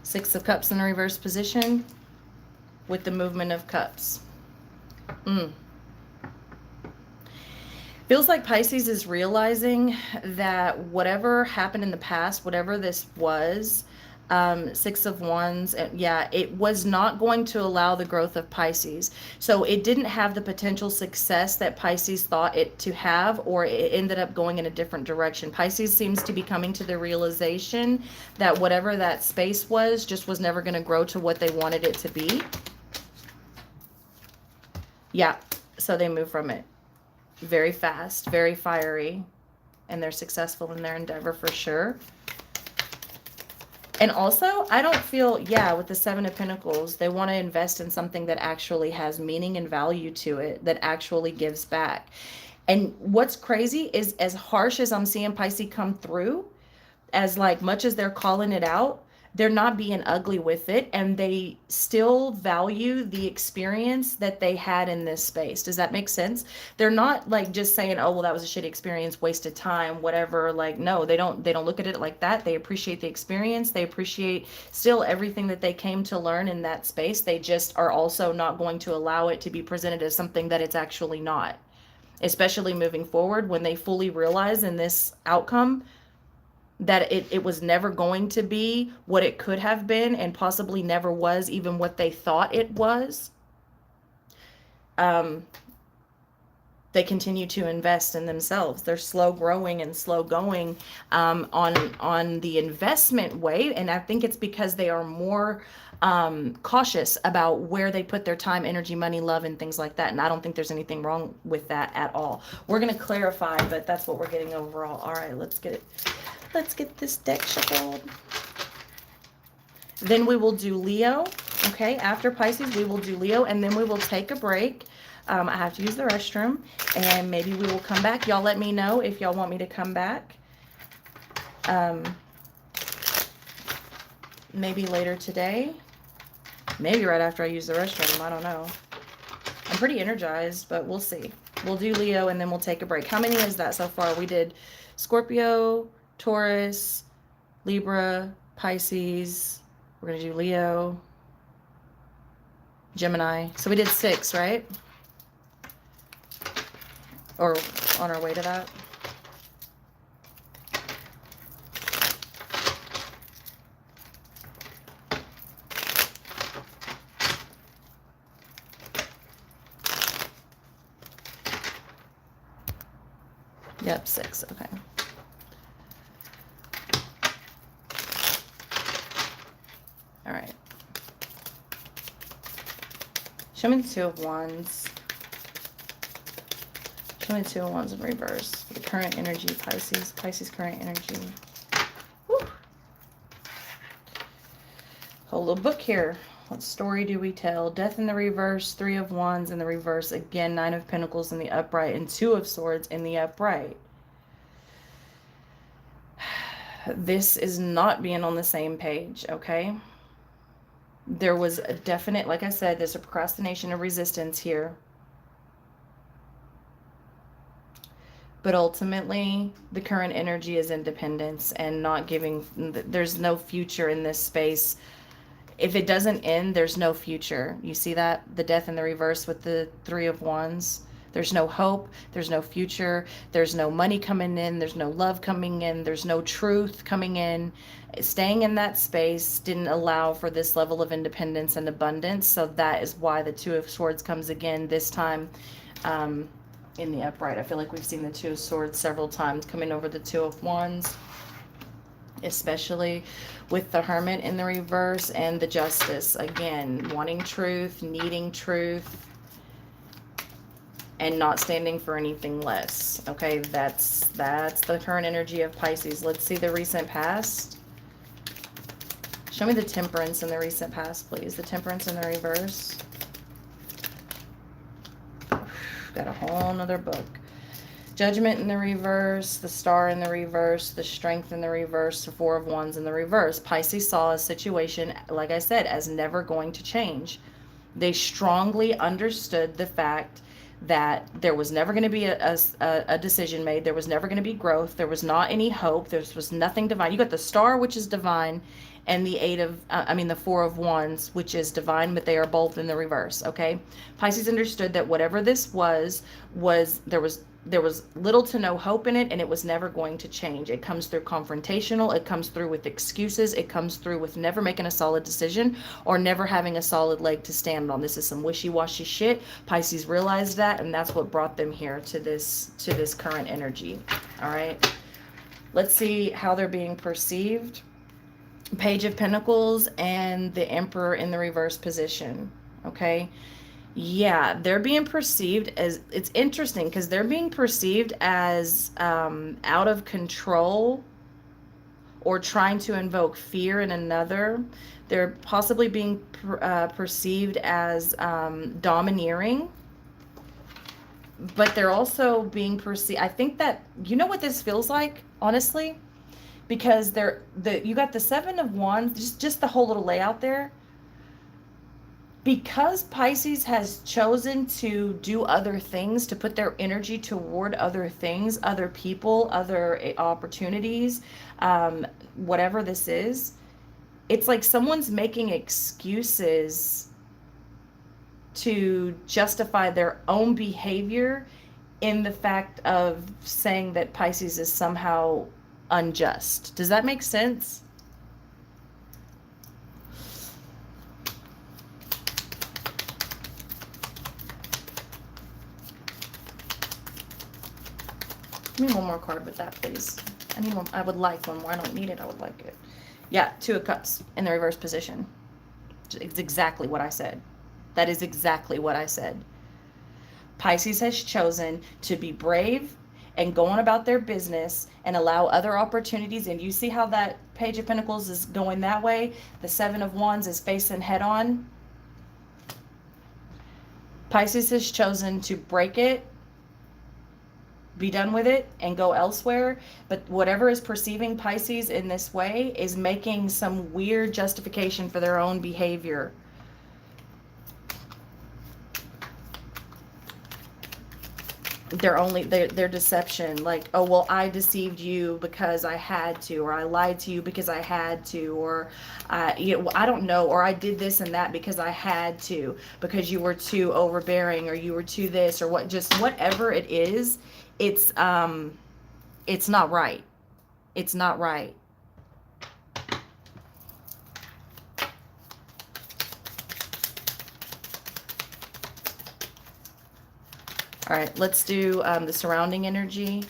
[SPEAKER 1] Six of Cups in a reverse position with the movement of cups. Feels like Pisces is realizing that whatever happened in the past, whatever this was, Six of Wands, yeah, it was not going to allow the growth of Pisces. So it didn't have the potential success that Pisces thought it to have, or it ended up going in a different direction. Pisces seems to be coming to the realization that whatever that space was just was never going to grow to what they wanted it to be. Yeah, so they move from it. Very fast, very fiery, and they're successful in their endeavor for sure. And also, I don't feel, yeah, with the Seven of Pentacles, they want to invest in something that actually has meaning and value to it, that actually gives back. And what's crazy is, as harsh as I'm seeing Pisces come through, as like much as they're calling it out, they're not being ugly with it, and they still value the experience that they had in this space. Does that make sense? They're not like just saying, oh, well, that was a shitty experience, wasted time, whatever. Like, no, they don't look at it like that. They appreciate the experience. They appreciate still everything that they came to learn in that space. They just are also not going to allow it to be presented as something that it's actually not, especially moving forward when they fully realize in this outcome that it was never going to be what it could have been, and possibly never was even what they thought it was. They continue to invest in themselves. They're slow growing and slow going on the investment way, and I think it's because they are more cautious about where they put their time, energy, money, love, and things like that. And I don't think there's anything wrong with that at all. We're going to clarify, but that's what we're getting overall. All right, let's get it. Let's get this deck shuffled. Then we will do Leo. Okay, after Pisces, we will do Leo, and then we will take a break. I have to use the restroom, and maybe we will come back. Y'all let me know if y'all want me to come back. Maybe later today. Maybe right after I use the restroom. I don't know. I'm pretty energized, but we'll see. We'll do Leo and then we'll take a break. How many is that so far? We did Scorpio, Taurus, Libra, Pisces. We're going to do Leo, Gemini. So we did 6, right? Or on our way to that. Yep, 6. Okay. All right. Show me the 2 of Wands. Show me the 2 of Wands in reverse. For the current energy, Pisces. Pisces current energy. Woo. Whole little book here. What story do we tell? Death in the reverse, 3 of Wands in the reverse. Again, 9 of Pentacles in the upright and 2 of Swords in the upright. This is not being on the same page, okay? There was a definite, like I said, there's a procrastination of resistance here. But ultimately, the current energy is independence and not giving, there's no future in this space. If it doesn't end, there's no future. You see that? The death in the reverse with the 3 of Wands. There's no hope. There's no future. There's no money coming in. There's no love coming in. There's no truth coming in. Staying in that space didn't allow for this level of independence and abundance. So that is why the 2 of Swords comes again, this time in the upright. I feel like we've seen the 2 of Swords several times coming over the 2 of Wands, especially with the Hermit in the reverse and the Justice. Again, wanting truth, needing truth, and not standing for anything less. Okay, that's the current energy of Pisces. Let's see the recent past. Show me the Temperance in the recent past, please. The Temperance in the reverse. Got a whole nother book. Judgment in the reverse, the Star in the reverse, the Strength in the reverse, the 4 of Wands in the reverse. Pisces saw a situation, like I said, as never going to change. They strongly understood the fact that there was never going to be a decision made. There was never going to be growth. There was not any hope. There was nothing divine. You got the Star, which is divine, and the 4 of Wands, which is divine, but they are both in the reverse, okay? Pisces understood that whatever this was there was little to no hope in it, and it was never going to change. It comes through confrontational. It comes through with excuses. It comes through with never making a solid decision or never having a solid leg to stand on. This is some wishy-washy shit. Pisces realized that, and that's what brought them here to this current energy. All right. Let's see how they're being perceived. Page of Pentacles and the Emperor in the reverse position. Okay. Yeah, they're being perceived as, it's interesting because they're being perceived as out of control or trying to invoke fear in another. They're possibly being perceived as domineering, but they're also being perceived. I think that, you know what this feels like, honestly? Because you got the 7 of Wands, just the whole little layout there. Because Pisces has chosen to do other things, to put their energy toward other things, other people, other opportunities, whatever this is, it's like someone's making excuses to justify their own behavior in the fact of saying that Pisces is somehow unjust. Does that make sense? Give me one more card with that, please. I need one. I would like one more. I don't need it. I would like it. Yeah, 2 of Cups in the reverse position. It's exactly what I said. That is exactly what I said. Pisces has chosen to be brave and go on about their business and allow other opportunities. And you see how that Page of Pentacles is going that way? The 7 of Wands is facing head on. Pisces has chosen to break it, be done with it, and go elsewhere. But whatever is perceiving Pisces in this way is making some weird justification for their own behavior. their deception, like, oh well, I deceived you because I had to, or I lied to you because I had to, or I don't know, or I did this and that because I had to, because you were too overbearing, or you were too this, or what, just whatever it is, it's not right. It's not right. All right, let's do the surrounding energy.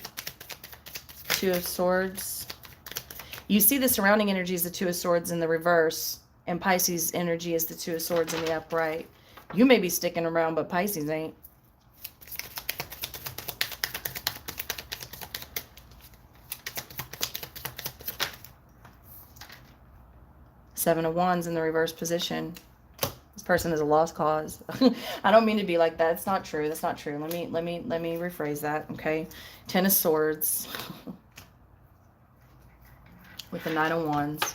[SPEAKER 1] Two of Swords. You see the surrounding energy is the Two of Swords in the reverse, and Pisces energy is the Two of Swords in the upright. You may be sticking around, but Pisces ain't. Seven of Wands in the reverse position. This person is a lost cause. I don't mean to be like that. It's not true. That's not true. Let me rephrase that. Okay. Ten of Swords with the Nine of Wands.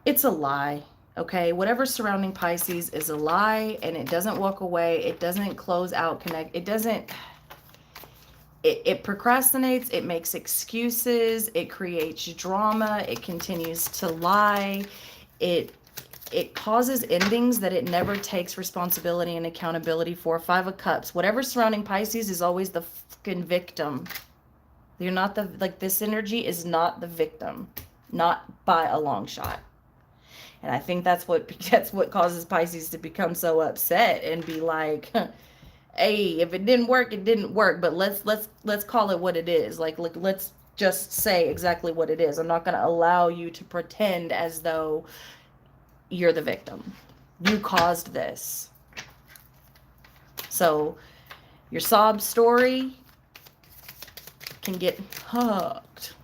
[SPEAKER 1] It's a lie. Okay. Whatever's surrounding Pisces is a lie, and it doesn't walk away. It doesn't close out, connect. It doesn't. It procrastinates, it makes excuses, it creates drama, it continues to lie, it causes endings that it never takes responsibility and accountability for. Five of Cups. Whatever's surrounding Pisces is always the fucking victim. You're not the, like, this energy is not the victim. Not by a long shot. And I think that's what causes Pisces to become so upset and be like, hey, if it didn't work, it didn't work, but let's call it what it is. Like, let's just say exactly what it is. I'm not going to allow you to pretend as though you're the victim. You caused this. So your sob story can get hooked.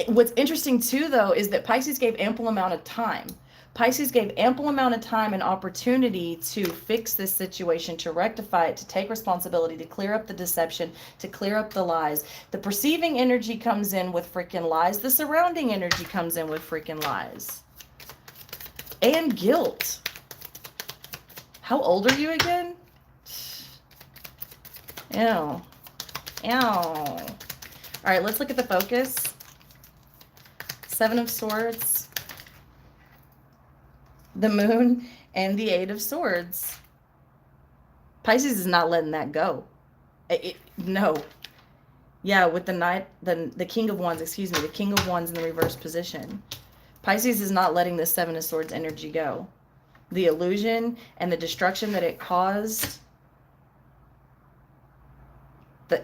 [SPEAKER 1] What's interesting too, though, is that Pisces gave ample amount of time. Pisces gave ample amount of time and opportunity to fix this situation, to rectify it, to take responsibility, to clear up the deception, to clear up the lies. The perceiving energy comes in with freaking lies. The surrounding energy comes in with freaking lies. And guilt. How old are you again? Ew. Ew. All right, let's look at the focus. Seven of Swords, the Moon, and the Eight of Swords. Pisces is not letting that go. No. Yeah, with the King of Wands, excuse me, the King of Wands in the reverse position. Pisces is not letting the Seven of Swords energy go. The illusion and the destruction that it caused.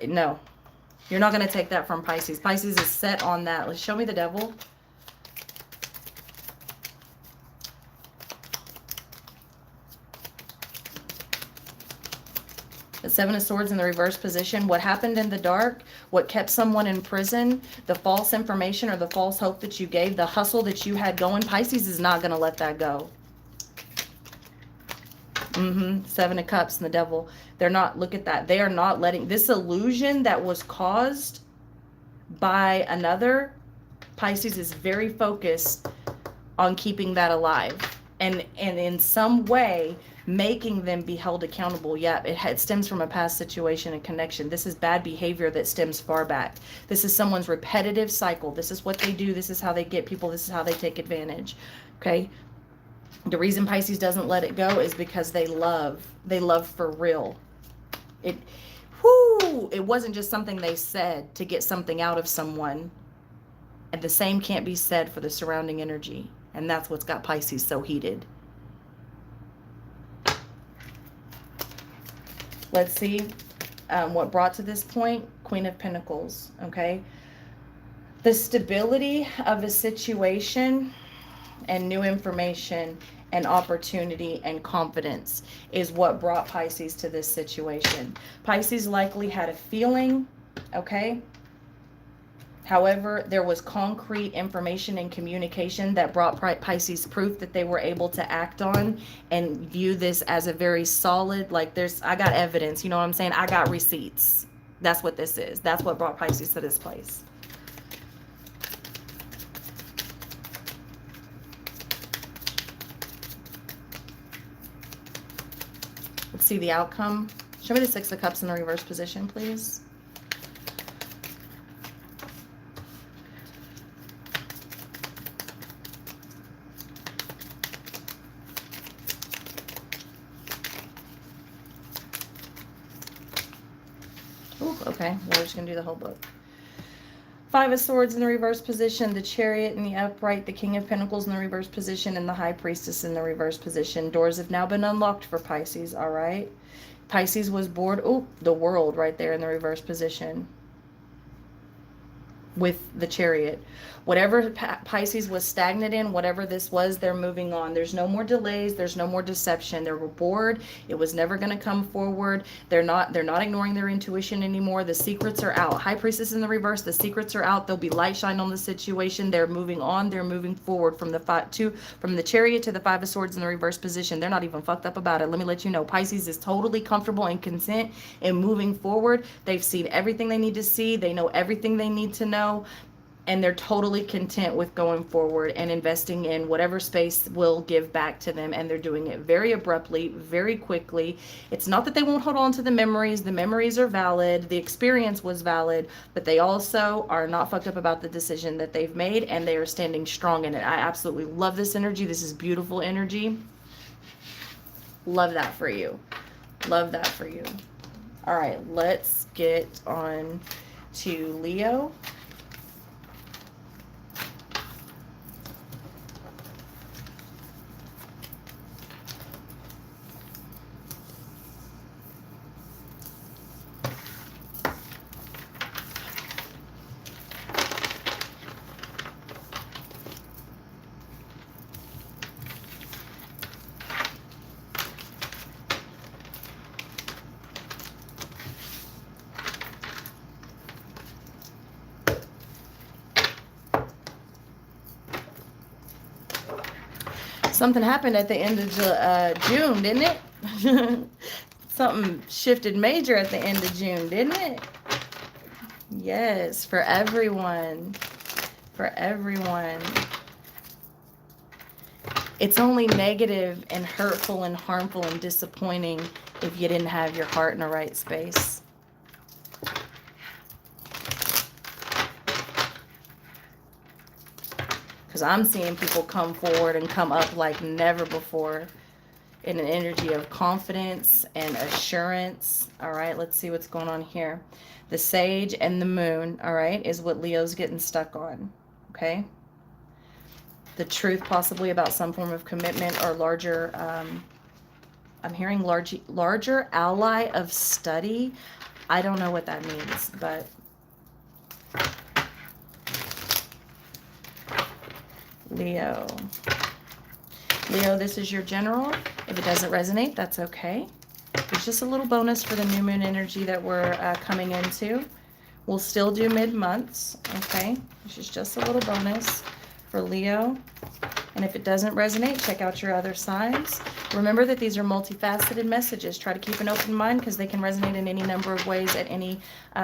[SPEAKER 1] No. You're not going to take that from Pisces. Pisces is set on that. Let's show me the Devil. The Seven of Swords in the reverse position. What happened in the dark, what kept someone in prison, the false information or the false hope that you gave, the hustle that you had going, Pisces is not going to let that go. Seven of Cups and the Devil. They're not, look at that. They are not letting this illusion that was caused by another. Pisces is very focused on keeping that alive. And in some way, making them be held accountable. Yeah, it stems from a past situation and connection. This is bad behavior that stems far back. This is someone's repetitive cycle. This is what they do. This is how they get people. This is how they take advantage. Okay? The reason Pisces doesn't let it go is because they love. They love for real. It wasn't just something they said to get something out of someone. And the same can't be said for the surrounding energy. And that's what's got Pisces so heated. Let's see what brought to this point. Queen of Pentacles, okay? The stability of a situation and new information and opportunity and confidence is what brought Pisces to this situation. Pisces likely had a feeling, okay? However, there was concrete information and communication that brought Pisces proof that they were able to act on and view this as a very solid, like I got evidence, you know what I'm saying? I got receipts. That's what this is. That's what brought Pisces to this place. Let's see the outcome. Show me the Six of Cups in the reverse position, please. Ooh, okay, we're just going to do the whole book. Five of Swords in the reverse position, the Chariot in the upright, the King of Pentacles in the reverse position, and the High Priestess in the reverse position. Doors have now been unlocked for Pisces, all right? Pisces was bored. Oh, the World right there in the reverse position with the Chariot. Whatever Pisces was stagnant in, whatever this was, they're moving on. There's no more delays. There's no more deception. They were bored. It was never going to come forward. They're not ignoring their intuition anymore. The secrets are out. High Priestess in the reverse. The secrets are out. There'll be light shine on the situation. They're moving on. They're moving forward from the Chariot to the Five of Swords in the reverse position. They're not even fucked up about it. Let me let you know. Pisces is totally comfortable and content in moving forward. They've seen everything they need to see. They know everything they need to know. And they're totally content with going forward and investing in whatever space will give back to them. And they're doing it very abruptly, very quickly. It's not that they won't hold on to the memories. The memories are valid. The experience was valid. But they also are not fucked up about the decision that they've made. And they are standing strong in it. I absolutely love this energy. This is beautiful energy. Love that for you. Love that for you. All right, let's get on to Leo. Something happened at the end of June, didn't it? Something shifted major at the end of June, didn't it? Yes, for everyone. For everyone. It's only negative and hurtful and harmful and disappointing if you didn't have your heart in the right space. Because I'm seeing people come forward and come up like never before in an energy of confidence and assurance. All right, let's see what's going on here. The Sage and the Moon, all right, is what Leo's getting stuck on, okay? The truth possibly about some form of commitment or larger, I'm hearing larger ally of study. I don't know what that means, but... Leo, this is your general. If it doesn't resonate, that's okay. It's just a little bonus for the new moon energy that we're coming into. We'll still do mid-months, okay? This is just a little bonus for Leo. And if it doesn't resonate, check out your other signs. Remember that these are multifaceted messages. Try to keep an open mind because they can resonate in any number of ways at any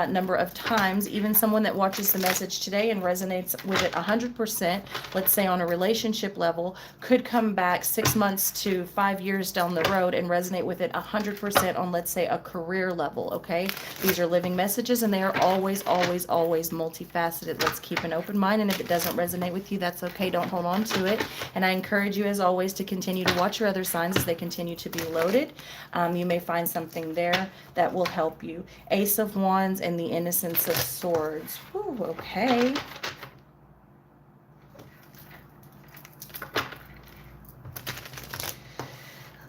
[SPEAKER 1] number of times. Even someone that watches the message today and resonates with it 100%, let's say on a relationship level, could come back 6 months to 5 years down the road and resonate with it 100% on, let's say, a career level, okay? These are living messages and they are always, always, always multifaceted. Let's keep an open mind, and if it doesn't resonate with you, that's okay. Don't hold on to it. And I encourage you, as always, to continue to watch your other signs as they continue to be loaded. You may find something there that will help you. Ace of Wands and the Innocence of Swords. Whew, okay.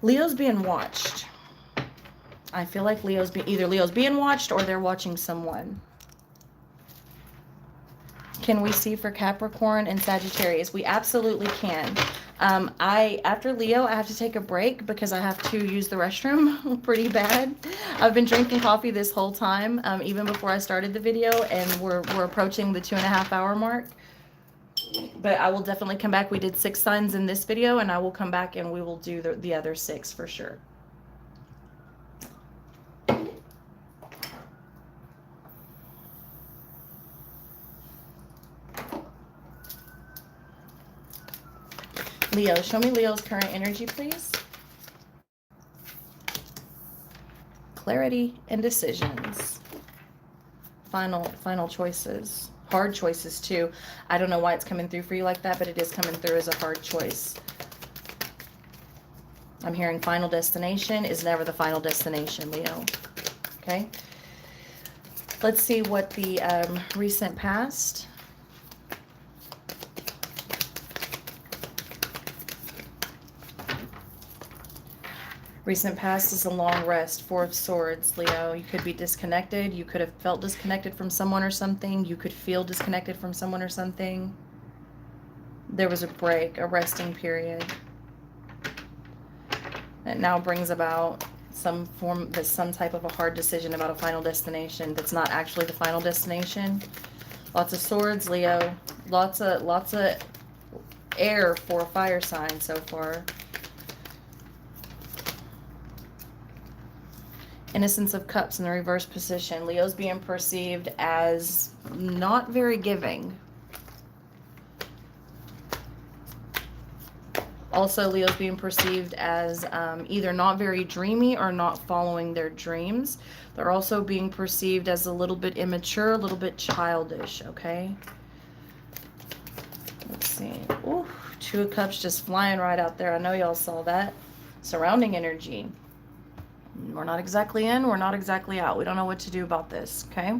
[SPEAKER 1] Leo's being watched. I feel like either Leo's being watched or they're watching someone. Can we see for Capricorn and Sagittarius? We absolutely can. After Leo, I have to take a break because I have to use the restroom pretty bad. I've been drinking coffee this whole time, even before I started the video, and we're approaching the 2.5 hour mark. But I will definitely come back. We did 6 signs in this video, and I will come back and we will do the other 6 for sure. Leo, show me Leo's current energy, please. Clarity and decisions. Final choices. Hard choices too. I don't know why it's coming through for you like that, but it is coming through as a hard choice. I'm hearing final destination is never the final destination, Leo. Okay. Let's see what the recent past. Recent past is a long rest. Four of Swords, Leo. You could be disconnected. You could have felt disconnected from someone or something. You could feel disconnected from someone or something. There was a break, a resting period. It now brings about some type of a hard decision about a final destination that's not actually the final destination. Lots of swords, Leo. Lots of air for a fire sign so far. Innocence of Cups in the reverse position. Leo's being perceived as not very giving. Also, Leo's being perceived as either not very dreamy or not following their dreams. They're also being perceived as a little bit immature, a little bit childish, okay? Let's see. Ooh, Two of Cups just flying right out there. I know y'all saw that. Surrounding energy. We're not exactly in, we're not exactly out. We don't know what to do about this, okay?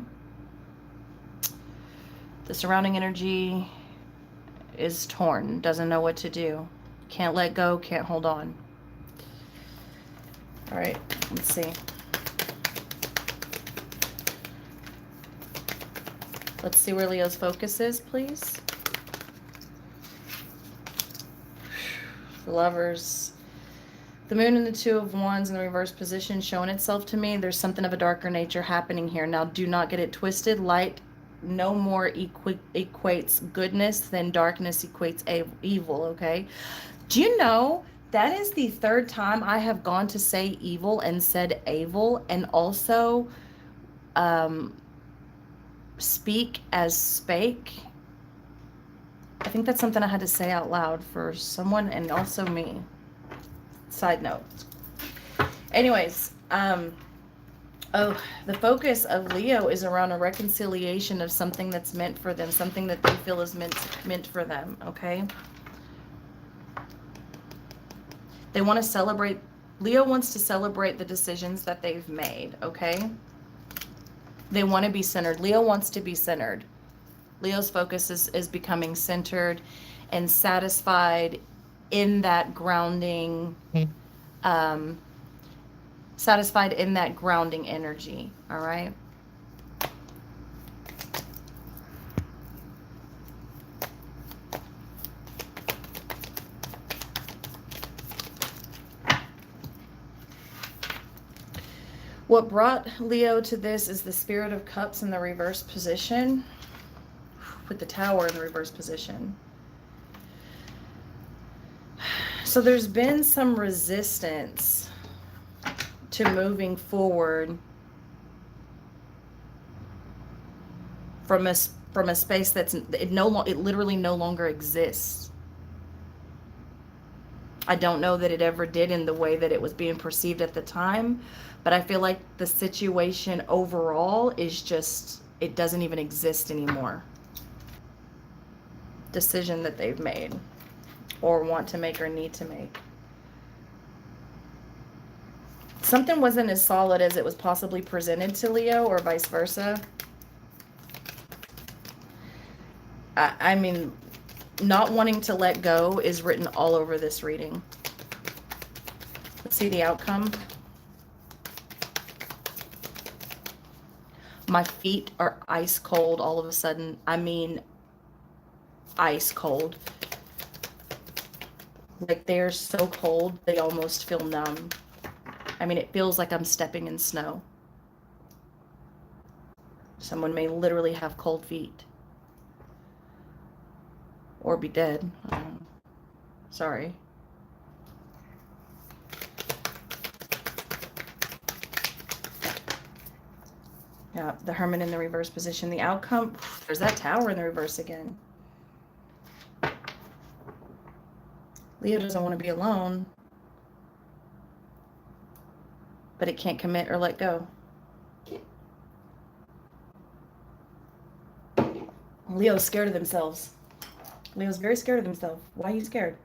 [SPEAKER 1] The surrounding energy is torn, doesn't know what to do. Can't let go, can't hold on. All right, let's see. Let's see where Leo's focus is, please. The Lovers. The Moon and the Two of Wands in the reverse position showing itself to me. There's something of a darker nature happening here. Now, do not get it twisted. Light no more equates goodness than darkness equates evil, okay? Do you know that is the third time I have gone to say evil and said evil, and also speak as spake? I think that's something I had to say out loud for someone and also me. Side note. Anyways, oh, the focus of Leo is around a reconciliation of something that's meant for them, something that they feel is meant for them, okay? They want to celebrate, Leo wants to celebrate the decisions that they've made, okay? They want to be centered. Leo wants to be centered. Leo's focus is becoming centered and satisfied in that grounding, satisfied in that grounding energy, all right? What brought Leo to this is the Spirit of Cups in the reverse position, with the Tower in the reverse position. So there's been some resistance to moving forward from a space that's it literally no longer exists. I don't know that it ever did in the way that it was being perceived at the time, but I feel like the situation overall is just, it doesn't even exist anymore. Decision that they've made or want to make or need to make. Something wasn't as solid as it was possibly presented to Leo, or vice versa. I mean, not wanting to let go is written all over this reading. Let's see the outcome. My feet are ice cold all of a sudden. I mean, ice cold. Like they're so cold, they almost feel numb. I mean, it feels like I'm stepping in snow. Someone may literally have cold feet. Or be dead. Sorry. Yeah, the Hermit in the reverse position. The outcome, there's that Tower in the reverse again. Leo doesn't want to be alone, but it can't commit or let go. Leo's scared of themselves. Leo's very scared of themselves. Why are you scared?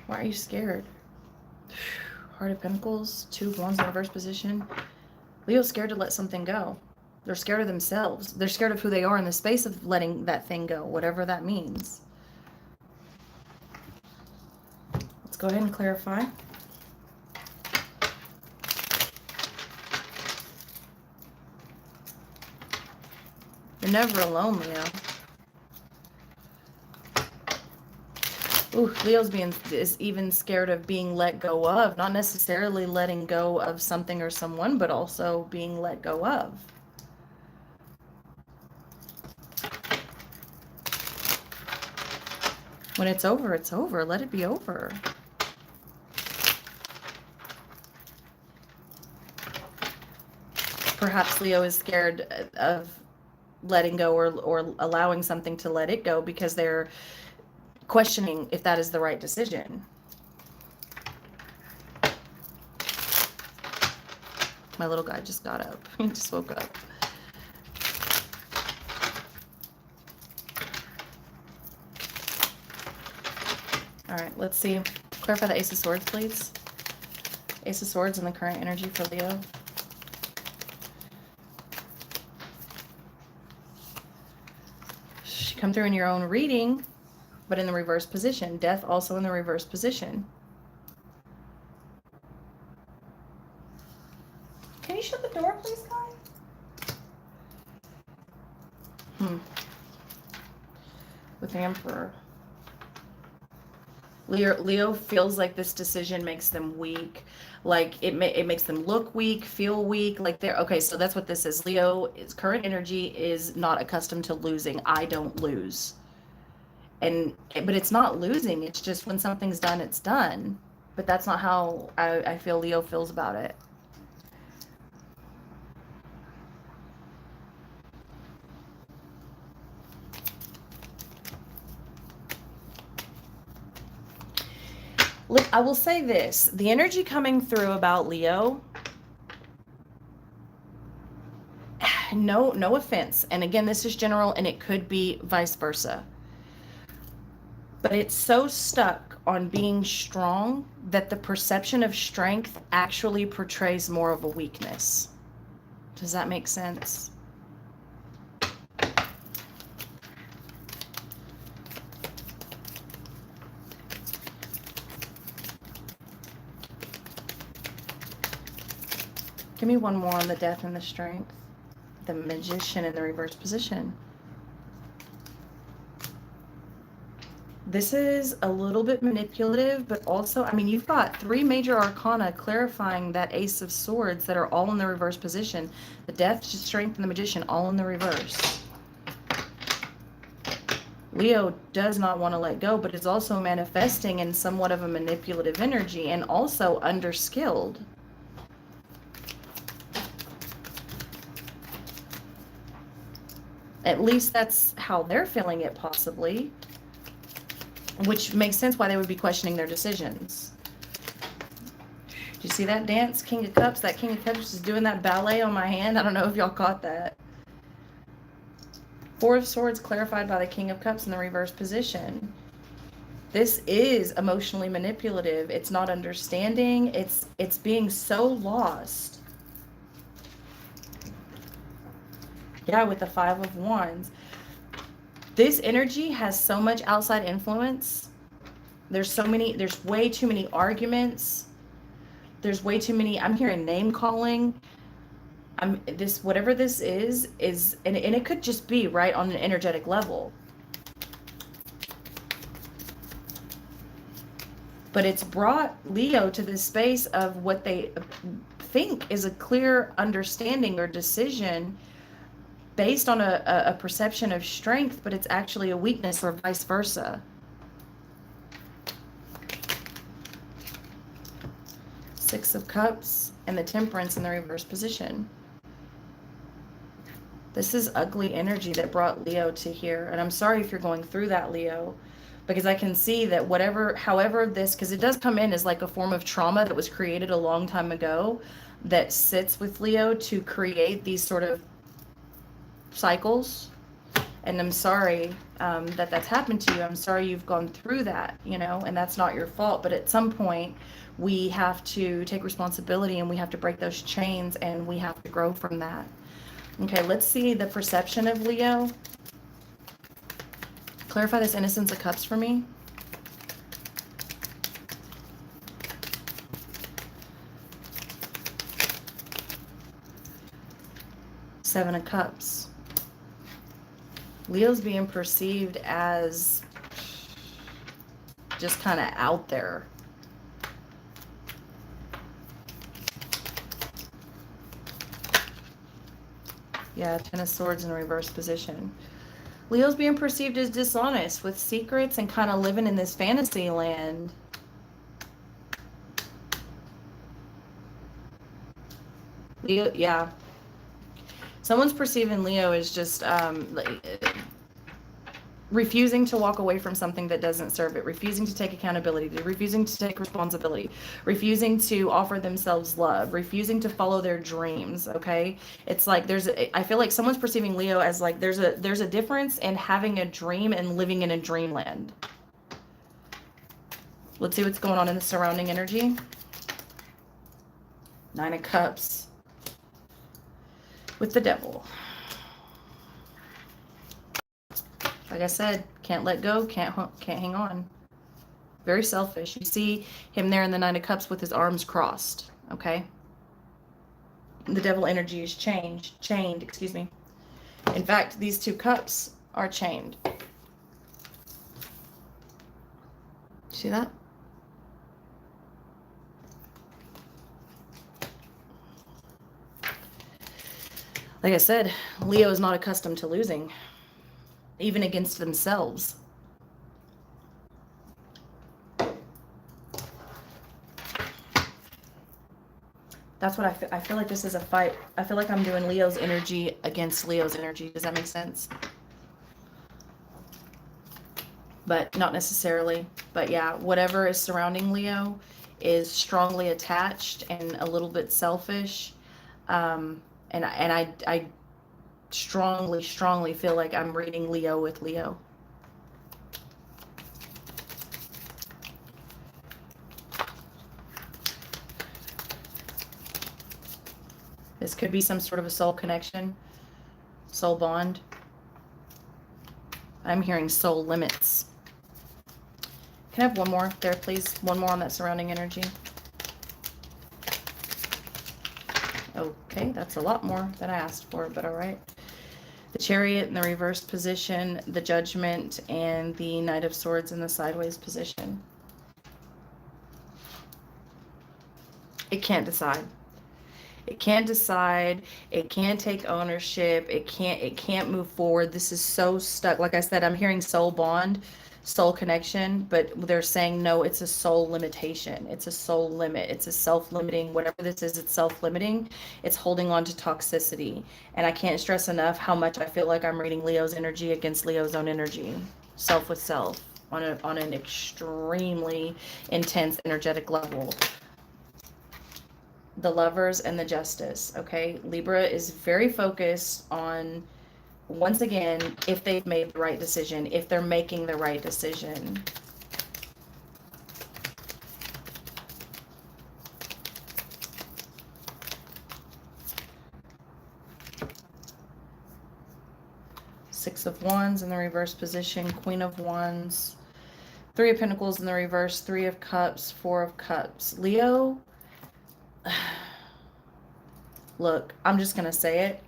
[SPEAKER 1] Why are you scared? Heart of Pentacles, Two of Wands in reverse position. Leo's scared to let something go. They're scared of themselves. They're scared of who they are in the space of letting that thing go, whatever that means. Let's go ahead and clarify. You're never alone, Leo. Ooh, Leo's is even scared of being let go of. Not necessarily letting go of something or someone, but also being let go of. When it's over, it's over. Let it be over. Perhaps Leo is scared of letting go or allowing something to let it go because they're questioning if that is the right decision. My little guy just got up. He just woke up. All right, let's see. Clarify the Ace of Swords, please. Ace of Swords and the current energy for Leo. Come through in your own reading, but in the reverse position. Death also in the reverse position. Can you shut the door, please, Kai? With the Emperor. Leo feels like this decision makes them weak. Like it makes them look weak, feel weak. Like they're okay. So that's what this is. Leo's current energy is not accustomed to losing. I don't lose. But it's not losing. It's just when something's done, it's done. But that's not how I feel Leo feels about it. Look, I will say this. The energy coming through about Leo, no offense. And again, this is general and it could be vice versa. But it's so stuck on being strong that the perception of strength actually portrays more of a weakness. Does that make sense? Give me one more on the Death and the Strength. The Magician in the reverse position. This is a little bit manipulative, but also, I mean, you've got 3 major arcana clarifying that Ace of Swords that are all in the reverse position. The Death, Strength, and the Magician all in the reverse. Leo does not want to let go, but is also manifesting in somewhat of a manipulative energy and also underskilled. At least that's how they're feeling it, possibly. Which makes sense why they would be questioning their decisions. Do you see that dance? King of Cups. That King of Cups is doing that ballet on my hand. I don't know if y'all caught that. 4 of Swords clarified by the King of Cups in the reverse position. This is emotionally manipulative. It's not understanding. It's being so lost. Yeah, with the 5 of Wands. This energy has so much outside influence. There's way too many arguments. There's way too many, I'm hearing name calling. Whatever this is, and it could just be right on an energetic level. But it's brought Leo to this space of what they think is a clear understanding or decision based on a perception of strength, but it's actually a weakness, or vice versa. Six of Cups and the Temperance in the reverse position. This is ugly energy that brought Leo to here. And I'm sorry if you're going through that, Leo, because I can see that whatever, however this, because it does come in as like a form of trauma that was created a long time ago that sits with Leo to create these sort of cycles. And I'm sorry that that's happened to you. I'm sorry you've gone through that, you know, and that's not your fault. But at some point, we have to take responsibility and we have to break those chains and we have to grow from that. Okay, let's see the perception of Leo. Clarify this Innocence of Cups for me. Seven of Cups. Leo's being perceived as just kind of out there. Yeah, Ten of Swords in reverse position. Leo's being perceived as dishonest with secrets and kind of living in this fantasy land. Leo, yeah. Someone's perceiving Leo as just refusing to walk away from something that doesn't serve it, refusing to take accountability, refusing to take responsibility, refusing to offer themselves love, refusing to follow their dreams. Okay, it's like I feel like someone's perceiving Leo as like there's a difference in having a dream and living in a dreamland. Let's see what's going on in the surrounding energy. Nine of Cups with the Devil. Like I said, can't let go, can't hang on. Very selfish. You see him there in the Nine of Cups with his arms crossed, okay? The Devil energy is chained, excuse me. In fact, these two cups are chained. See that? Like I said, Leo is not accustomed to losing, even against themselves. That's what I feel like this is a fight. I feel like I'm doing Leo's energy against Leo's energy. Does that make sense? But not necessarily. But yeah, whatever is surrounding Leo is strongly attached and a little bit selfish. And I strongly feel like I'm reading Leo with Leo. This could be some sort of a soul connection, soul bond. I'm hearing soul limits. Can I have one more there, please? One more on that surrounding energy. Okay, that's a lot more than I asked for, but all right. The Chariot in the reverse position, the Judgment, and the Knight of Swords in the sideways position. It can't decide. It can't decide. It can't take ownership. It can't move forward. This is so stuck. Like I said, I'm hearing soul bond, soul connection, but they're saying no, it's a soul limitation. It's a soul limit. It's a self-limiting, whatever this is, it's self-limiting. It's holding on to toxicity. And I can't stress enough how much I feel like I'm reading Leo's energy against Leo's own energy. Self with self on an extremely intense energetic level. The Lovers and the Justice, okay? Libra is very focused on, once again, if they've made the right decision, if they're making the right decision. Six of Wands in the reverse position, Queen of Wands, Three of Pentacles in the reverse, Three of Cups, Four of Cups. Leo, look, I'm just going to say it,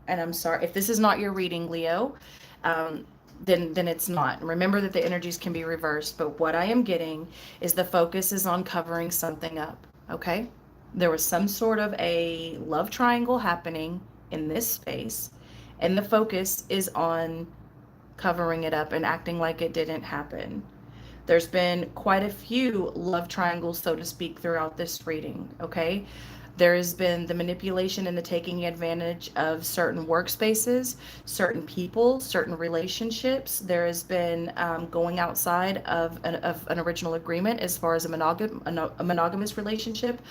[SPEAKER 1] and I'm sorry. If this is not your reading, Leo, then it's not. Remember that the energies can be reversed, but what I am getting is the focus is on covering something up, okay? There was some sort of a love triangle happening in this space, and the focus is on covering it up and acting like it didn't happen. There's been quite a few love triangles, so to speak, throughout this reading, okay? There has been the manipulation and the taking advantage of certain workspaces, certain people, certain relationships. There has been going outside of an original agreement as far as a monogamous relationship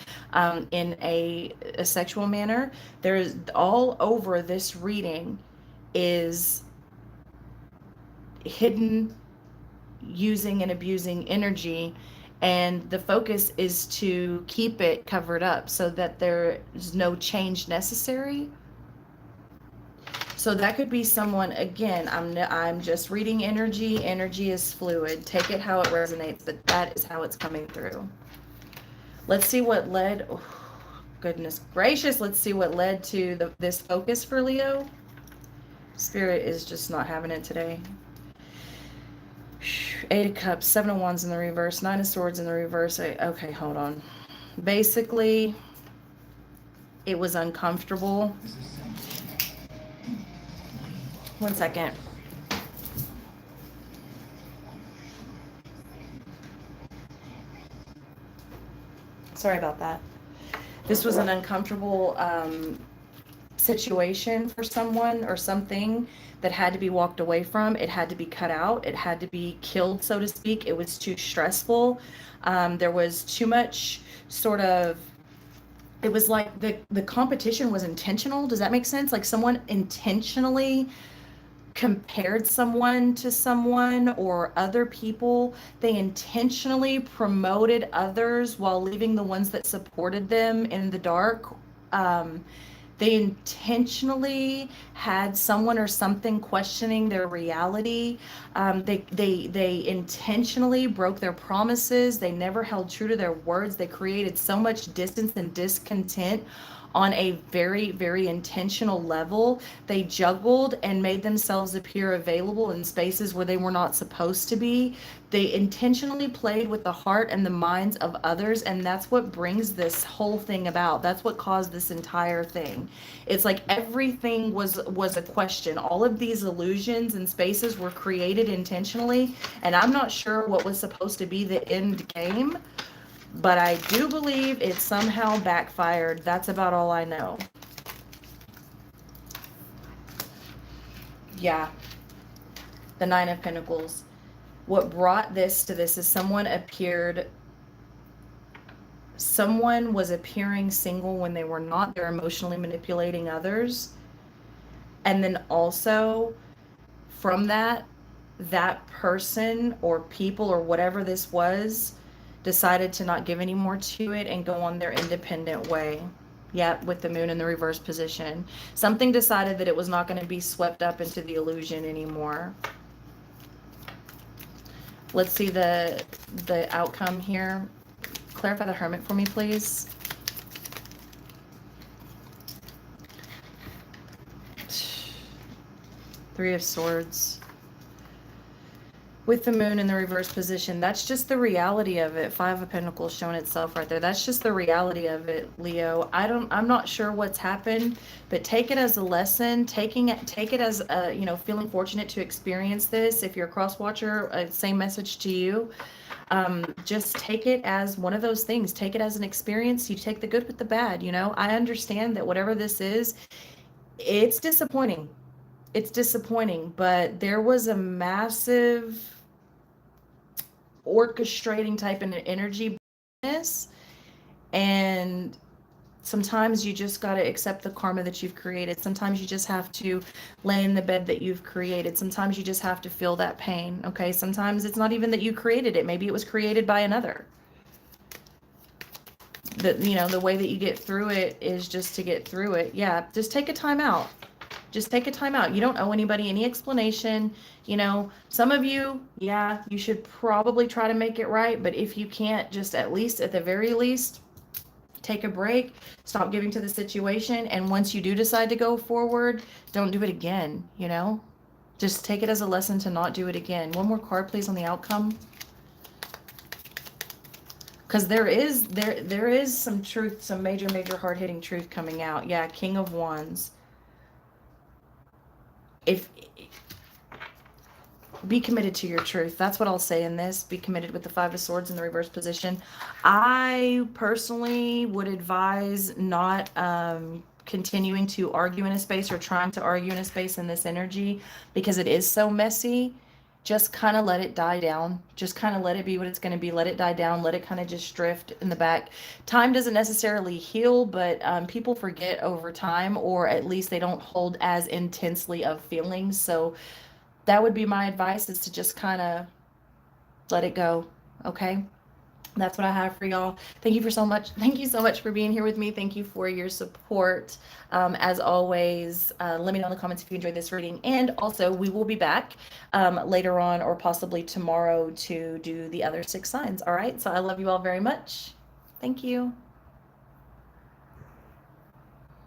[SPEAKER 1] in a sexual manner. There is all over this reading is hidden using and abusing energy, and the focus is to keep it covered up so that there is no change necessary. So that could be someone, again, I'm just reading energy. Energy is fluid. Take it how it resonates, but that is how it's coming through. Let's see what led, oh, goodness gracious, let's see what led to this focus for Leo. Spirit is just not having it today. Eight of Cups, Seven of Wands in the reverse, Nine of Swords in the reverse. Okay, hold on. Basically, it was uncomfortable. One second. Sorry about that. This was an uncomfortable situation for someone or something that had to be walked away from. It had to be cut out. It had to be killed, so to speak. It was too stressful. There was too much sort of, it was like the competition was intentional. Does that make sense? Like someone intentionally compared someone to someone or other people. They intentionally promoted others while leaving the ones that supported them in the dark. They intentionally had someone or something questioning their reality. They intentionally broke their promises. They never held true to their words. They created so much distance and discontent on a very, very intentional level. They juggled and made themselves appear available in spaces where they were not supposed to be. They intentionally played with the heart and the minds of others, and that's what brings this whole thing about. That's what caused this entire thing. It's like everything was a question. All of these illusions and spaces were created intentionally, and I'm not sure what was supposed to be the end game, but I do believe it somehow backfired. That's about all I know. Yeah. The Nine of Pentacles. What brought this to this is someone was appearing single when they were not. They're emotionally manipulating others. And then also from that person or people or whatever this was decided to not give any more to it and go on their independent way. Yeah, with the moon in the reverse position. Something decided that it was not going to be swept up into the illusion anymore. Let's see the outcome here. Clarify the Hermit for me, please. Three of Swords. With the moon in the reverse position, that's just the reality of it. Five of Pentacles showing itself right there. That's just the reality of it, Leo. I'm not sure what's happened, but take it as a lesson. Take it as feeling fortunate to experience this. If you're a cross watcher, same message to you. Just take it as one of those things. Take it as an experience. You take the good with the bad. I understand that whatever this is, it's disappointing. It's disappointing, but there was a massive orchestrating type of energy, and sometimes you just got to accept the karma that you've created. Sometimes you just have to lay in the bed that you've created. Sometimes you just have to feel that pain. Okay, sometimes it's not even that you created it. Maybe it was created by another. The way that you get through it is just to get through it. Yeah, just take a time out. Just take a time out. You don't owe anybody any explanation. Some of you, yeah, you should probably try to make it right. But if you can't, just at the very least, take a break, stop giving to the situation. And once you do decide to go forward, don't do it again. Just take it as a lesson to not do it again. One more card, please, on the outcome. Because there is some truth, some major, hard-hitting truth coming out. Yeah, King of Wands. be committed to your truth. That's what I'll say in this. Be committed with the Five of Swords in the reverse position. I personally would advise not continuing to argue in a space or trying to argue in a space in this energy, because it is so messy. Just kind of let it die down. Just kind of let it be what it's going to be. Let it die down. Let it kind of just drift in the back. Time doesn't necessarily heal, but people forget over time, or at least they don't hold as intensely of feelings. So that would be my advice, is to just kind of let it go. Okay. That's what I have for y'all. Thank you so much for being here with me. Thank you for your support. As always, let me know in the comments if you enjoyed this reading. And also, we will be back later on, or possibly tomorrow, to do the other 6 signs. All right. So I love you all very much. Thank you.